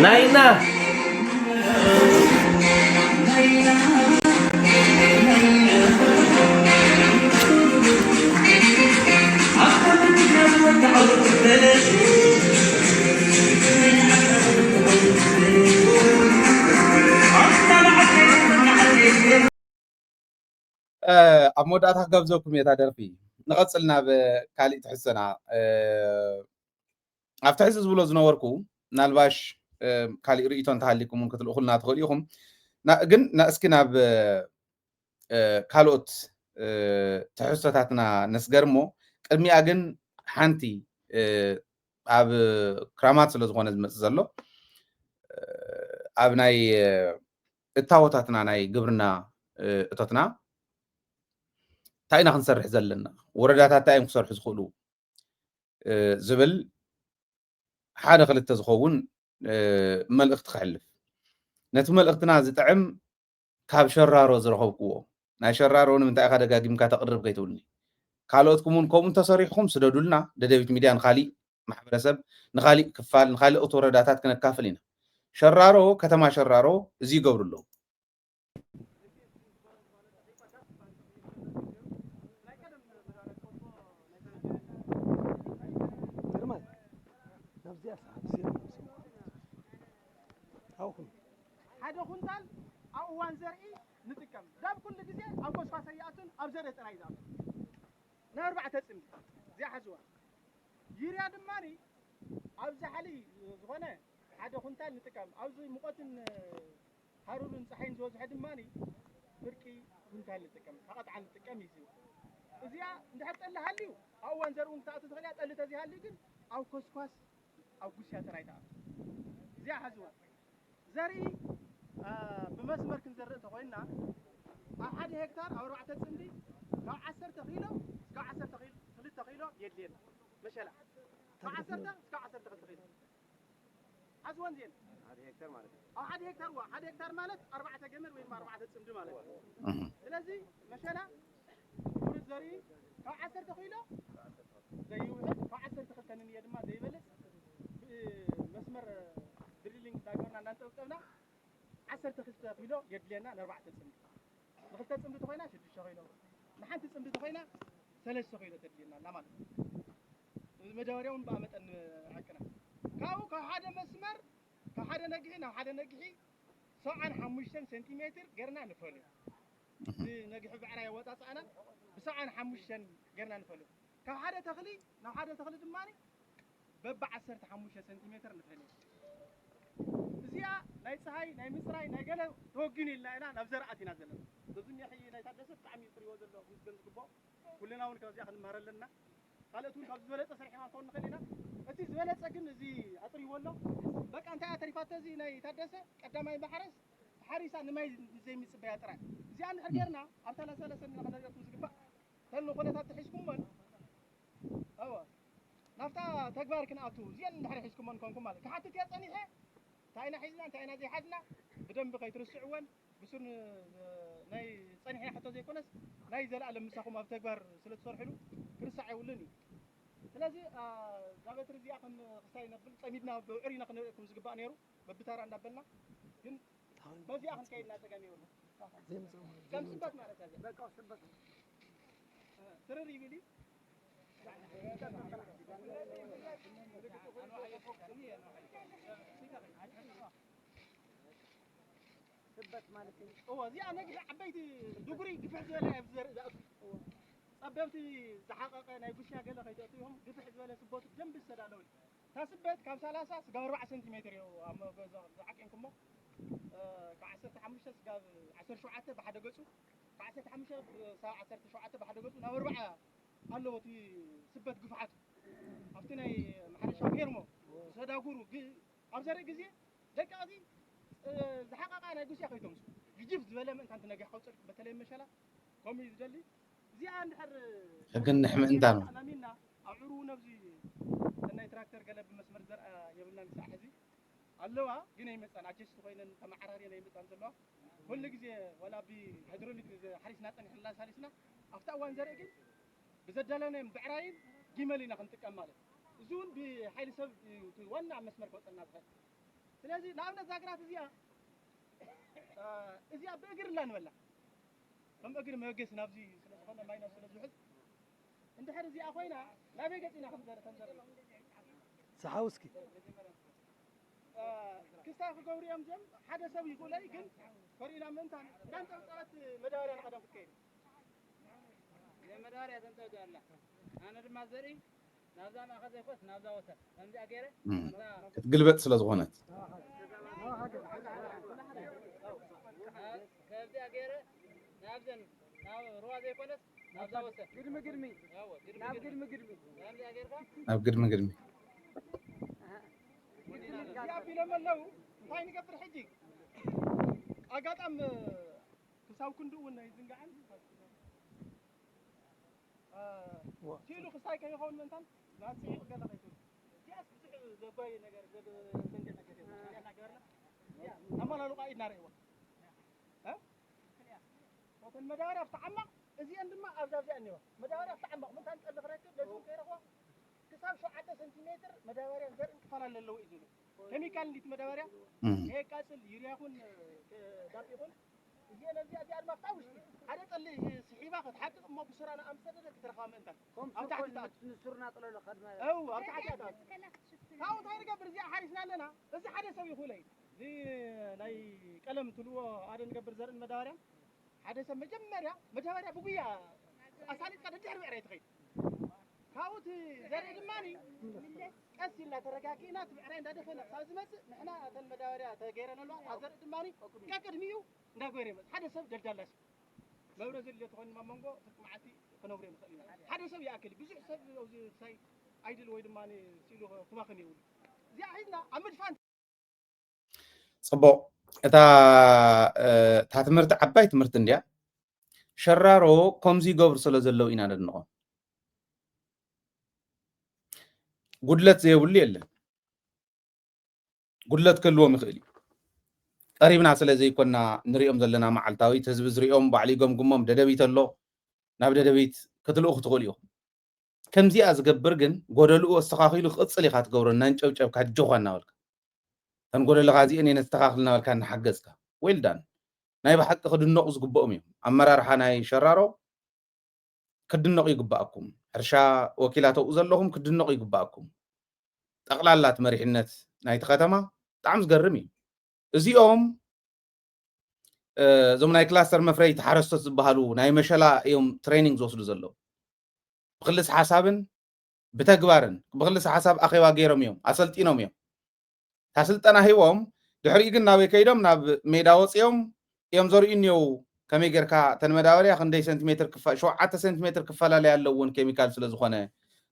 Speaker 11: ناينا
Speaker 10: ኣብ መወዳእታ ክጋብዘኩም እየ ታደርፊ ንቐፅልና ብካሊእ ትሕዝቶና ኣብቲ ሕዚ ዝብሎ ዝነበርኩ ምናልባሽ ካሊእ ርእይቶ እንተሃሊኩም እውን ክትልእኹልና ትኽእሉ ኢኹም ግን እስኪ ናብ ካልኦት ትሕዝቶታትና ነስገር እሞ ቅድሚኣ ግን ሓንቲ ኣብ ክራማት ስለ ዝኾነ ዝመፅእ ዘሎ ኣብ ናይ እታወታትና ናይ ግብርና እቶትና እንታይ ኢና ክንሰርሕ ዘለና ወረዳታት እንታይ እዮም ክሰርሑ ዝኽእሉ ዝብል ሓደ ክልተ ዝኸውን መልእኽቲ ክሕልፍ ነቲ መልእኽትና ዝጥዕም ካብ ሸራሮ ዝረኸብክዎ ናይ ሸራሮ ንምንታይ ኢኻ ደጋጊምካ ተቕርብ ከይትብልኒ ካልኦትኩም እውን ከምኡ ተሰሪሕኩም ስደዱልና ደደቢት ሚድያ ንኻሊእ ማሕበረሰብ ንኻሊእ ክፋል ንኻልኦት ወረዳታት ክነካፍል ኢና ሸራሮ ከተማ ሸራሮ እዚ ይገብሩ ኣለዉ
Speaker 12: ሓደ ኩንታል ኣብ እዋን ዘርኢ ንጥቀም ዳብ ኩሉ ግዜ ኣብ ኮስፋስ ኣይኣቱን ኣብ ዘርኢ ጥራይ ዝኣቱ ንኣርባዕተ ፅምዲ እዚኣ ሓዝዋ ዩርያ ድማኒ ኣብዚ ሓሊ ዝኾነ ሓደ ኩንታል ንጥቀም ኣብዚ ሙቐትን ሃሩርን ፀሓይን ዝበዝሐ ድማኒ ፍርቂ ኩንታል ንጥቀም ተቐጥዓ ንጥቀም እዩ እዚኣ እንድሕር ጠሊ ሃልዩ ኣብ እዋን ዘርኢ እውን ክትኣቱ ትኽእል እያ ጠሊ ተዘይሃልዩ ግን ኣብ ኮስኳስ ኣብ ጉሽያ ጥራይ ትኣቱ እዚኣ ሓዝዋ ዘርኢ بمسمر كنزرع تخوينا أحد هكتار أو 4 صندي كم 10 كيلو كم 10 كيلو 3 كيلو يدلينا مشلا كم 10 كم 10 كيلو عزوان زين هذا هكتار مالك أحد هكتار واحد هكتار مالك 4 جمر وين 4 صندي مالك لذي مشلا ورد زري كم 10 كيلو زي كم 10 كيلو كان يد ما زي بلس مسمر دريلينج تاعنا نانتو كنا 10 كيلو يدلينا 4 صندي نخلت صندي تخينا 6 كيلو نحنت صندي تخينا 3 كيلو تدلينا لا مالك مدوريون بامطن عقنا كاو كحاده مسمر كحاده نجحينا حاده نجحي سوعن 5 سنتيمتر غيرنا نفلو نجح بعراي وطاصانا بسوعن 5 غيرنا نفلو كحاده تخلي نو حاده تخلي دماني بب 15 سنتيمتر نفلو እዚኣ ናይ ፀሃይ ናይ ምስራይ ናይ ገለ ተወግን ኢልና ኢና ናብ ዘርዓትና ዘለና በዙን ያሕይ ናይ ታደሰ ብጣዕሚ ጥሪዎ ዘሎ ምስገን ዝግቦ ኩልና እውን ካብዚኣ ክንማር ኣለና ካልኦት እውን ካብ ዝበለፀ ሰሪሕና ክኸውን ንኽእል ኢና እቲ ዝበለፀ ግን እዚ ኣጥሪዎ ኣሎ በቃ እንታይ ኣተሪፋቶ እዚ ናይ ታደሰ ቀዳማይ ማሕረስ ሓሪሳ ንማይ ዘይምፅበያ ጥራይ እዚኣ ንድሕር ጌርና ኣብ 33 ንኽነሪአኩም ዝግባእ ተሉ ኩነታት ትሒዝኩሞን ኣዎ ናፍታ ተግባር ክንኣቱ እዚአን እንድሕር ሒዝኩሞን ኮንኩም ማለት ክሓትት እያ ፀኒሐ تاينا حزنا تاينا زي حزنا بدم بقى يترسعون بسون ناي صنيحي حتى زي كونس ناي زلال مساخم اب تكبر سلت صرحلو كرسع يولني ስለዚህ ዛበትር እዚኣ ከም ክሳይ ነብል ፀሚድና ብዕሪና ክንሪአኩም ዝግባእ ነይሩ በብታራ እንዳበልና ግን በዚኣ ክንከይድና ፀገም ይውሉ ከም ስበት ማለት እያ በቃ ስበት ትርሪ ይብሊ سبت مالتي هو زي انا عبيت دغري قفح زبله يفزر صببتي زحقق ناي غشا قال خيتهم قفح زبله سبوت جنب السدالوي تسبت كم 30 سغا 4 سنتيمتر يو ام زعقنكم ك10 5 سغا 10 شعته بحد قصو ك10 5 ساعه 10 شعته بحد قصو نا 4 አለወቲ ስበት ግፋዓት ኣብቲ ናይ ማሕረሻ ፌርሞ ሰዳጉሩ ኣብዘረ ግዜ ደቃዚ ዝሓቃቃ ናይ ጉስያ ከይተምሱ ይጅብ ዝበለ ምእንታ እንተ ነጊሕ ከውፅል በተለይ መሸላ ከምኡ ዝደሊ እዚኣ እንድሕር
Speaker 10: ሕግን ምእንታ ነው
Speaker 12: ናሚና ኣብ ዕሩ ነብዚ ናይ ትራክተር ገለ ብመስመር ዘርአ የብልና ንሳዕ ሕዚ ኣለዋ ግን ኣይመፀን ኣጀስቲ ኮይነን ተማዓራርየን ኣይመፃን ዘለዋ ኩሉ ግዜ ወላ ብሃይድሮሊክ ሓሪስና ፀኒሕና ሳሊስና ኣብታ እዋን ዘርኢ ግን بزدلنا بعراين جمالنا خنتكم ماله زون بحيل سب وانا مسمر كوتنا بخير ስለዚህ ንኣብነት ዛግራት እዚኣ ብእግር ላ ንበላ ከም እግሪ መገስ ናብዚ ስለዝኾነ ማይና ስለዝውሕዝ እንድሕር እዚኣ ኮይና ናበይ ገፂና ከምዘርእ
Speaker 5: ሰሓውስኪ
Speaker 12: ክስታይ ክገብሩ እዮም ዞም ሓደ ሰብ ይኹእለይ ግን ፈሪና ምእንታን እንዳንጠብጠበት መዳበርያ ንቐደም ክትከይድ መዳበርያ ተንጠብጠብ ኣላ ኣነ ድማ ዘርኢ ናብዛ ማእኸል ዘይኮስ ናብዛ ወሰን ከምዚኣ ገይረ
Speaker 2: ክትግልበጥ ስለ ዝኾነት
Speaker 12: ከምዚኣ ገይረ ናብዘን ናብ ሩባ ዘይኮነስ ናብዛ ወሰን ግድሚ ግድሚ ናብ ግድሚ ግድሚ ከምዚኣ ጌርካ
Speaker 2: ናብ ግድሚ ግድሚ
Speaker 12: ያቢሎም ኣለው እንታይ ንገብር ሕጂ ኣጋጣም ክሳብ ክንዱ እውን ይዝንጋዓን ሲሉ ክሳይ ከይኸውን ምንታን ናፅዒቕ ገለ ከይትብል እዚኣስ ብዙሕ ዘባይ ነገር ዘንገ ነገር ገርና ኣመላሉቃ ኢድና ርእይዋ ወተን መዳበርያ ብተዓማቕ እዚአን ድማ ኣብዛብዚኣ እኒዋ መዳበርያ ብተዓማቕ ምንታን ፀልኽ ረክብ ለዚ ከይረኽቦ ክሳብ 7 ሴንቲሜትር መዳበርያ ዘርኢ ክፈላለ ኣለዎ እዩ ዝብሉ ኬሚካል እንዲት መዳበርያ ይሄ ቃፅል ዩርያ ይኹን ዳፕ ይኹን እዚአን እዚኣ ድማ ብጣዕ ውሽጢ ሓደ ፀሊ ስሒባ ክትሓቅቕ እሞ ብሱራና ኣምሰደደ ክትረኽባ ምእንታን ኣብ ታሕቲ ተኣቱ ንሱርና ጥለሎ ከድማ ኣብ ታሕቲ ተኣቱ ካብኡ እንታይ ንገብር እዚኣ ሓሪስና ኣለና እዚ ሓደ ሰብ ይኹእለይ እዚ ናይ ቀለም ትልዎ ሓደ ንገብር ዘርእን መዳበርያ ሓደ ሰብ መጀመርያ መዳበርያ ብጉያ ኣሳሊጥካ ደድሕሪ ብዕራይ ትኸይድ ካብኡት ዘርኢ ድማኒ ቀስ ኢልና ተረጋጊእና እቲ ብዕራይ እንዳደፈነ ካብ ዝመፅእ ንሕና እተን መዳበርያ ተገይረን ኣለዋ ኣብ ዘርኢ ድማኒ ቀቅድሚኡ እንዳገይረ ይመፅእ ሓደ ሰብ ደልዳላስ መብረ ዘድልዮ ተኾይኑ መንጎ መዓልቲ ክነብሩ ንኽእል ኢና ሓደ ሰብ ይኣክል ብዙሕ ሰብ ኣብዚ ሳይ ኣይድል ወይ ድማኒ ሲሉ ክባኽን የብሉ እዚኣ ሒዝና ኣብ ምድፋን
Speaker 2: ፅቡቅ እታ ትምህርቲ ዓባይ ትምህርቲ እንድያ ሸራሮ ከምዚ ይገብሩ ስለ ዘለው ኢና ነድንቆ ጉድለት ዘይብሉ የለን ጉድለት ክህልዎም ይኽእል እዩ ቀሪብና ስለ ዘይኮና ንሪኦም ዘለና መዓልታዊ ህዝቢ ዝሪኦም ባዕሉ ይገምግሞም ደደቢት ኣሎ ናብ ደደቢት ክትልኡ ክትኽእሉ ኢኹም ከምዚኣ ዝገብር ግን ጎደልኡ ኣስተኻኺሉ ክቕፅል ኢኻ ትገብሮ እናንጨብጨብካ ጆኻ እናበልካ ተንጎደልኻ እዚአን እየ ነስተኻኽል እናበልካ እናሓገዝካ ዌልዳን ናይ ብሓቂ ክድነቑ ዝግብኦም እዮም ኣመራርሓ ናይ ሸራሮ ክድነቑ ይግባኣኩም ሕርሻ ወኪላተኡ ዘለኹም ክድነቑ ይግባኣኩም ጠቕላላት መሪሕነት ናይቲ ከተማ ብጣዕሚ ዝገርም እዩ እዚኦም እዞም ናይ ክላስተር መፍረይ ተሓረስቶት ዝበሃሉ ናይ መሸላ እዮም ትሬኒንግ ዝወስዱ ዘለዉ ብክልስ ሓሳብን ብተግባርን ብክልስ ሓሳብ ኣኼባ ገይሮም እዮም ኣሰልጢኖም እዮም ታስልጠና ሂቦም ድሕሪኡ ግን ናበይ ከይዶም ናብ ሜዳ ወፂኦም እዮም ዘርእዩ እኒው ከመይ ጌርካ ተን መዳበርያ ክንደይ ሴንቲሜትር 7 ሴንቲሜትር ክፈላለያ ኣለውን ኬሚካል ስለ ዝኾነ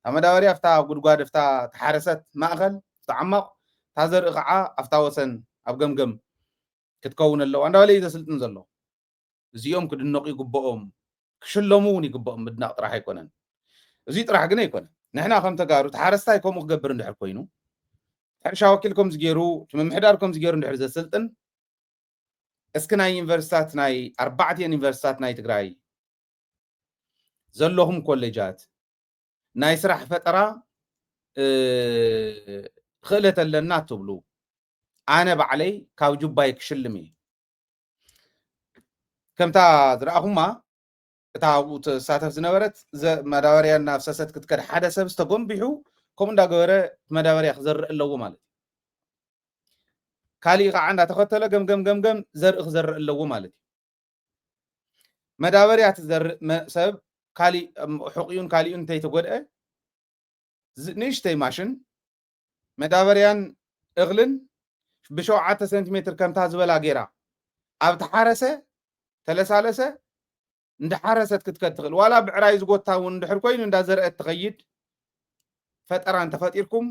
Speaker 2: ኣብ መዳበርያ ኣብታ ጉድጓድ ኣብታ ተሓረሰት ማእኸል ዝተዓማቕ እታ ዘርኢ ከዓ ኣብታ ወሰን ኣብ ገምገም ክትከውን ኣለዋ እንዳበለ እዩ ዘስልጥን ዘሎ እዚኦም ክድነቑ ይግብኦም ክሽለሙ እውን ይግብኦም ምድናቕ ጥራሕ ኣይኮነን እዚ ጥራሕ ግን ኣይኮነን ንሕና ከም ተጋሩ ተሓረስታይ ከምኡ ክገብር እንድሕር ኮይኑ ሕርሻ ወኪል ከምዚ ገይሩ ምምሕዳር ከምዚ ገይሩ እንድሕር ዘስልጥን እስኪ ናይ ዩኒቨርሲታት ናይ 4 ዩኒቨርሲታት ናይ ትግራይ ዘለኹም ኮሌጃት ናይ ስራሕ ፈጠራ ክእለት ኣለና ትብሉ ኣነ ባዕለይ ካብ ጁባይ ክሽልም እየ ከምታ ዝረኣኹማ እታ ተሳተፍ ዝነበረት መዳበርያ እናፍሰሰት ክትከድ ሓደ ሰብ ዝተጎንቢሑ ከምኡ እንዳገበረ መዳበርያ ክዘርእ ኣለዎ ማለት እዩ ካሊእ ከዓ እንዳተኸተለ ገምገም ዘርኢ ክዘርእ ኣለዎ ማለት እዩ መዳበርያ ትዘርእ ሰብ ካሊእ ሕቂኡን ካሊኡን እንተይተጎድአ ንእሽተይ ማሽን መዳበርያን እኽልን ብ7 ሴንቲሜትር ከምታ ዝበላ ጌራ ኣብ ተሓረሰ ተለሳለሰ እንዳሓረሰት ክትከድ ትኽእል ዋላ ብዕራይ ዝጎታ እውን እንድሕር ኮይኑ እንዳዘርአት ትኸይድ ፈጠራ እንተፈጢርኩም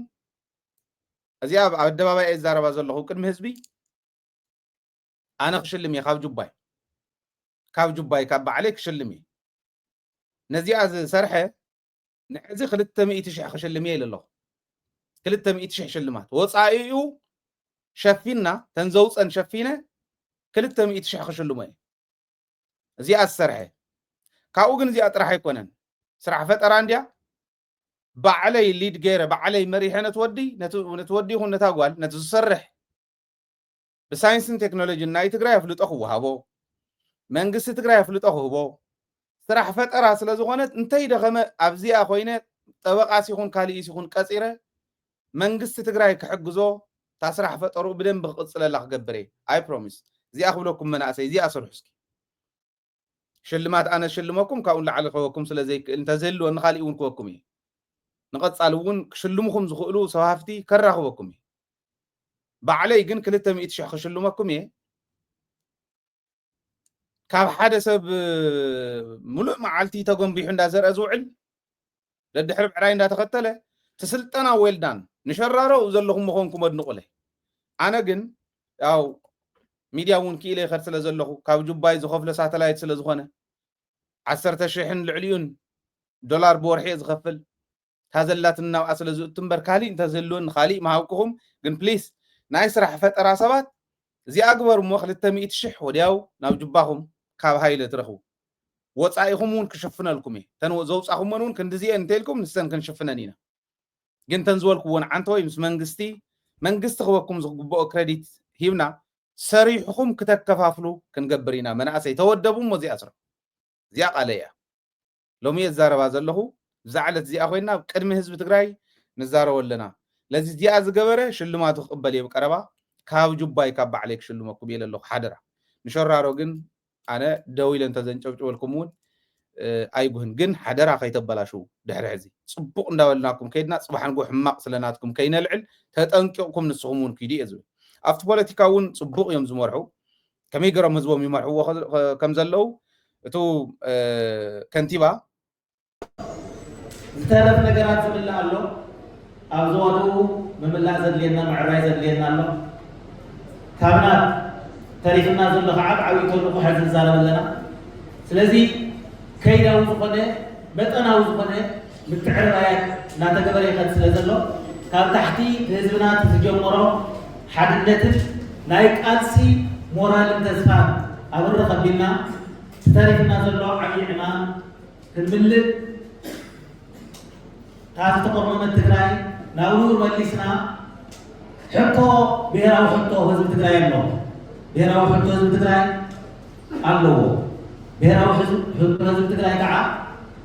Speaker 2: እዚኣ ኣብ ኣደባባይ እየ ዝዛረባ ዘለኹ ቅድሚ ህዝቢ ኣነ ክሽልም እየ ካብ ጁባይ ካብ ባዕለይ ክሽልም እየ ነዚኣ ዝሰርሐ ንሕዚ 200,000 ክሽልም እየ ኢለ ኣለኹ 200,000 ሽልማት ወፃኢኡ ሸፊና ተንዘውፀን ሸፊነ 200,000 ክሽልሞ እየ እዚኣ ዝሰርሐ ካብኡ ግን እዚኣ ጥራሕ ኣይኮነን ስራሕ ፈጠራ እንድያ ባዕለይ ሊድ ገይረ ባዕለይ መሪሐ ነቲ ወዲ ይኹን ነታ ጓል ነቲ ዝሰርሕ
Speaker 10: ብሳይንስን ቴክኖሎጂን ናይ ትግራይ ኣፍልጦ ክወሃቦ መንግስቲ ትግራይ ኣፍልጦ ክህቦ ስራሕ ፈጠራ ስለ ዝኾነት እንተይ ደኸመ ኣብዚኣ ኮይነ ጠበቃሲ ይኹን ካልእ ይኹን ቀፂረ መንግስቲ ትግራይ ክሕግዞ تا سرح فطروا بدن بقصل الله خبري اي بروميس زي اخبلكم مناسي زي اسرح اسكي شلمات انا شلمكم كاون لعلكم سلازي انت زلوا ان خاليون كوكم نقصالون شلمكم زخلو سوافتي كراخوكم بعلي جن كلته 100 شخ شلمكم كاب حدا سب ملؤ معالتي تغنبيح اندا زر ازوعل لدحرب عراي اندا تختله تسلطنا ويلدان نشرارو زلهم مخونكم ادنقله انا جن ያው ሚዲያውን ኪኢለ ይኸር ስለ ዘለኹ ካብ ጁባይ ዝኸፍለ ሳተላይት ስለ ዝኾነ 10,000 ልዕሊዩን ዶላር በወርሒ ዝኸፍል ታዘላትና ስለ ዝእትምበር ካሊ እንተ ዘሎን ካሊ ማሃውቅኹም ግን ፕሊስ ናይ ስራሕ ፈጠራ ሰባት እዚ ኣግበር ሞ 200,000 ወዲያው ናብ ጁባኹም ካብ ሃይለ ትረኽቡ ወፃኢኹም ክሽፍነልኩም ተን ዘውፃኹም ውን ክንዲዚአ እንተልኩም ንሰን ክንሽፍነን ኢና ግን ተንዝወልኩውን ዓንተ ወይ ምስ መንግስቲ ክወኩም ዝግብኦ ክሬዲት ሂብና ሰሪሕኩም ከተከፋፍሉ ክንገብር ኢና መናእሰይ ተወደቡ ሞዚ ኣስረ እዚኣ ቃለያ ሎሚ የዛረባ ዘለኹ ዝዓለት እዚኣ ኮይና ቅድሚ ህዝቢ ትግራይ ንዛረብ ኣለና ለዚ እዚኣ ዝገበረ ሽልማቱ ክቅበል እየ ብቀረባ ካብ ጁባይ ካብ ባዕለይ ክሽልመኩም እየ ኣለኹ ሓደራ ንሸራሮ ግን ኣነ ደው ኢለ እንተዘንጨብጭበልኩም እውን ኣይጉህን ግን ሓደራ ከይተበላሹ ድሕሪ ሕዚ ፅቡቅ እንዳበልናኩም ከይድና ፅባሕን ጎ ሕማቅ ስለናትኩም ከይነልዕል ተጠንቂቕኩም ንስኹም እውን ክይዲ እየ ዝብል ኣብቲ ፖለቲካ እውን ፅቡቅ እዮም ዝመርሑ ከመይ ገሮም ህዝቦም ይመርሕዎ ከም ዘለው እቱ ከንቲባ
Speaker 11: ዝተረፈ ነገራት ዝምላእ ኣሎ ኣብ ዝወኑ ምምላእ ዘድልየና ምዕራይ ዘድልየና ኣሎ ካብና ተሪፍና ዘሎ ከዓ ዓብይ ተልእኮ ሕዚ ንዛረብ ኣለና ስለዚ ከይዳዊ ዝኾነ መጠናዊ ዝኾነ ምትዕርራያት እናተገበረ ይኸድ ስለ ዘሎ ካብ ታሕቲ ህዝብና ዝጀመሮ ሓድነትን ናይ ቃልሲ ሞራልን ተስፋን ኣብሪ ከቢልና ተሪፍና ዘሎ ዓብይ ዕማም ክንምልእ ካብ ዝተቆርመመት ትግራይ ናብ ኑር መሊስና ሕቶ ብሔራዊ ሕቶ ህዝቢ ትግራይ ኣለዎ ብሔራዊ ሕቶ ህዝቢ ትግራይ ኣለዎ ብሔራዊ ሕቶ ህዝቢ ትግራይ ከዓ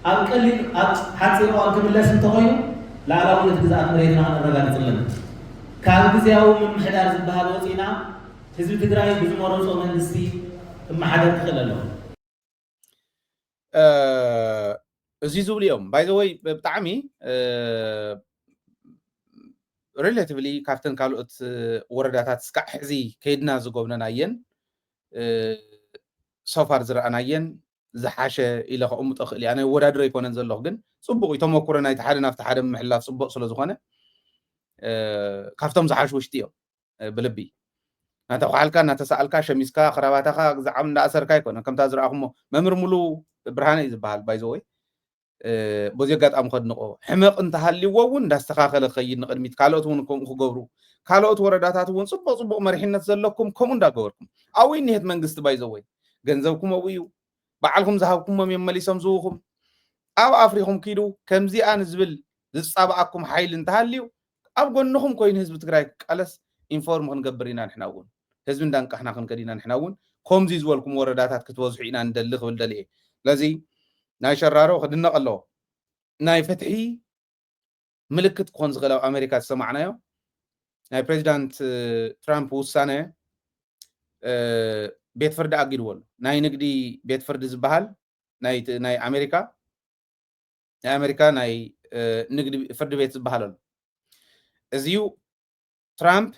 Speaker 11: ኣብ ቀሊል ኣብ ሓፂር እዋን ክምለስ እንተኮይኑ ላዕላውነት ግዝኣት መሬትና ክንረጋግፅለን ካብ ግዜያዊ ምምሕዳር ዝበሃል ወፂና ህዝቢ ትግራይ ብዝመረፆ መንግስቲ ክመሓደር ክኽእል ኣለዎ
Speaker 10: እዚ ዝብሉ እዮም ባይ ዘ ወይ ብጣዕሚ ሪሌቲቭሊ ካብተን ካልኦት ወረዳታት ስካዕ ሕዚ ከይድና ዝጎብነናየን ሶፋር ዝረኣናየን ዝሓሸ ኢለ ከእምጦ ክእል እያ ኣነ ወዳድሮ ኣይኮነን ዘለኹ ግን ፅቡቅ እዩ ተመክሮ ናይቲ ሓደ ናብቲ ሓደ ምሕላፍ ፅቡቅ ስለ ዝኾነ ካብቶም ዝሓሽ ውሽጢ እዮም ብልቢ እናተኳሓልካ እናተሰኣልካ ሸሚዝካ ክራባታካ ግዛዓም እንዳኣሰርካ ኣይኮነን ከምታ ዝረኣኹሞ መምህር ሙሉ ብርሃነ እዩ ዝበሃል ባይ ዘ ወይ በዚ ኣጋጣሚ ከድንቆ ሕመቕ እንተሃልይዎ እውን እንዳስተኻኸለ ክኸይድ ንቅድሚት ካልኦት እውን ከምኡ ክገብሩ ካልኦት ወረዳታት እውን ፅቡቅ ፅቡቅ መሪሕነት ዘለኩም ከምኡ እንዳገበርኩም ኣብኡ እኒሄት መንግስቲ ባይ ዘ ወይ ገንዘብኩም ኣብኡ እዩ ባዕልኩም ዝሃብኩሞም የመሊሶም ዝውኹም ኣብ ኣፍሪኹም ኪዱ ከምዚኣ ንዝብል ዝፃባኣኩም ሓይሊ እንተሃልዩ ኣብ ጎንኹም ኮይኑ ህዝቢ ትግራይ ቃለስ ኢንፎርም ክንገብር ኢና ንሕና እውን ህዝቢ እንዳንቃሕና ክንከድ ኢና ንሕና እውን ከምዚ ዝበልኩም ወረዳታት ክትበዝሑ ኢና ንደሊ ክብል ደልየ ስለዚ ናይ ሸራሮ ክድነቕ ኣለዎ ናይ ፍትሒ ምልክት ክኾን ዝኽእል ኣብ ኣሜሪካ ዝሰማዕናዮ ናይ ፕሬዚዳንት ትራምፕ ውሳነ ቤት ፍርዲ ኣጊድዎ ኣሎ ናይ ንግዲ ቤት ፍርዲ ዝበሃል ናይ ኣሜሪካ ናይ ንግዲ ፍርዲ ቤት ዝበሃል ኣሎ እዚዩ ትራምፕ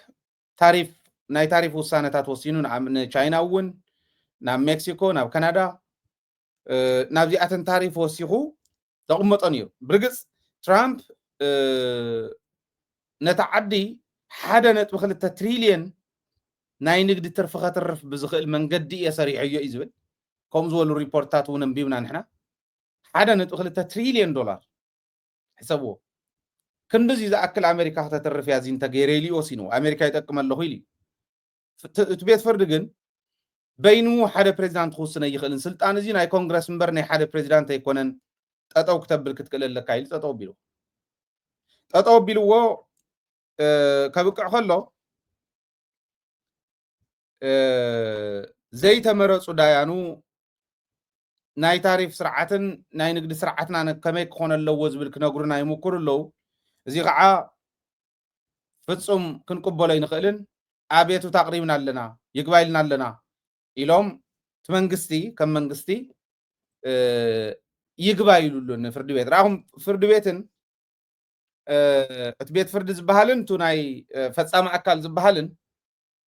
Speaker 10: ናይ ታሪፍ ውሳነታት ወሲኑ ንቻይና እውን ናብ ሜክሲኮ ናብ ካናዳ ናብዚኣተን ታሪፍ ወሲኹ ተቕመጦ ነይሩ ብርግፅ ትራምፕ ነታ ዓዲ 1.2 ትሪልየን ናይ ንግዲ ትርፊ ከተርፍ ብዝኽእል መንገዲ እየ ሰሪሐዮ እዩ ዝብል ከምኡ ዝበሉ ሪፖርትታት እውን ኣንቢብና ንሕና 1.2 ትሪልየን ዶላር ሕሰብዎ ክንዲዚ ዝኣክል ኣሜሪካ ከተተርፍ እያ እዚ እንተገይረይልዩ ወሲኑ ኣሜሪካ ይጠቅም ኣለኹ ኢሉ እቲ ቤት ፍርዲ ግን በይኑ ሓደ ፕሬዚዳንት ክውስነ ይኽእልን ስልጣን እዚ ናይ ኮንግረስ እምበር ናይ ሓደ ፕሬዚዳንት ኣይኮነን ጠጠው ክተብል ክትክእል ኣለካ ኢሉ ጠጠው ኣቢልዎ ከብቅዕ ከሎ زي تمرص دايانو ناي تعريف سرعتن ناي نقد سرعتنا كما يكون اللوز بالكناغور ناي مكور اللو زي قعا فتصم كنقبلين نخلن أبيتو تقريبنا لنا يقبايلنا لنا إلهم تمنقستي كم منقستي يقبايلو لنا فرد بيت راهم فرد بيتن اتبيت فرد زبهالن تو ناي فتصام أكال زبهالن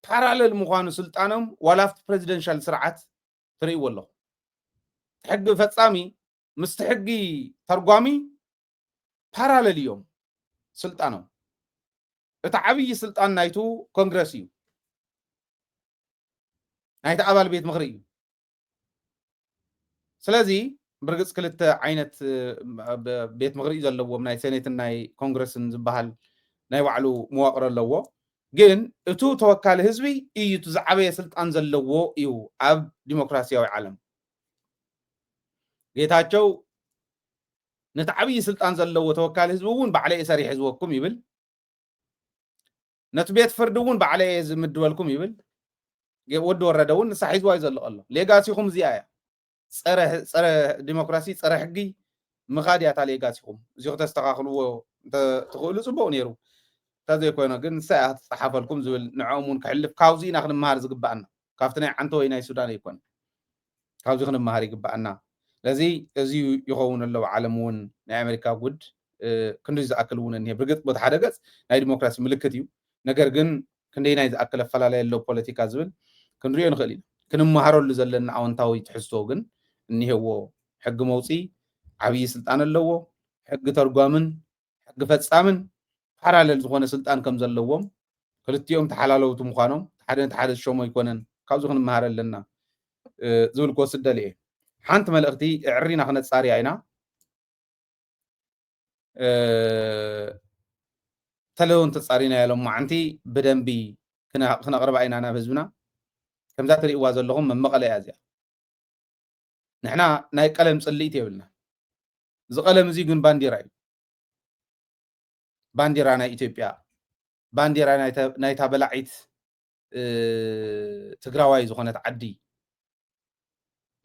Speaker 10: parallel مخانو سلطانهم ولا في presidential سرعات تري والله حق فتصامي مستحقي ترقامي parallel يوم سلطانهم اتعبي سلطان نايتو كونغرسيو نايت أبال بيت مغري سلازي برقص كلت عينت بيت مغري زلوا من سنة ناي كونغرس زبهال ناي وعلو مواقر اللوو جن اتو توكال حزبي ايو تزعبي سلطان زلوا ايو اب ديمقراطياوي عالم ጌታቸው ነታዓብይ ስልጣን ዘለዎ ተወካል ህዝቡውን ባዕለ ሰሪሕ ህዝበኩም ይብል ነቱ ቤት ፍርድውን ባዕለ ዝምድበልኩም ይብል ወድ ወረደውን ንሳሒዝዋ ይዘልቀሎ ሌጋሲኹም እዚኣ ፀረ ዲሞክራሲ ፀረ ሕጊ ምኻድያታ ሌጋሲኹም እዚኹ ተስተኻኽልዎ ትኽእሉ ጽቡቕ ነይሩ ተዘይ ኮይኑ ግን ሳያ ተሓፈልኩም ዝብል ንዖሙን ክሕልፍ ካብዚ ኢና ክንመሃር ዝግባአና ካብቲ ናይ ዓንተ ወይ ናይ ሱዳን ይኮን ካብዚ ክንመሃር ይግባአና لذي أزيو يخون الله عالمون نا أمريكا بود كندي زأكلون إنه برجت بتحركت ناي ديمقراطية ملكتيو نجرجن كندي ناي زأكل فلالة اللو بوليتيكا زبل كندري نخلين كنم مهارول لزلنا عون تاوي تحسوجن إنه هو حق موسي عبي سلطان اللو حق ترجمن حق فتسامن حرالة زخون سلطان كم زلوهم كلت يوم تحلالو تمخانهم تحدث شو ما يكونن كابزخون مهارل لنا زول قوس الدليل حانت ملقتي عرينا خنت صاري عينا تلون تصارينا يا لهم معنتي بدنبي كنا قرب عينا أنا بزبنا كم ذات الإواز اللهم من مقالة أزياء نحنا ناي قلم صليتي يبلنا زي قلم زيقن بانديراي بانديرانا إثيوبيا بانديرانا ناي تابلعيت تقراواي زخونة عدي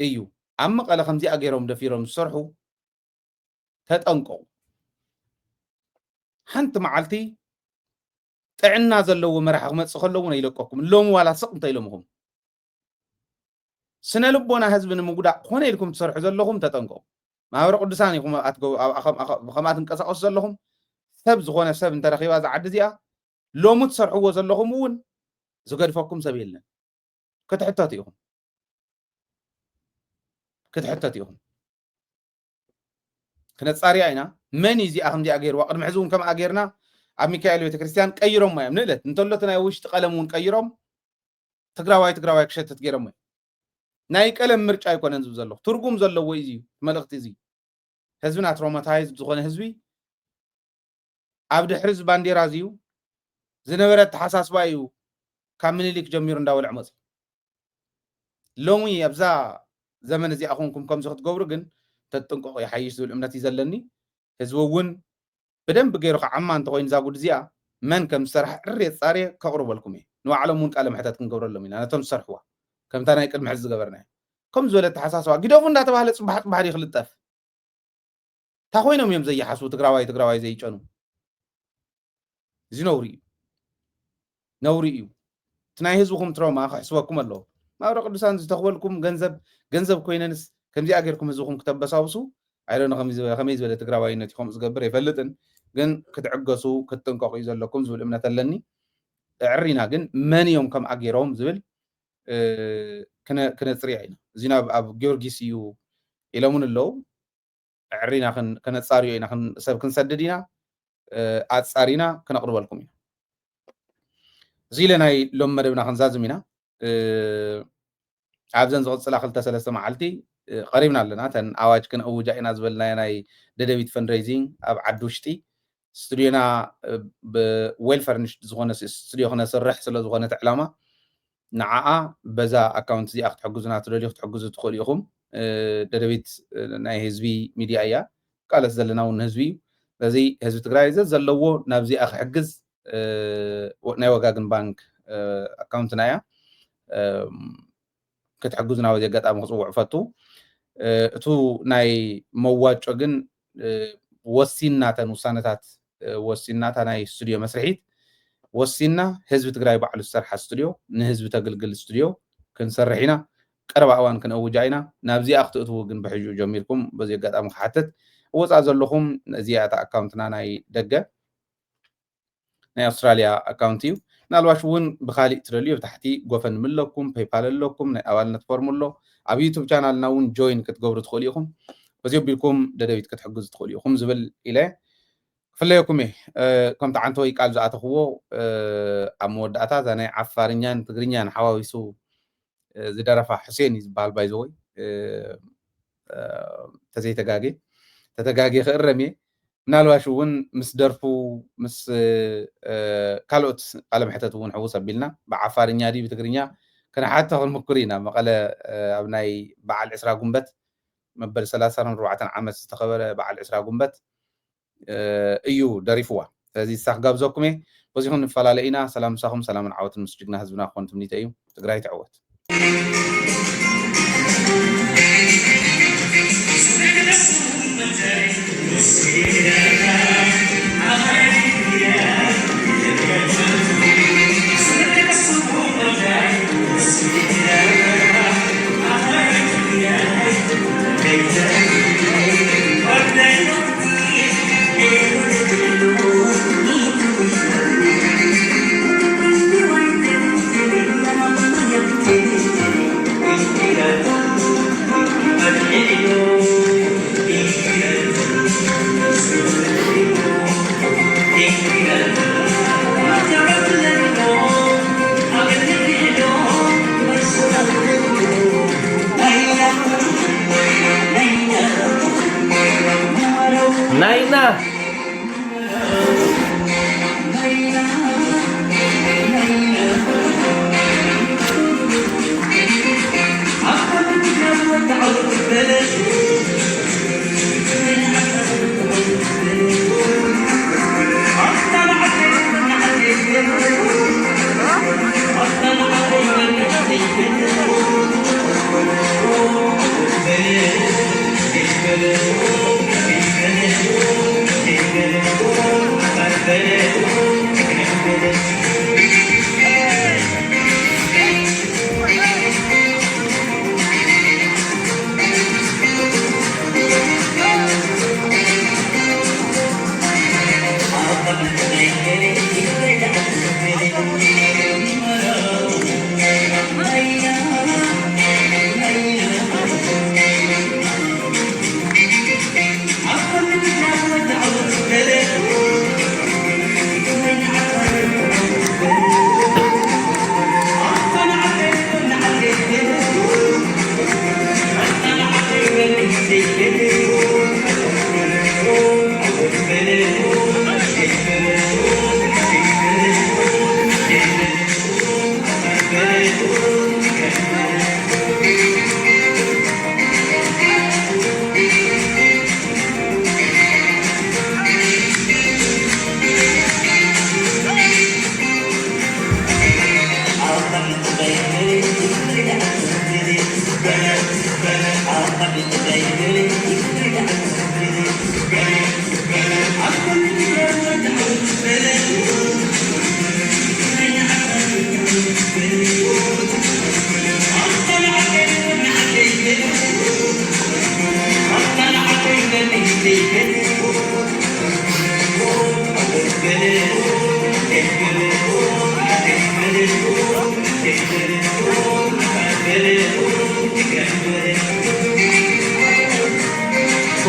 Speaker 10: ايو أما قال خمسي أجيرهم دفيرهم صرحوا تتأنقوا حنت معلتي تعنا زلوا مرحق ما تسخلونا يلقوكم لوم ولا سقط يلومهم سنة لبونا حزبنا موجودة هنا لكم تصرح زلهم تتأنقوا ما هو رقد ثاني هم أتقوا خمات انكسر زلهم سب زخونا سب انت رخي وازع عدزيا لوم تصرحوا زلهم ون زقر فوقكم سبيلنا كتحتاتيهم كتحتاتيهم كنت صاري عينا من يزي أخم دي أجير وقد محزون كم أجيرنا عم ميكائيل بيت كريستيان كيرهم ما يمنلت نتولتنا يوش تقلمون كيرهم تقراواي كشت تجيرهم ما ناي كلام مرج أيكون نزب زلوا ترجم زلوا ويزي ملقت زي حزبنا تروماتايز بزغنا حزبي عبد حرز باندي رازيو زنبرت حساس بايو كامل ليك جمير داول عمز لومي يبزا زمن زي أخونكم كم زخت جورجن تتنقوا يحيش ذو الأمنات يزلني هزوون بدن بغير عمان تقوين زاقود زيا من كم سرح الريت صاري كقرب لكم نو علمون كلام حتى تنقور لهم أنا تم سرحوا كم تانا يكل محز جبرنا كم زولت حساسوا قدوفن ده تبع لصبح بحري خلطف تاخوينهم يوم زي حسو تقراواي زي كانوا زي نوري تناي هزوكم تروما حسواكم الله ما رقد لسان تخولكم ገንዘብ ኮይነንስ ከምዚ አገርኩም ህዝብኩም ከተበሳውሱ አይደነ ከመይ ዝበለ ትግራዋይነት ይኹም ዝገብር ይፈልጥን ግን ክትዕገሱ ክትጥንቀቁ ዘለኩም ዝብል እምነት ኣለኒ ዕሪና ግን መን እዮም ከም አገሮም ዝብል ክነፅርያ ኢና እዚና ኣብ ጊዮርጊስ እዩ ኢሎሙን ኣለው ዕሪና ከነፃርዮ ኢና ሰብ ክንሰድድ ኢና ኣፃሪና ክነቅርበልኩም ኢና እዚ ለናይ ሎም መደብና ክንዛዝም ኢና عبزن زغط سلا خلتا سلسة معلتي قريبنا لنا تن أواج كن أوجا إنا زبلنا يناي ديفيد فندريزين أب عدوشتي استوديونا بويل فرنش زغونة استوديو خنا سرح سلا زغونة علامة نعاء بزا أكاونت زي أخت حجوزنا ترولي أخت حجوز تخوليهم ديفيد ناي هزبي ميديا أيا قال زلنا ونهزبي زي هزبي تقرايزة زلوا نبزي أخ حجز ناي وقاقن بانك أكاونت نايا كتحجزنا وزي قطع مخصوع فتو اتو ناي مواجه جن وسينا تنوسانتات وسينا ناي استوديو مسرحيت وسينا حزب تግራይ بعل السرح استوديو نحزب تقلقل استوديو كنسرحينا قرب اوان كنوجاينا نابزي اختئتو جن بحجو جميلكم بزي قطع مخحتت وصا زلخم زيات اكاونتنا ناي دقه ناي استراليا اكاونتيو نالواش ون بخالي ترليو تحتي غوفن ملكم بايبال لكم ناي اوالنت فورمولو اب يوتيوب channel ناون جوين كتغبروا تخوليكم بزيو بيلكم ددويت كتحجز تخوليكم زبل الى فليكم كم تعنتوي قال زاتخو امود اتا زاني عفارنيان تغرينيان حواويسو زدرفا حسين يزبال بايزوي تزي تتغاغي خرمي نالواش ون مس درفو مس كالوت قلم حتى ون حوس بيلنا بعفارنيا دي بتغرينيا كان حتى المكرينا مقاله ابناي بعل عسرا قنبت مبل 34 عام استقبل بعل عسرا قنبت ايو دريفوا فزي ساقابزوكمي بزيهم نفلالينا سلام ساهم سلام عوت مسجدنا حزبنا كنتم نيتايو تግራይ تعوت
Speaker 13: Naina.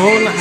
Speaker 13: Oh,